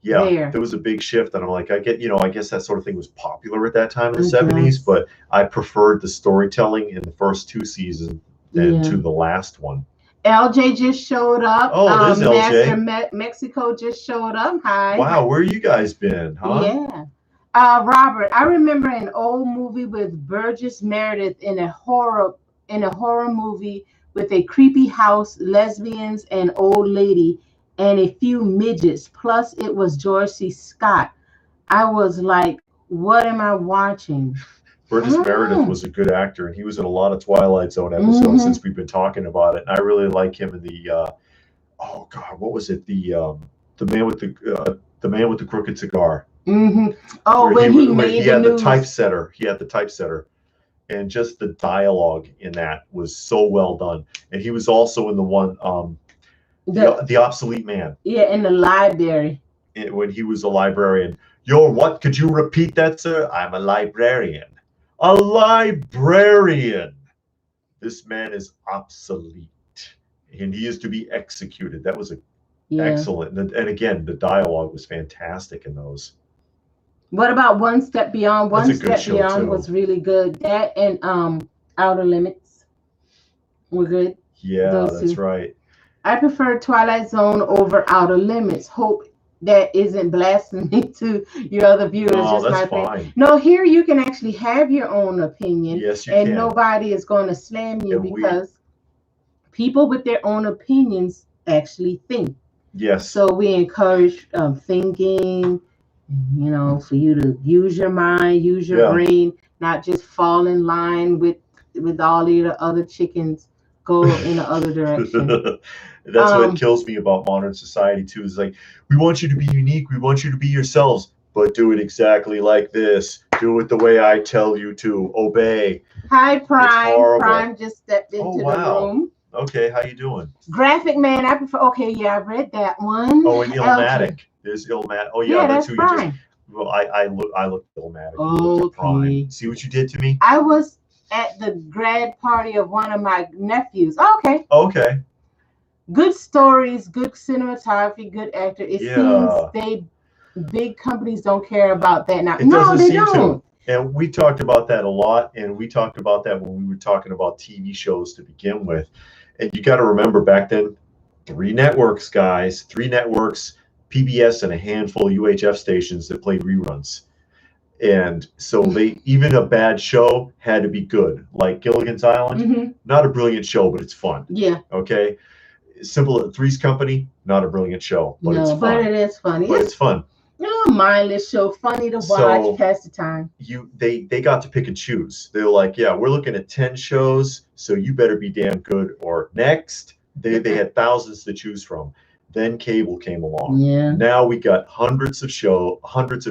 Yeah, there was a big shift, and I'm like, I guess that sort of thing was popular at that time in the 70s, but I preferred the storytelling in the first 2 seasons than to the last one. LJ just showed up. Oh, there's LJ. Master Mexico just showed up. Hi. Wow, where you guys been, huh? Yeah. Robert, I remember an old movie with Burgess Meredith in a horror movie with a creepy house, lesbians, and old lady, and a few midgets. Plus, it was George C. Scott. I was like, what am I watching? Burgess Meredith was a good actor, and he was in a lot of Twilight Zone episodes since we've been talking about it. And I really like him in the oh God, what was it? The man with the crooked cigar. Oh, when he had the typesetter. He had the typesetter, and just the dialogue in that was so well done. And he was also in the one the Obsolete Man. Yeah, in the library. When he was a librarian. You're what? Could you repeat that, sir? I'm a librarian. A librarian. This man is obsolete, and he is to be executed. That was excellent. And again, the dialogue was fantastic in those. What about One Step Beyond? One Step Beyond was really good. That and Outer Limits were good. Yeah, that's right. I prefer Twilight Zone over Outer Limits. Hope that isn't blasphemy to your other viewers. No, that's fine. No, here you can actually have your own opinion. Yes, you can. And nobody is going to slam you because people with their own opinions actually think. Yes. So we encourage thinking, you know, for you to use your mind, use your brain, not just fall in line with all the other chickens go in the other direction. That's what kills me about modern society too, is like, we want you to be unique, we want you to be yourselves, but do it exactly like this. Do it the way I tell you to. Obey. Hi, Prime. Prime just stepped into the room. Okay, how you doing? Graphic Man, I prefer. Okay, yeah, I read that one. Oh, and Illmatic. There's Illmatic. Oh yeah, that's who you just. Well, I look Illmatic. Okay. See what you did to me? I was at the grad party of one of my nephews. Okay. Okay. Good stories, good cinematography, good actor. It seems big companies don't care about that now. No, they don't. And we talked about that a lot, and we talked about that when we were talking about TV shows to begin with. And you got to remember back then, 3 networks, guys, 3 networks, PBS, and a handful of UHF stations that played reruns. And so even a bad show had to be good. Like Gilligan's Island, not a brilliant show, but it's fun. Yeah. Okay. Simple Three's Company, not a brilliant show, but it's fun. But it is funny. But it's fun. Mindless show, funny to watch, pass the time. They got to pick and choose. They were like, yeah, we're looking at 10 shows, so you better be damn good. Or next, they had thousands to choose from. Then cable came along. Yeah. Now we got hundreds of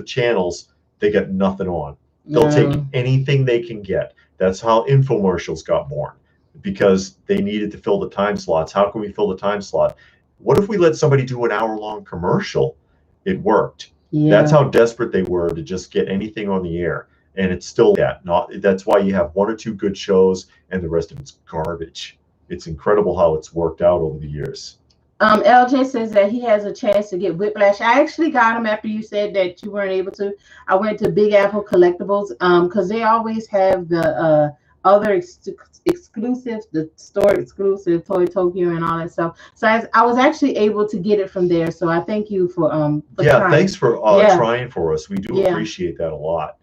channels. They got nothing on. They'll take anything they can get. That's how infomercials got born, because they needed to fill the time slots. How can we fill the time slot? What if we let somebody do an hour-long commercial? It worked. Yeah. That's how desperate they were to just get anything on the air. And it's still that's why you have 1 or 2 good shows and the rest of it's garbage. It's incredible how it's worked out over the years. LJ says that he has a chance to get Whiplash. I actually got him after you said that you weren't able to. I went to Big Apple Collectibles because they always have the other exclusives, the store exclusive, Toy Tokyo, and all that stuff. So I was actually able to get it from there. So I thank you for yeah, trying. thanks for Yeah. trying for us. We do Yeah. appreciate that a lot.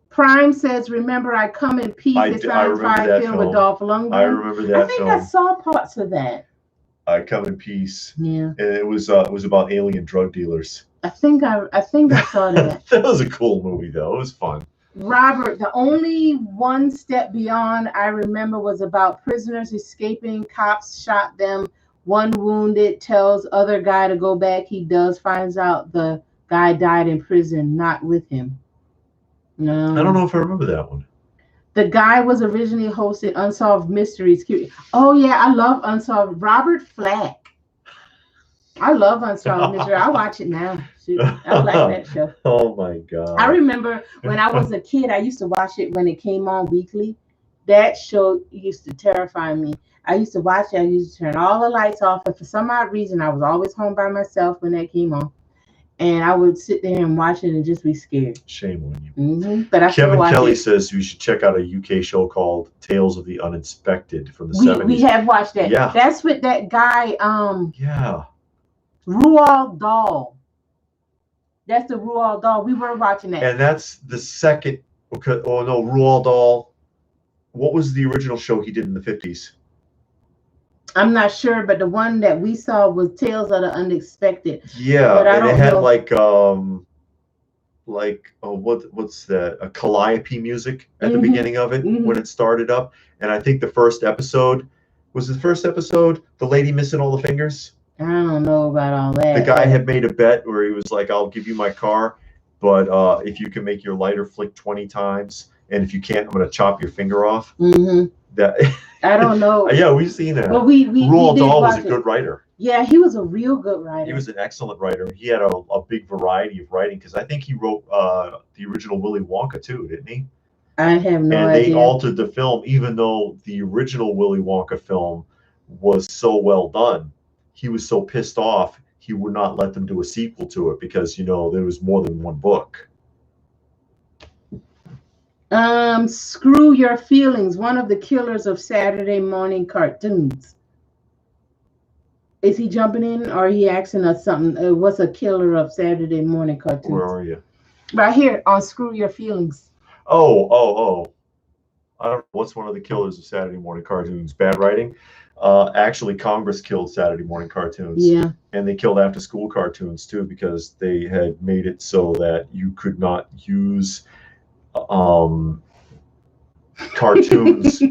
Prime says, "Remember, I Come in Peace." I It's remember sci-fi that film film. with Dolph Lundgren. I remember that I think film. I saw parts of that. I Come in Peace. Yeah. And it was about alien drug dealers. I think I saw that. That was a cool movie, though. It was fun. Robert, the only one step beyond I remember was about prisoners escaping. Cops shot them. One wounded tells other guy to go back. He does, finds out the guy died in prison, not with him. No. I don't know if I remember that one. The guy was originally hosted Unsolved Mysteries. Oh yeah, I love Unsolved. Robert Flack. I love Unsolved Mysteries. I watch it now. Shoot, I like that show. Oh my God. I remember when I was a kid, I used to watch it when it came on weekly. That show used to terrify me. I used to watch it. I used to turn all the lights off. And for some odd reason, I was always home by myself when that came on. And I would sit there and watch it and just be scared. Shame on you. But Kevin Kelly says you should check out a UK show called Tales of the Unexpected from the 70s. We have watched that. Yeah. That's with that guy, yeah. Roald Dahl. That's the Roald Dahl. We were watching that. And that's the second. Oh no, Roald Dahl. What was the original show he did in the 50s? I'm not sure, but the one that we saw was Tales of the Unexpected. Yeah, and it had what's that? A calliope music at the beginning of it when it started up. And I think the first episode was the lady missing all the fingers. I don't know about all that. The guy had made a bet where he was like, "I'll give you my car, but if you can make your lighter flick 20 times, and if you can't, I'm going to chop your finger off." That I don't know. Yeah, we've seen that. Well, Roald Dahl was a good writer. Yeah, he was a real good writer. He was an excellent writer. He had a big variety of writing because I think he wrote the original Willy Wonka too, didn't he? I have no idea. And they altered the film, even though the original Willy Wonka film was so well done. He was so pissed off, he would not let them do a sequel to it because, there was more than one book. Screw Your Feelings, one of the killers of Saturday morning cartoons. Is he jumping in or are he asking us something? What's a killer of Saturday morning cartoons? Where are you? Right here on Screw Your Feelings. Oh. I don't know. What's one of the killers of Saturday morning cartoons? Bad writing? Actually, Congress killed Saturday morning cartoons. Yeah. And they killed after school cartoons too because they had made it so that you could not use cartoons.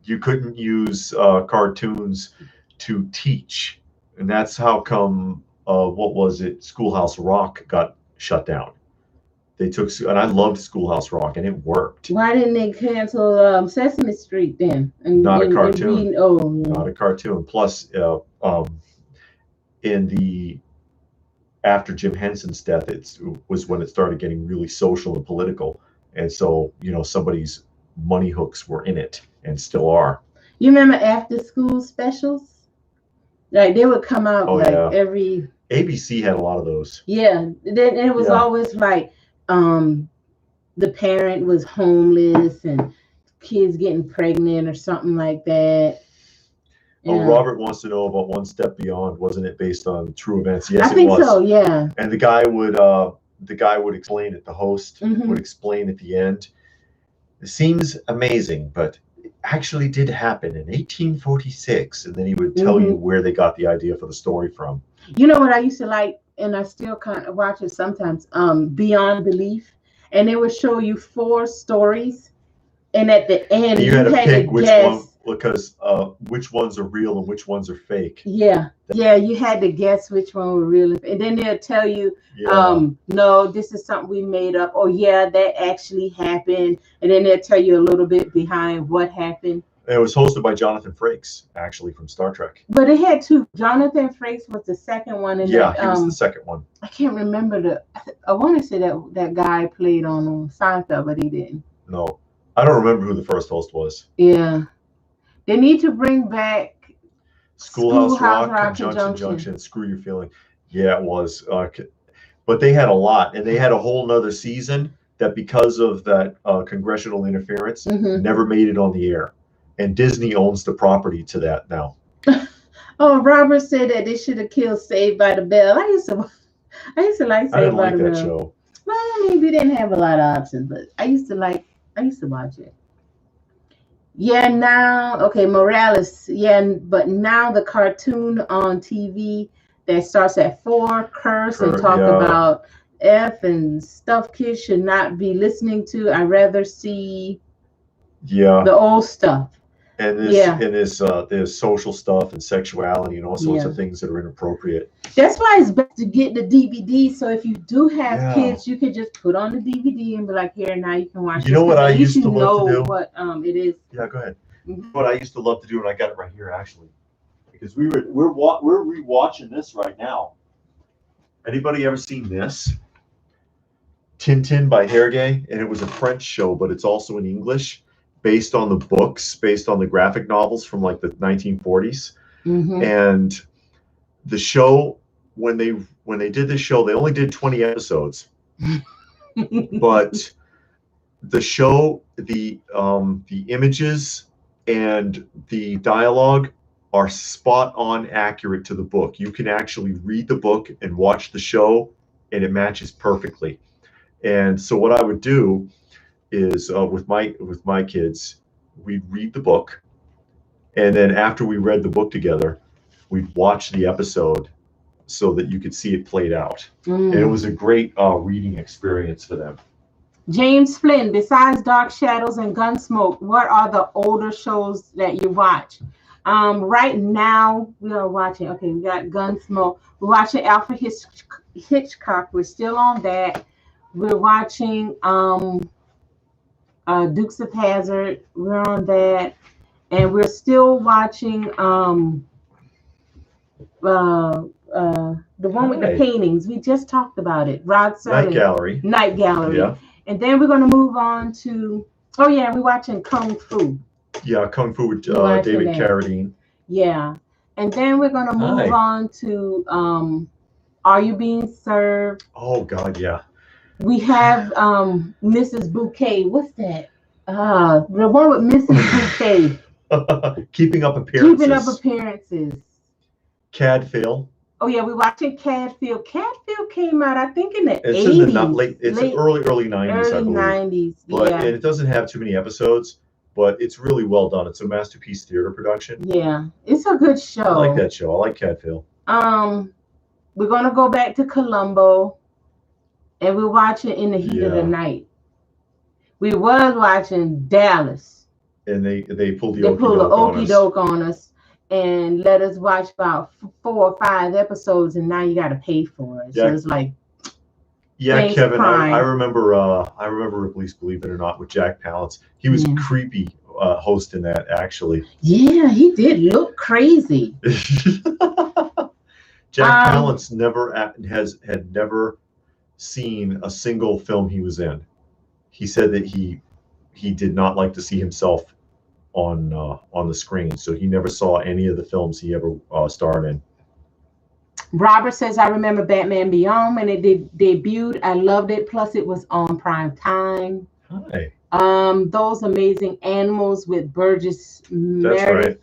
You couldn't use cartoons to teach. And that's how come, Schoolhouse Rock got shut down. They took, and I loved Schoolhouse Rock, and it worked. Why didn't they cancel Sesame Street then? Not a cartoon. Not a cartoon. Plus, after Jim Henson's death, it was when it started getting really social and political, and so somebody's money hooks were in it and still are. You remember after school specials? Like they would come out every. ABC had a lot of those. Yeah, and it was always like. The parent was homeless and kids getting pregnant or something like that. Oh, Robert wants to know about One Step Beyond. Wasn't it based on true events? Yes, I think so. Yeah. And the guy would explain it. The host would explain at the end. It seems amazing, but it actually did happen in 1846. And then he would tell you where they got the idea for the story from. You know what I used to like? And I still kind of watch it sometimes, Beyond Belief. And it would show you 4 stories. And at the end, you had to pick which one, because which ones are real and which ones are fake. Yeah. You had to guess which one were real. And then they'll tell you, no, this is something we made up. Oh, yeah, that actually happened. And then they'll tell you a little bit behind what happened. It was hosted by Jonathan Frakes, actually, from Star Trek. But it had 2. Jonathan Frakes was the second one. And he was the second one. I can't remember I want to say that guy played on Seinfeld, but he didn't. No. I don't remember who the first host was. Yeah. They need to bring back Schoolhouse Rock, Conjunction, Screw Your Feeling. Yeah, it was. But they had a lot. And they had a whole nother season that because of that congressional interference, never made it on the air. And Disney owns the property to that now. Oh, Robert said that they should have killed Saved by the Bell. I used to like Saved by the Bell. Show. Well, I mean, we didn't have a lot of options, but I used to watch it. Yeah, now, okay, Morales. Yeah, but now the cartoon on TV that starts at 4 curse and talk about F and stuff kids should not be listening to. I'd rather see the old stuff. And there's social stuff and sexuality and all sorts of things that are inappropriate. That's why it's best to get the DVD. So if you do have kids, you can just put on the DVD and be like, here, now you can watch. You know what I used to love to do? What it is. Yeah, go ahead. What I used to love to do, and I got it right here actually, because we're rewatching this right now. Anybody ever seen this? Tintin by Hergé, and it was a French show, but it's also in English, based on the books, based on the graphic novels from like the 1940s. And the show, when they did this show, they only did 20 episodes, but the show, the images and the dialogue are spot on accurate to the book. You can actually read the book and watch the show, and it matches perfectly. And so what I would do is with my kids, we'd read the book, and then after we read the book together, we'd watch the episode so that you could see it played out. And it was a great reading experience for them. James Flynn, besides Dark Shadows and Gunsmoke, what are the older shows that you watch? Right now, we are watching, we got Gunsmoke. We're watching Alfred Hitchcock. We're still on that. We're watching Dukes of Hazzard. We're on that. And we're still watching the one with the paintings. We just talked about it. Rod Serling. Night Gallery. Yeah. And then we're going to move on to, we're watching Kung Fu. Yeah, Kung Fu with David Carradine. Yeah. And then we're going to move on to Are You Being Served? Oh, God, yeah. We have Mrs. Bouquet. What's that? The one with Mrs. Bouquet. Keeping Up Appearances. Cadfael. Oh yeah, we're watching Cadfael. Cadfael came out, I think, in the 80s. It's in early 90s, I believe. 90s, but, and it doesn't have too many episodes, but it's really well done. It's a masterpiece theater production. Yeah, it's a good show. I like that show. I like Cadfael. We're gonna go back to Columbo, and we're watching In the Heat of the Night. We was watching Dallas. And they pulled the okey doke on us. And let us watch about 4 or 5 episodes, and now you got to pay for it. So it's like, Kevin, I remember Ripley's Believe It or Not with Jack Palance. He was creepy hosting that, actually. Yeah, he did look crazy. Jack Palance had never seen a single film he was in. He said that he did not like to see himself on the screen, so he never saw any of the films he ever starred in. Robert says, I remember Batman Beyond when it debuted. I loved it. Plus, it was on prime time. Hi. Those Amazing Animals with Burgess Meredith. That's right.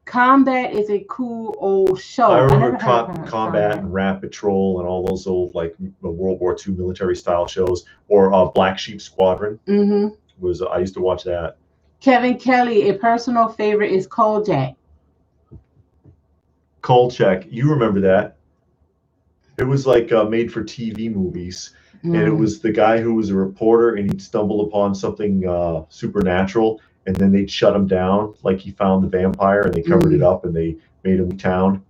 Combat is a cool old show. I remember Combat and Rat Patrol and all those old like World War II military style shows, or Black Sheep Squadron. I used to watch that. Kevin Kelly, a personal favorite is Kolchak. Kolchak, you remember that? It was like made for TV movies, and it was the guy who was a reporter, and he'd stumble upon something supernatural, and then they'd shut him down, like he found the vampire, and they covered it up, and they made him town.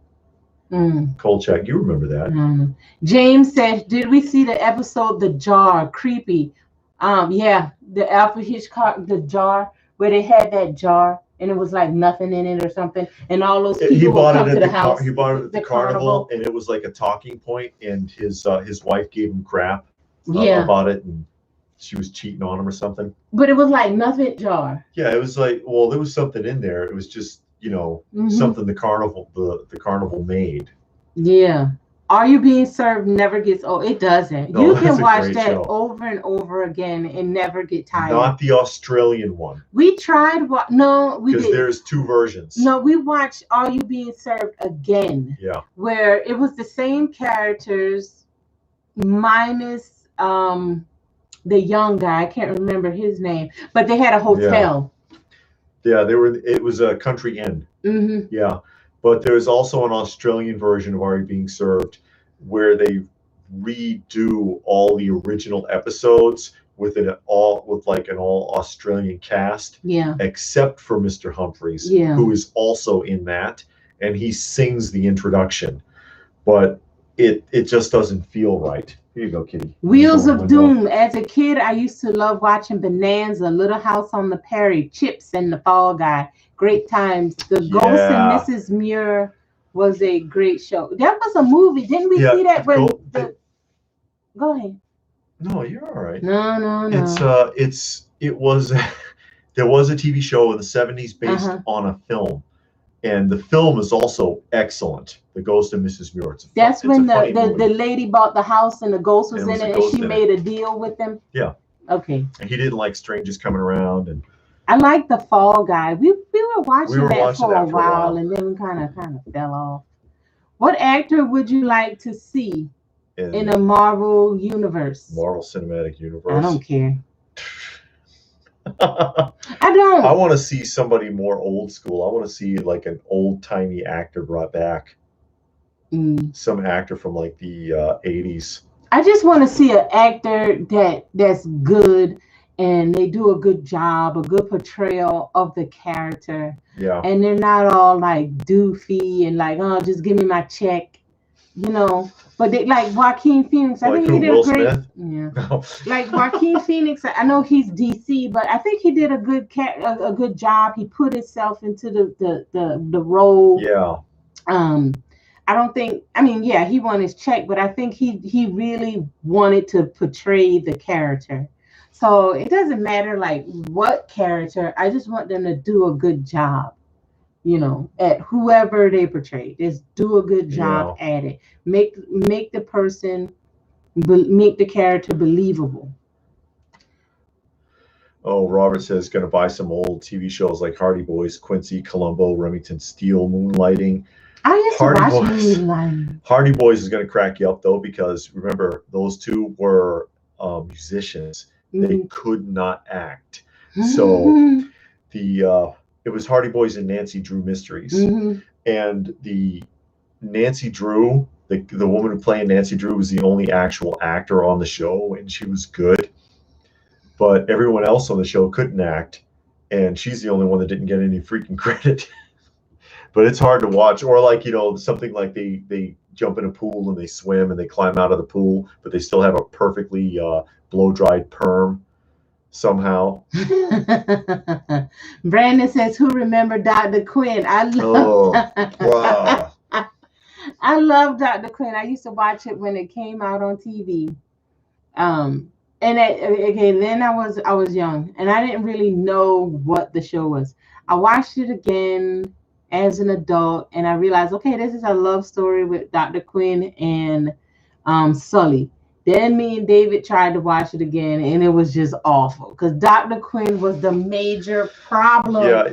Kolchak, you remember that? James said, "Did we see the episode The Jar? Creepy." Yeah, the Alfred Hitchcock, The Jar, where they had that jar and it was like nothing in it or something, and all those people would come to the house. He bought it at the carnival, and it was like a talking point, and his wife gave him crap about it, and she was cheating on him or something. But it was like nothing jar. Yeah, it was like, well, there was something in there. It was just, something the carnival made. Yeah. Are You Being Served never gets old. It doesn't. No, You that's can a watch great that show. over and over again and never get tired. Not the Australian one, We tried. No, we because did. there's two versions. No, we watched Are You Being Served again. Yeah. Where it was the same characters minus the young guy. I can't remember his name, but they had a hotel. Yeah, it was a Country Inn. Mm-hmm. Yeah. But there's also an Australian version of Are You Being Served where they redo all the original episodes with an all Australian cast. Yeah. Except for Mr. Humphreys, Yeah. who is also in that, and he sings the introduction. But it just doesn't feel right. Here you go, Kitty. Wheels of Doom. As a kid, I used to love watching Bonanza, Little House on the Prairie, Chips, and The Fall Guy. Great times. The Ghost and Mrs. Muir was a great show. That was a movie. Didn't we see that? Go ahead. No, you're all right. No. It was there was a TV show in the 70s based on a film. And the film is also excellent. The Ghost of Mrs. Muir. That's when the lady bought the house and the ghost was in it, and she made a deal with them. Yeah. Okay. And he didn't like strangers coming around. And I like The Fall Guy. We were watching that for a while, and then we kind of fell off. What actor would you like to see in a Marvel universe? Marvel Cinematic Universe. I don't care. I don't. I want to see somebody more old school. I want to see like an old-timey actor brought back. Some actor from like the 80s. I just want to see an actor that's good and they do a good job, a good portrayal of the character. Yeah. And they're not all like doofy and like, oh, just give me my check, you know. But they like Joaquin Phoenix. I think he did a great. Smith? Yeah. No. Like Joaquin Phoenix. I know he's DC, but I think he did a good job. He put himself into the role. Yeah. I don't think. I mean, yeah, he won his check, but I think he really wanted to portray the character. So it doesn't matter like what character. I just want them to do a good job. You know, at whoever they portray, just do a good job at it. Make the person, make the character believable. Oh, Robert says going to buy some old TV shows like Hardy Boys, Quincy, Columbo, Remington Steele, Moonlighting. I used to watch Moonlighting. Hardy Boys is going to crack you up though, because remember those two were musicians. They could not act, so it was Hardy Boys and Nancy Drew Mysteries. And the Nancy Drew, the woman who played Nancy Drew, was the only actual actor on the show, and she was good. But everyone else on the show couldn't act, and she's the only one that didn't get any freaking credit. But it's hard to watch. Or like, you know, something like they jump in a pool and they swim and they climb out of the pool, but they still have a perfectly blow-dried perm. Somehow. Brandon says, "Who remember Dr. Quinn?" I love Dr. Quinn. I used to watch it when it came out on TV. And then I was young and I didn't really know what the show was. I watched it again as an adult and I realized, okay, this is a love story with Dr. Quinn and Sully. Then me and David tried to watch it again, and it was just awful because Dr. Quinn was the major problem. Yeah,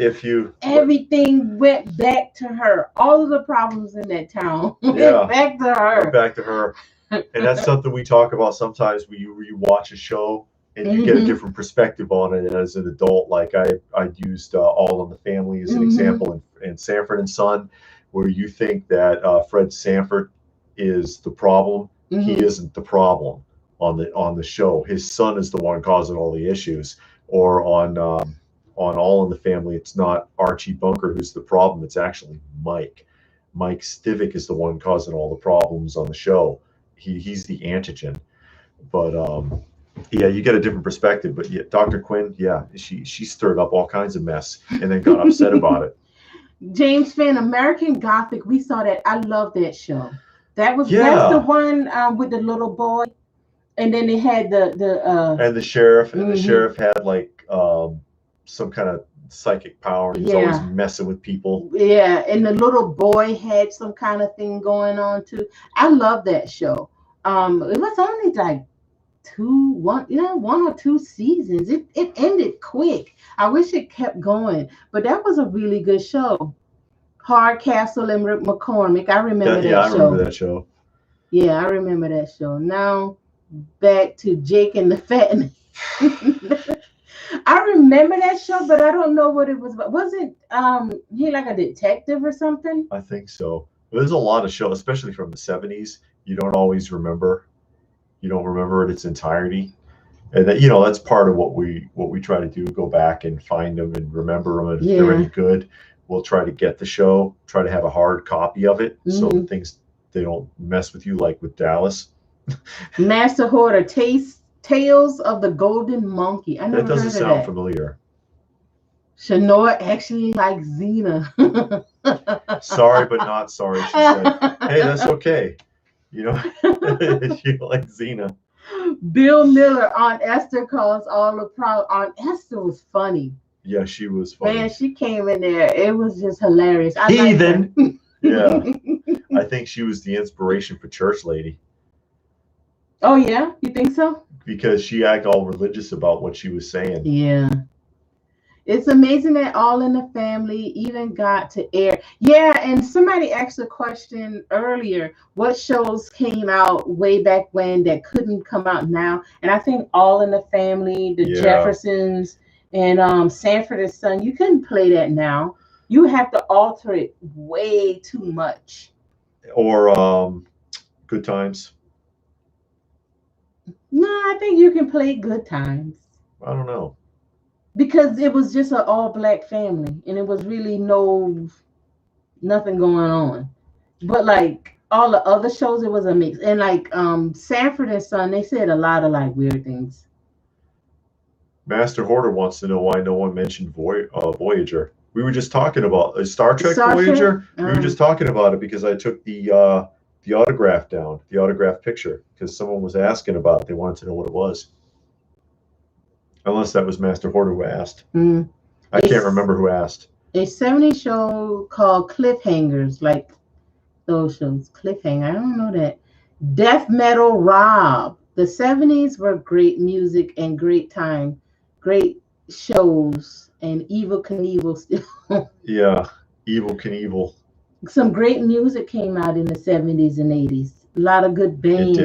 everything went back to her. All of the problems in that town went back to her. Went back to her, and that's something we talk about sometimes when you watch a show and you get a different perspective on it as an adult. Like I used All in the Family as an example in Sanford and Son, where you think that Fred Sanford is the problem. He isn't the problem on the show. His son is the one causing all the issues. Or on All in the Family, it's not Archie Bunker who's the problem. It's actually Mike. Mike Stivic is the one causing all the problems on the show. He's the antigen. But yeah, you get a different perspective. But yeah, Dr. Quinn, she stirred up all kinds of mess and then got upset about it. James Finn, American Gothic. We saw that. I love that show. That's the one with the little boy, and then they had the and the sheriff, and the sheriff had like some kind of psychic power. He's always messing with people. Yeah, and the little boy had some kind of thing going on too. I love that show. It was only like one or two seasons. It ended quick. I wish it kept going, but that was a really good show. Hardcastle and Rick McCormick. I remember that show. Yeah, I remember that show. Yeah, I remember that show. Now back to Jake and the Fat Man. I remember that show, but I don't know what it was about. Was it he like a detective or something? I think so. There's a lot of shows, especially from the 70s. You don't always remember. You don't remember it its entirety. And that, that's part of what we try to do, go back and find them and remember them. And if they're any good, we'll try to get the show, try to have a hard copy of it so that things, they don't mess with you like with Dallas. Master Hoarder, Tales of the Golden Monkey. I never That doesn't heard of sound that. familiar. Shanoa actually likes Xena. Sorry, but not sorry, she said. Hey, that's okay. She like Xena. Bill Miller, Aunt Esther calls all the problem. Aunt Esther was funny. Yeah, she was funny. Man, she came in there. It was just hilarious. Heathen. Yeah. I think she was the inspiration for Church Lady. Oh, yeah? You think so? Because she acted all religious about what she was saying. Yeah. It's amazing that All in the Family even got to air. Yeah, and somebody asked a question earlier, what shows came out way back when that couldn't come out now? And I think All in the Family, the Jeffersons, and Sanford and Son, you couldn't play that now. You have to alter it way too much. Or Good Times. No, I think you can play Good Times. I don't know. Because it was just an all-black family, and it was really nothing going on. But like all the other shows, it was a mix. And like Sanford and Son, they said a lot of like weird things. Master Hoarder wants to know why no one mentioned Voyager. We were just talking about Star Trek Voyager. We were just talking about it because I took the autograph down, the autograph picture, because someone was asking about it. They wanted to know what it was. Unless that was Master Hoarder who asked. I can't remember who asked. A 70s show called Cliffhangers, like those shows. Cliffhanger, I don't know that. Death Metal Rob. The 70s were great music and great time. Great shows. And Evel Knievel still. Yeah, Evel Knievel. Some great music came out in the 70s and 80s. A lot of good bands.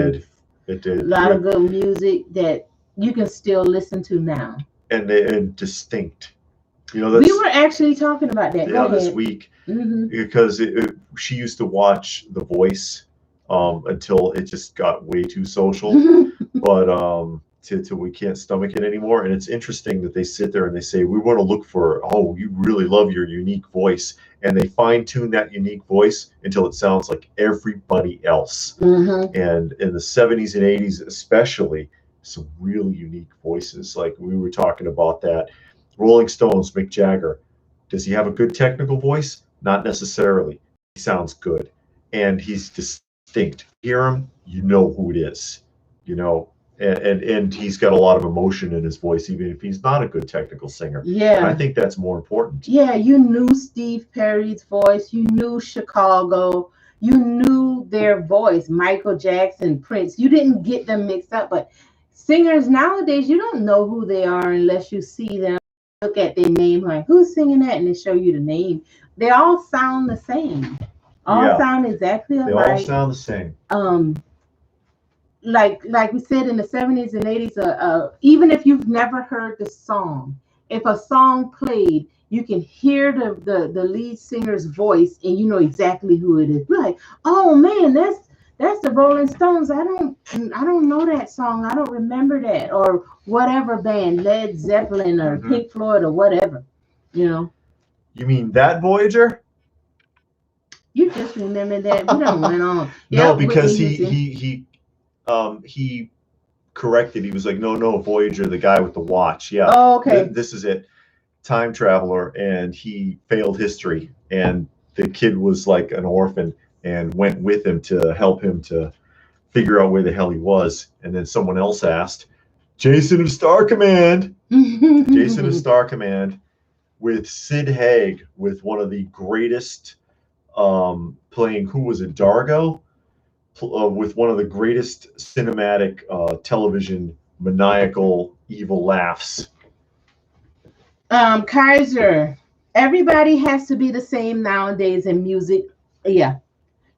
It did. A lot of good music that you can still listen to now. And distinct. We were actually talking about that. This week. Because she used to watch The Voice until it just got way too social. But till we can't stomach it anymore. And it's interesting that they sit there and they say, we want to look for, you really love your unique voice. And they fine tune that unique voice until it sounds like everybody else. And in the 70s and 80s, especially, some really unique voices. Like we were talking about that. Rolling Stones, Mick Jagger. Does he have a good technical voice? Not necessarily. He sounds good. And he's distinct. Hear him, you know who it is. And he's got a lot of emotion in his voice, even if he's not a good technical singer. Yeah. And I think that's more important. Yeah, you knew Steve Perry's voice. You knew Chicago. You knew their voice. Michael Jackson, Prince. You didn't get them mixed up. But singers nowadays, you don't know who they are unless you see them. Look at their name, like, who's singing that? And they show you the name. They all sound the same. All sound exactly alike. They all sound the same. Like we said in the 70s and 80s, even if you've never heard the song, if a song played, you can hear the lead singer's voice and you know exactly who it is. Like, oh man, that's the Rolling Stones. I don't know that song. I don't remember that. Or whatever band, Led Zeppelin or Pink Floyd or whatever. You mean that Voyager? You just remember that. We don't went on. No, because he corrected. He was like, no, Voyager, the guy with the watch. Yeah. Oh, okay. This is it. Time traveler, and he failed history, and the kid was like an orphan and went with him to help him to figure out where the hell he was. And then someone else asked, Jason of Star Command. Jason of Star Command with Sid Haig, with one of the greatest, playing, who was it, Dargo, with one of the greatest cinematic television maniacal evil laughs. Kaiser, everybody has to be the same nowadays in music. Yeah,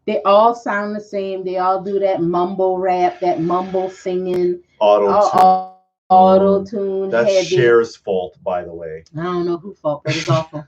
they all sound the same. They all do that mumble rap, that mumble singing, auto tune. That's heavy. Cher's fault, by the way. I don't know whose fault, but it's awful.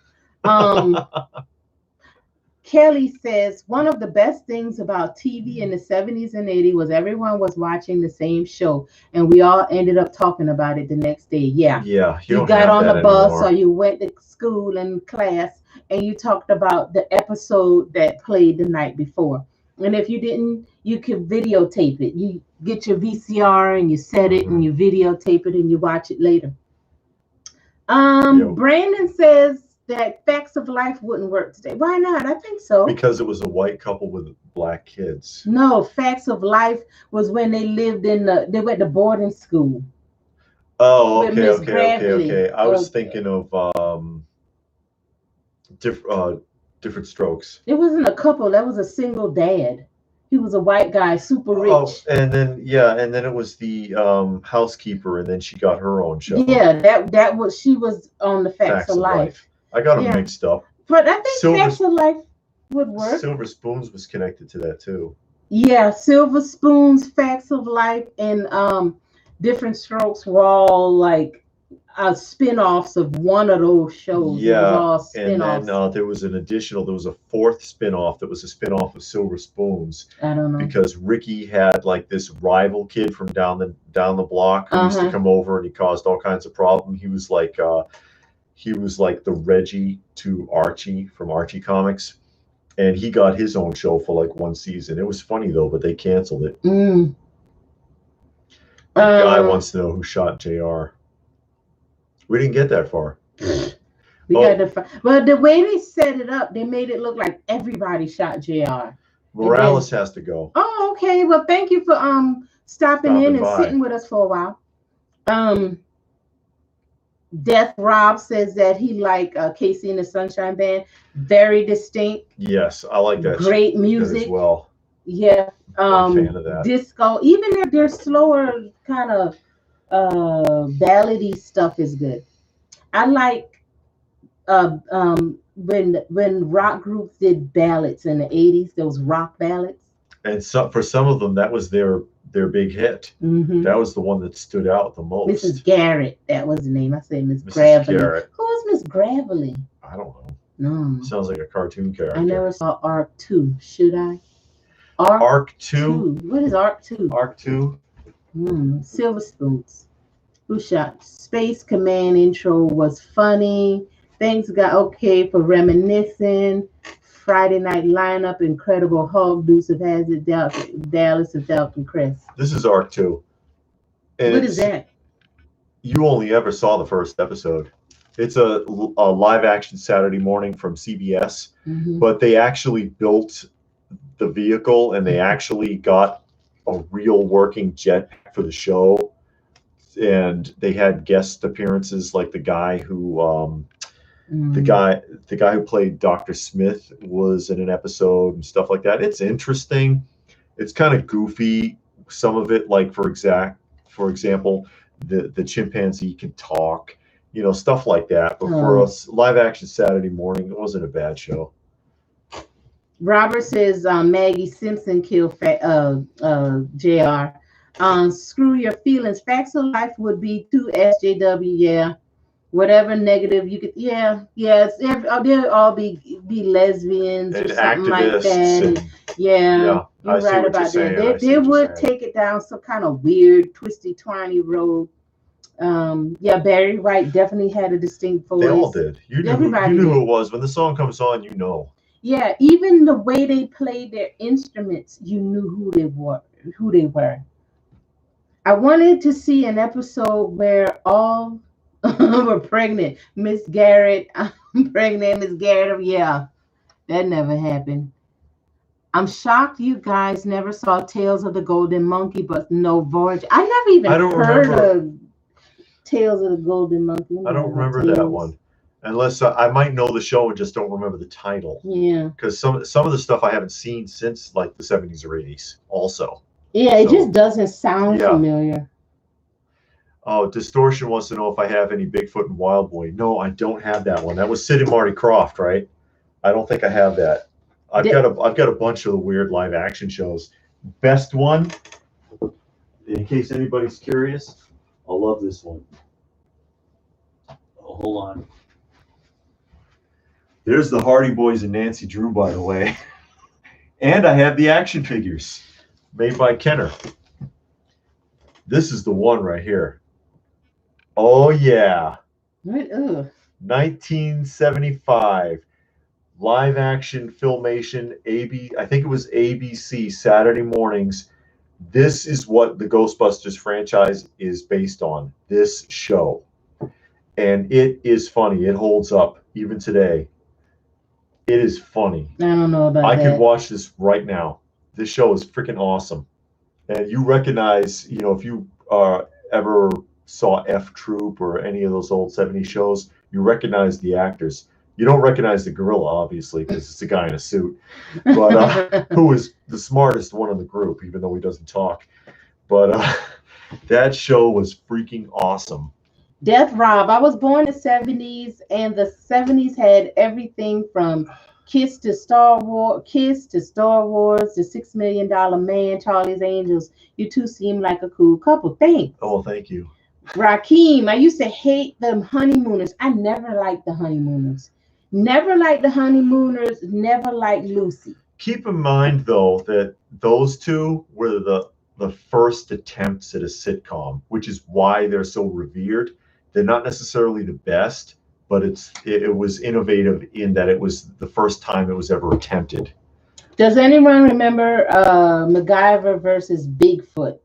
Kelly says one of the best things about TV in the 70s and 80s was everyone was watching the same show, and we all ended up talking about it the next day. Yeah, you got on the bus anymore. or you went to school and class, and you talked about the episode that played the night before. And if you didn't, you could videotape it. You get your VCR and you set it and you videotape it and you watch it later. Brandon says that Facts of Life wouldn't work today. Why not? I think so. Because it was a white couple with black kids. No, Facts of Life was when they lived they went to boarding school. Oh, okay. I was thinking of different strokes. It wasn't a couple. That was a single dad. He was a white guy, super rich. Oh, and then it was the housekeeper, and then she got her own show. Yeah, that was, she was on the Facts of Life. I got them mixed up. But I think Facts of Life would work. Silver Spoons was connected to that too. Yeah, Silver Spoons, Facts of Life, and Different Strokes were all like spin-offs of one of those shows. Yeah, and then there was a fourth spin-off that was a spin-off of Silver Spoons. I don't know. Because Ricky had like this rival kid from down the block who used to come over, and he caused all kinds of problems. He was like the Reggie to Archie from Archie Comics, and he got his own show for like one season. It was funny though, but they canceled it. The guy wants to know who shot JR. We didn't get that far. Well, the way they set it up, they made it look like everybody shot JR. Morales has to go. Oh, okay. Well, thank you for stopping in and sitting with us for a while. Death Rob says that he liked Casey and the Sunshine Band. Very distinct. Yes, I like that. Great music as well. Yeah. I'm a fan of that. Disco, even their slower kind of ballady stuff is good. I like when rock groups did ballads in the 80s, those rock ballads. And so for some of them, that was their big hit. That was the one that stood out the most. Mrs. Garrett, that was the name. I said Miss Gravely. Garrett. Who is Miss Gravely? I don't know. No. Sounds like a cartoon character. I never saw Arc 2. Should I? Arc 2? What is Arc 2? Arc 2? Silver Spoons. Who shot? Space Command intro was funny. Things got okay for reminiscing. Friday Night Lineup, Incredible Hulk, Deuce of Hazzard, Dallas of Dalton Crest. This is Arc 2. And what is that? You only ever saw the first episode. It's a live action Saturday morning from CBS, but they actually built the vehicle and they actually got a real working jet for the show. And they had guest appearances like the guy who the guy who played Dr. Smith was in an episode and stuff like that. It's interesting. It's kind of goofy. Some of it, like for example, the chimpanzee can talk, stuff like that. But for us, live action Saturday morning, it wasn't a bad show. Robert says Maggie Simpson killed JR. Screw your feelings. Facts of Life would be too SJW. Yeah. Whatever negative you could, they'll all be lesbians or something like that. You're right about that. They would take it down some kind of weird, twisty, twiny road. Barry White definitely had a distinct voice. They all did. You knew who it was. When the song comes on, you know. Yeah, even the way they played their instruments, you knew who they were. I wanted to see an episode where all were pregnant. Miss Garrett, I'm pregnant. Miss Garrett, yeah, that never happened. I'm shocked you guys never saw Tales of the Golden Monkey, but no Voyage. I never even heard of Tales of the Golden Monkey. I don't remember that one. Unless I might know the show and just don't remember the title. Yeah. Because some of the stuff I haven't seen since like the 70s or 80s also. Yeah, it just doesn't sound familiar. Oh, Distortion wants to know if I have any Bigfoot and Wild Boy. No, I don't have that one. That was Sid and Marty Krofft, right? I don't think I have that. I've got a bunch of the weird live action shows. Best one, in case anybody's curious, I love this one. Oh, hold on. There's the Hardy Boys and Nancy Drew, by the way. And I have the action figures made by Kenner. This is the one right here. Oh, yeah. What? 1975. Live action filmation, I think it was ABC, Saturday mornings. This is what the Ghostbusters franchise is based on, this show. And it is funny. It holds up even today. It is funny. I don't know about that. I could watch this right now. This show is freaking awesome. And you recognize, you know, if you ever saw F Troop or any of those old 70s shows, you recognize the actors. You don't recognize the gorilla, obviously, because it's a guy in a suit, but who is the smartest one in the group, even though he doesn't talk. But that show was freaking awesome. Death Rob, I was born in the 70s, and the 70s had everything from Kiss to Star Wars, The $6 Million Man, Charlie's Angels. You two seem like a cool couple. Thanks. Oh, thank you. Rakeem, I used to hate the Honeymooners. I never liked the Honeymooners. Never liked the Honeymooners. Never liked Lucy. Keep in mind, though, that those two were the first attempts at a sitcom, which is why they're so revered. They're not necessarily the best, but it was innovative in that it was the first time it was ever attempted. Does anyone remember MacGyver versus Bigfoot?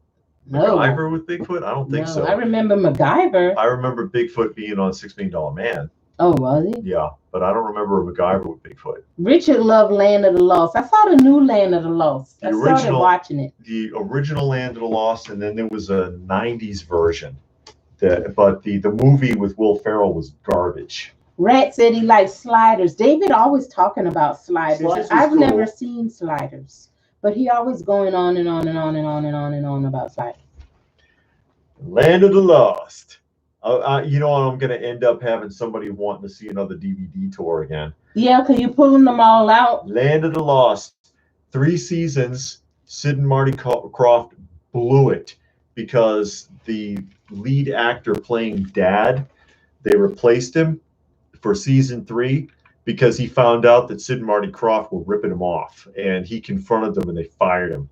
No. MacGyver with Bigfoot? I don't think so. I remember MacGyver. I remember Bigfoot being on $6 Million Man. Oh, was he? Yeah, but I don't remember a MacGyver with Bigfoot. Richard loved Land of the Lost. I saw the new Land of the Lost. I started watching it. The original Land of the Lost, and then there was a 90s version. But the movie with Will Ferrell was garbage. Rat said he likes Sliders. David always talking about Sliders. I've never seen Sliders, but he always going on and on and on and on and on and on about Sliders. Land of the Lost. You know, I'm going to end up having somebody wanting to see another DVD tour again. Yeah, because you're pulling them all out. Land of the Lost. 3 seasons. Sid and Marty Krofft blew it because the lead actor playing Dad, they replaced him for season 3 because he found out that Sid and Marty Krofft were ripping him off, and he confronted them and they fired him.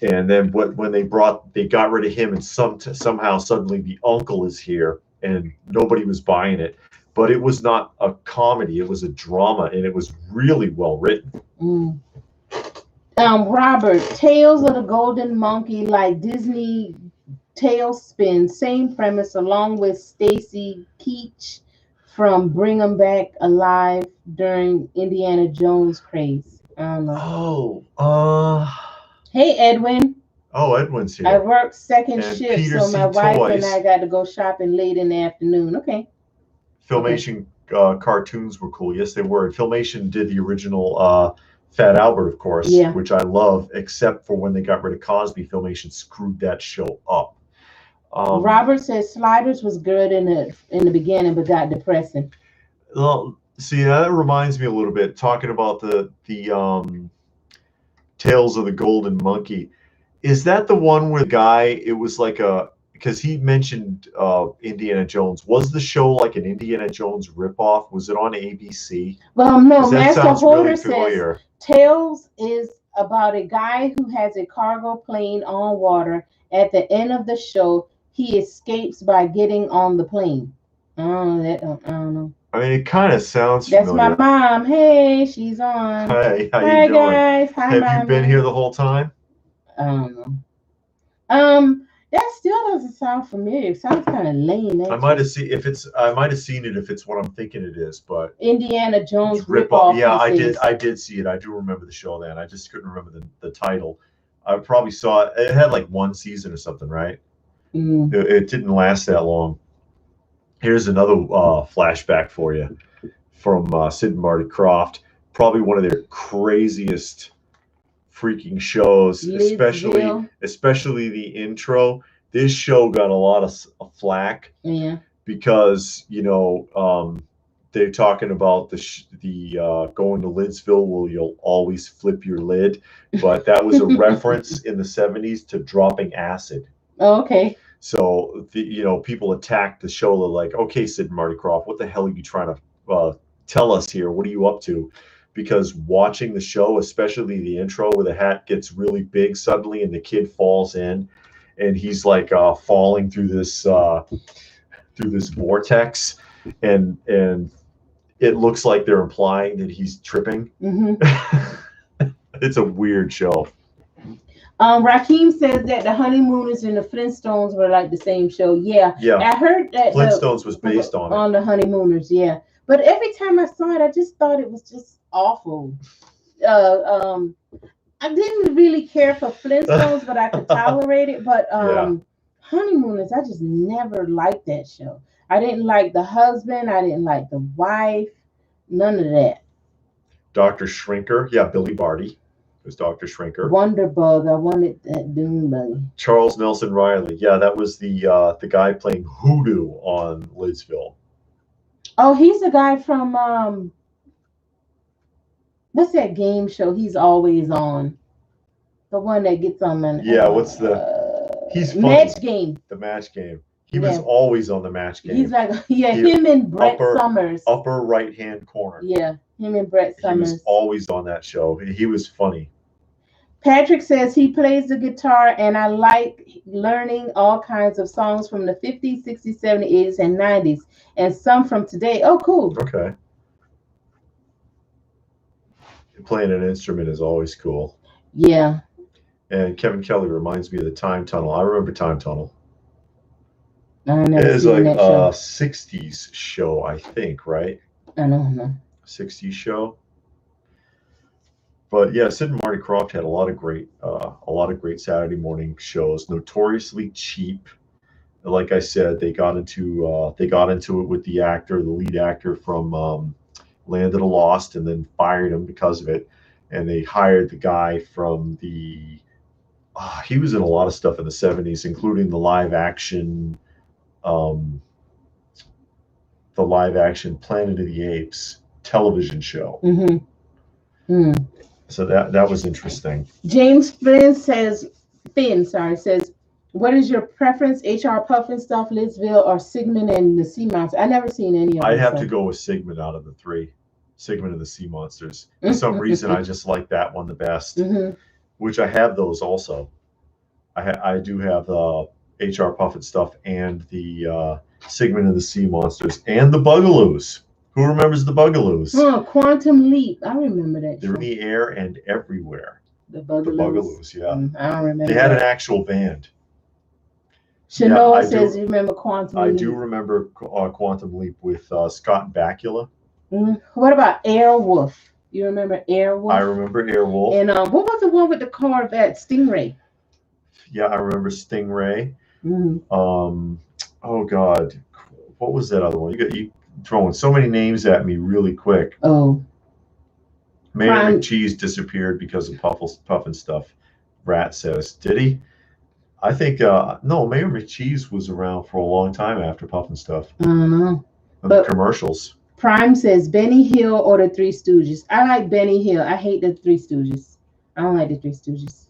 And then when they got rid of him, and somehow suddenly the uncle is here, and nobody was buying it. But it was not a comedy; it was a drama, and it was really well written. Robert, Tales of the Golden Monkey, like Disney Tailspin, same premise, along with Stacy Keach from Bring 'Em Back Alive during Indiana Jones craze. I don't know. Hey, Edwin. Oh, Edwin's here. I work second shift, so my wife and I got to go shopping late in the afternoon. Okay. Filmation cartoons were cool. Yes, they were. Filmation did the original Fat Albert, of course, which I love, except for when they got rid of Cosby. Filmation screwed that show up. Robert says Sliders was good in the beginning, but got depressing. Well, see, that reminds me a little bit, talking about the Tales of the Golden Monkey. Is that the one where the guy, it was like because he mentioned Indiana Jones. Was the show like an Indiana Jones ripoff? Was it on ABC? Well, no, Master Holder says Tales is about a guy who has a cargo plane on water. At the end of the show, he escapes by getting on the plane. I don't know. I mean, it kind of sounds familiar. That's my mom. Hey, she's on. Hey, how you doing? Guys. Hi, Have you been here the whole time? I don't know. That still doesn't sound familiar. It sounds kind of lame. I might have seen it if it's what I'm thinking it is, but Indiana Jones ripoff. Yeah, I did see it. I do remember the show then. I just couldn't remember the title. I probably saw it. It had like 1 season or something, right? It didn't last that long. Here's another flashback for you. from Sid and Marty Krofft. Probably one of their craziest freaking shows, Lidsville. especially the intro. This show got a lot of flack Yeah. because they're talking about the going to Lidsville where you'll always flip your lid, but that was a reference in the 70s to dropping acid. Oh, okay. So people attacked the show. They're like, okay, Sid and Marty Krofft, what the hell are you trying to tell us here? What are you up to? Because watching the show, especially the intro where the hat gets really big suddenly and the kid falls in, and he's like falling through this vortex, and it looks like they're implying that he's tripping. Mm-hmm. It's a weird show. Raheem says that the Honeymooners and the Flintstones were like the same show. Yeah. I heard that Flintstones was based on the Honeymooners. Yeah, but every time I saw it, I just thought it was just awful. I didn't really care for Flintstones, but I could tolerate it. But Honeymooners, I just never liked that show. I didn't like the husband. I didn't like the wife. None of that. Dr. Shrinker. Yeah, Billy Barty was Dr. Shrinker. Wonderbug. I wanted that Dune Buggy. Charles Nelson Riley. Yeah, that was the guy playing Hoodoo on Lidsville. Oh, he's the guy from what's that game show he's always on? The one that gets on the what's the he's funny. Match Game. The Match Game. He was always on the Match Game. He's like him and Brett Summers. Upper right hand corner. Yeah, him and Brett Summers. He was always on that show. He was funny. Patrick says he plays the guitar, and I like learning all kinds of songs from the 50s, 60s, 70s, 80s, and 90s, and some from today. Oh, cool. Okay. Playing an instrument is always cool. Yeah. And Kevin Kelly reminds me of the Time Tunnel. I remember Time Tunnel. It is like a 60s show, I think, right? I don't know. 60s show. But yeah, Sid and Marty Krofft had a lot of great Saturday morning shows. Notoriously cheap. Like I said, they got into it with the lead actor from Land of the Lost, and then fired him because of it. And they hired the guy from he was in a lot of stuff in the 70s, including the live action Planet of the Apes television show. Mm-hmm. Mm. So that was interesting. James Finn says, what is your preference, HR Pufnstuf, Lidsville, or Sigmund and the Sea Monsters? I never seen any of them. I have to go with Sigmund out of the three. Sigmund and the Sea Monsters. For some reason, I just like that one the best, which I have those also. I do have the HR Pufnstuf and the Sigmund and the Sea Monsters and the Bugaloos. Who remembers the Bugaloos? Oh, Quantum Leap. I remember that. They're in the air and everywhere. The Bugaloos. The Bugaloos, yeah. I don't remember. They had an actual band. Shanoa says you remember Quantum Leap. I do remember Quantum Leap with Scott and Bakula. What about Airwolf? You remember Airwolf? I remember Airwolf. And what was the one with the Corvette, Stingray? Yeah, I remember Stingray. Oh God, what was that other one? You throwing so many names at me really quick. Oh. Mayor McCheese disappeared because of Pufnstuf. Rat says, did he? I think no. Mayor McCheese was around for a long time after Pufnstuf. I don't know. The commercials. Prime says Benny Hill or the Three Stooges. I like Benny Hill. I hate the Three Stooges. I don't like the Three Stooges.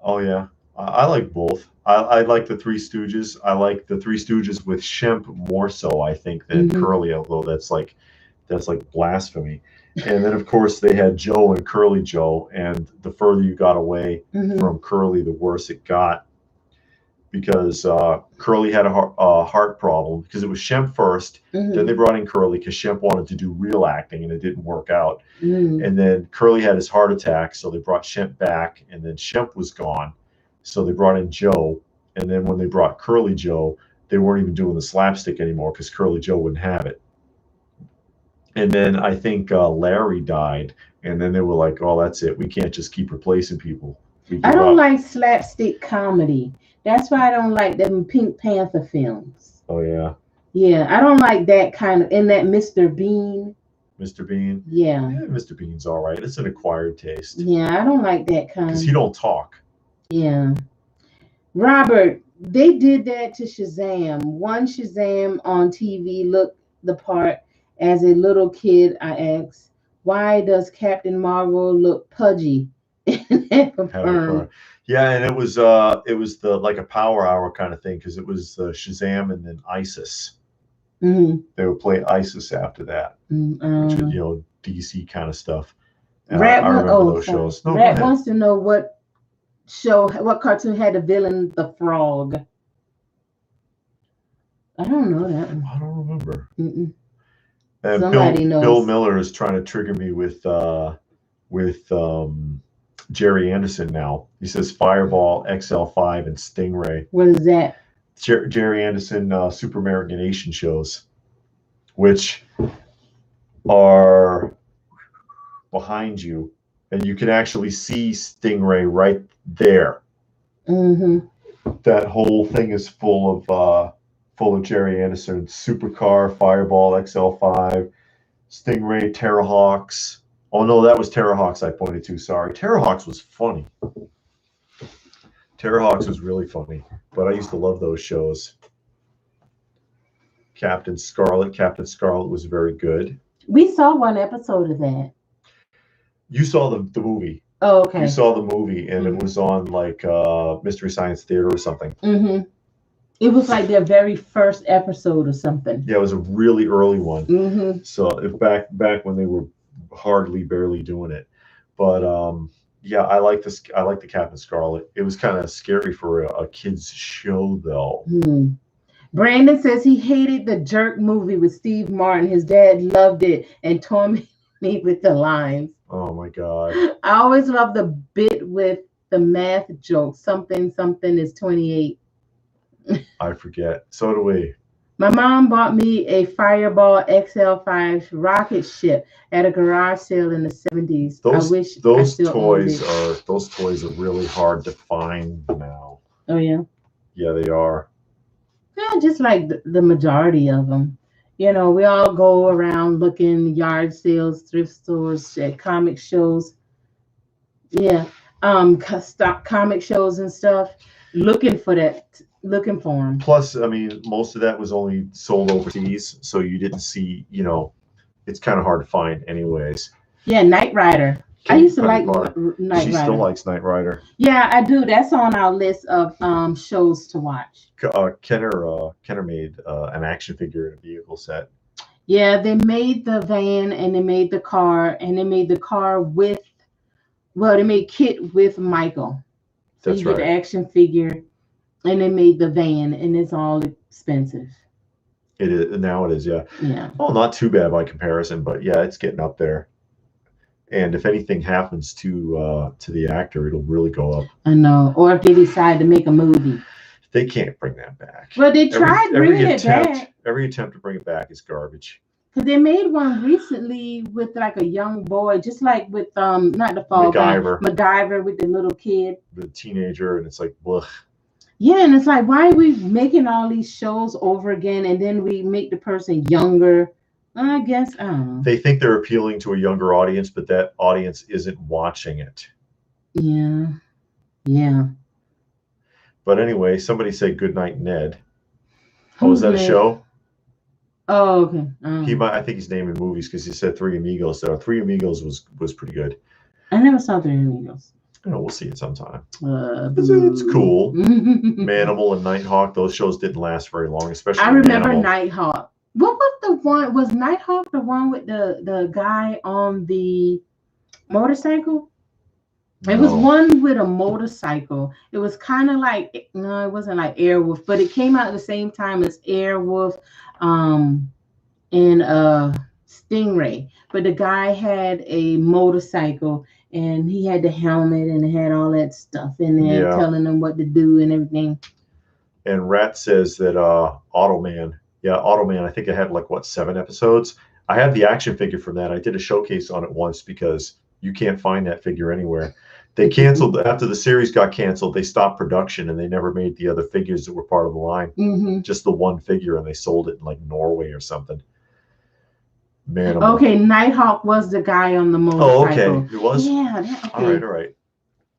Oh yeah, I like both. I like the Three Stooges. I like the Three Stooges with Shemp more so, I think, than Curly, although that's like blasphemy. And then of course they had Joe and Curly Joe, and the further you got away from Curly, the worse it got, because Curly had a heart problem because it was Shemp first. Then they brought in Curly because Shemp wanted to do real acting and it didn't work out. And then Curly had his heart attack, so they brought Shemp back, and then Shemp was gone. So they brought in Joe, and then when they brought Curly Joe, they weren't even doing the slapstick anymore because Curly Joe wouldn't have it. And then I think Larry died, and then they were like, "Oh, that's it. We can't just keep replacing people." I don't like slapstick comedy. That's why I don't like them Pink Panther films. Oh yeah. Yeah, I don't like that kind of. And that Mr. Bean. Mr. Bean. Yeah. Mr. Bean's all right. It's an acquired taste. Yeah, I don't like that kind. Because he don't talk. Yeah. Robert, they did that to Shazam. One Shazam on TV looked the part. As a little kid, I asked, why does Captain Marvel look pudgy and have a perm? Yeah, and it was the like a Power Hour kind of thing because it was Shazam and then Isis. Mm-hmm. They would play Isis after that, which was DC kind of stuff. And I remember those shows. No, Rat wants to know what cartoon had the villain the frog. I don't know that one. I don't remember. Mm-mm. And Somebody knows. Bill Miller is trying to trigger me with Jerry Anderson now. He says Fireball, XL5, and Stingray. What is that? Jerry Anderson Super American Nation shows, which are behind you, and you can actually see Stingray right there. Mm-hmm. That whole thing is full of Jerry Anderson. Supercar, Fireball, XL5, Stingray, Terrahawks. Oh no, that was Terrahawks I pointed to. Sorry, Terrahawks was funny. Terrahawks was really funny, but I used to love those shows. Captain Scarlet was very good. We saw one episode of that. You saw the movie. Oh, okay. You saw the movie, and it was on like Mystery Science Theater or something. Mm-hmm. It was like their very first episode or something. Yeah, it was a really early one. Mm-hmm. So back when they were barely doing it, but yeah, I like the Captain Scarlet. It was kind of scary for a kid's show though. Mm. Brandon says he hated the Jerk movie with Steve Martin. His dad loved it and tormented me with the lines. Oh my God. I always love the bit with the math joke. Something is 28. I forget. So do we. My mom bought me a Fireball XL5 rocket ship at a garage sale in the 70s. I wish those toys are really hard to find now. Oh yeah. Yeah, they are. Yeah, just like the majority of them. You know, we all go around looking yard sales, thrift stores, at comic shows. Yeah, stock comic shows and stuff, looking for them. Plus, I mean, most of that was only sold overseas, so you didn't see. It's kind of hard to find, anyways. Yeah, Knight Rider. I used to like Knight Rider. She still likes Knight Rider. Yeah, I do. That's on our list of shows to watch. Kenner made an action figure and a vehicle set. Yeah, they made the van and they made the car, and they made the car with, they made Kit with Michael. So That's you get the action figure, and they made the van, and it's all expensive. It is now. It is, yeah. Yeah. Well, not too bad by comparison, but yeah, it's getting up there. And if anything happens to the actor, it'll really go up. I know. Or if they decide to make a movie. They can't bring that back. Well, they tried bringing it back. Every attempt to bring it back is garbage. Because they made one recently with like a young boy, just like with not the Fall Guy, MacGyver with the little kid, the teenager, and it's like, blech. Yeah, and it's like, why are we making all these shows over again, and then we make the person younger? I guess I don't know. They think they're appealing to a younger audience, but that audience isn't watching it. Yeah, yeah. But anyway, somebody say Goodnight Ned. Oh, is that a show? Oh, okay. I think he's naming movies because he said Three Amigos. So Three Amigos was pretty good. I never saw Three Amigos. We'll see it sometime. It's cool. Manimal and Nighthawk, those shows didn't last very long, especially I remember Manimal. Nighthawk. What was the one? Was Nighthawk the one with the guy on the motorcycle? It was one with a motorcycle. It was kind of like, no, it wasn't like Airwolf, but it came out at the same time as Airwolf and Stingray. But the guy had a motorcycle and he had the helmet and it had all that stuff in there telling them what to do and everything. And Rat says that Automan, I think it had like 7 episodes. I have the action figure from that. I did a showcase on it once because you can't find that figure anywhere. They canceled after the series got canceled. They stopped production and they never made the other figures that were part of the line. Just the one figure, and they sold it in like Norway or something. Man, okay, Nighthawk was the guy on the motorcycle. Oh, okay, it was. Yeah. Okay. All right.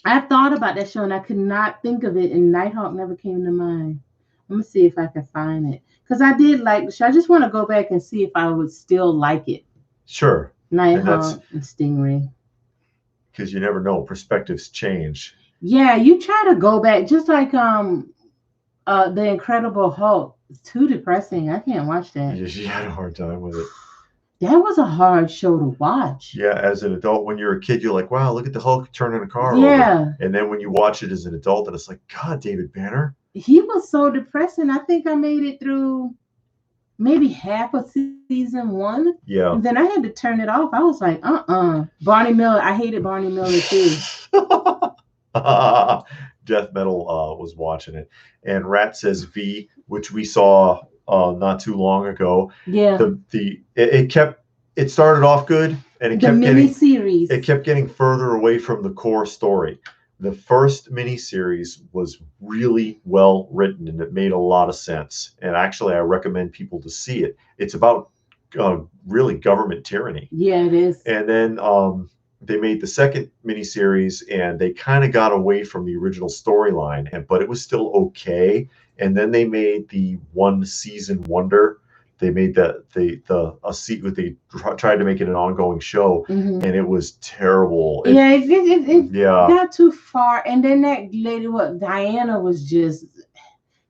I thought about that show and I could not think of it, and Nighthawk never came to mind. Let me see if I can find it, because I did like the show. I just want to go back and see if I would still like it. Sure. Nighthawk and Stingray. Because you never know, perspectives change. Yeah, you try to go back, just like The Incredible Hulk. It's too depressing. I can't watch that. You had a hard time with it. That was a hard show to watch. Yeah, as an adult, when you're a kid, you're like, wow, look at the Hulk turning a car over. And then when you watch it as an adult, and it's like, God, David Banner. He was so depressing. I think I made it through maybe half of season 1. Yeah. And then I had to turn it off. I was like, Barney Miller. I hated Barney Miller too. Death Metal was watching it. And Rat Says V, which we saw not too long ago. Yeah. It started off good, and it kept getting further away from the core story. The first miniseries was really well written, and it made a lot of sense. And actually, I recommend people to see it. It's about really government tyranny. Yeah, it is. And then they made the second miniseries, and they kind of got away from the original storyline, but it was still okay. And then they made the one season wonder. They made they tried to make it an ongoing show, and it was terrible. It got too far. And then that lady, Diana, was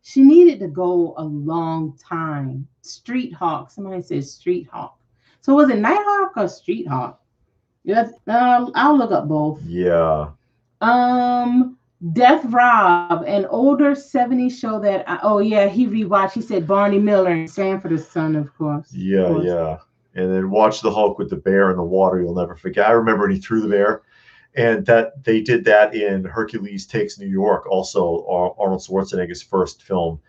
she needed to go a long time. Street Hawk. Somebody said Street Hawk. So was it Nighthawk or Street Hawk? Yes. I'll look up both. Yeah. Death Rob, an older 70s show that he rewatched. He said Barney Miller and Sanford's son, of course. Yeah. And then watch the Hulk with the bear in the water. You'll never forget. I remember when he threw the bear, and that they did that in Hercules Takes New York, also Arnold Schwarzenegger's first film,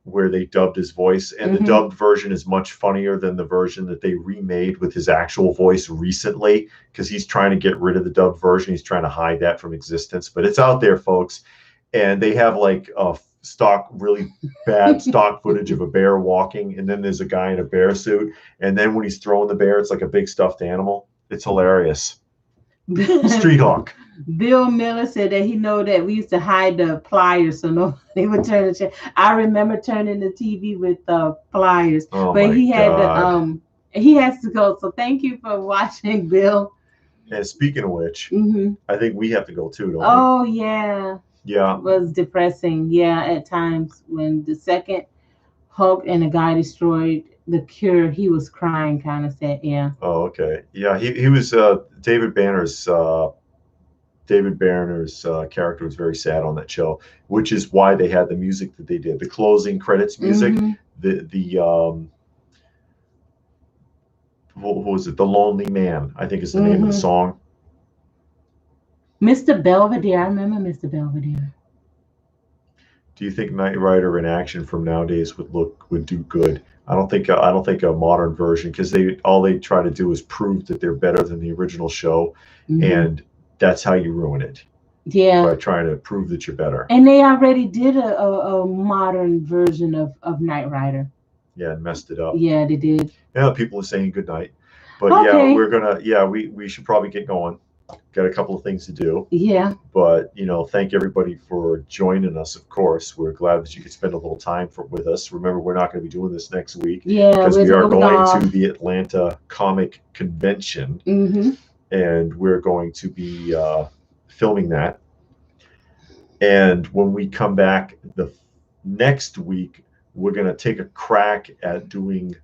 where they dubbed his voice, and the dubbed version is much funnier than the version that they remade with his actual voice recently, because he's trying to get rid of the dubbed version. He's trying to hide that from existence, but it's out there, folks. And they have like a really bad stock footage of a bear walking, and then there's a guy in a bear suit, and then when he's throwing the bear, it's like a big stuffed animal. It's hilarious. Street Hawk. Bill Miller said that he know that we used to hide the pliers so nobody would turn the chair. I remember turning the TV with pliers, but he had he has to go. So thank you for watching, Bill. And speaking of which, I think we have to go too, don't we? Oh yeah. Yeah. It was depressing. Yeah, at times when the second Hulk and the guy destroyed the Cure, he was crying, kind of sad. Yeah. Oh, okay. Yeah, he was David Banner's character was very sad on that show, which is why they had the music that they did. The closing credits music, what was it? The Lonely Man, I think is the name of the song. Mr. Belvedere, I remember Mr. Belvedere. Do you think Knight Rider in action from nowadays would do good? I don't think a modern version, because all they try to do is prove that they're better than the original show, and that's how you ruin it. Yeah. By trying to prove that you're better. And they already did a modern version of Knight Rider. Yeah, and messed it up. Yeah, they did. Yeah, people are saying good night. But we should probably get going. Got a couple of things to do. Yeah. But, thank everybody for joining us, of course. We're glad that you could spend a little time with us. Remember, we're not going to be doing this next week. Yeah. Because we are going to the Atlanta Comic Convention. And we're going to be filming that. And when we come back the next week, we're going to take a crack at doing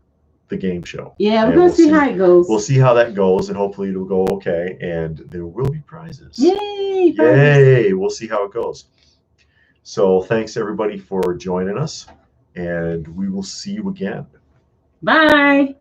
the game show. Yeah, we're going to see how it goes. We'll see how that goes, and hopefully it'll go okay, and there will be prizes. Yay! Yay! We'll see how it goes. So thanks, everybody, for joining us, and we will see you again. Bye!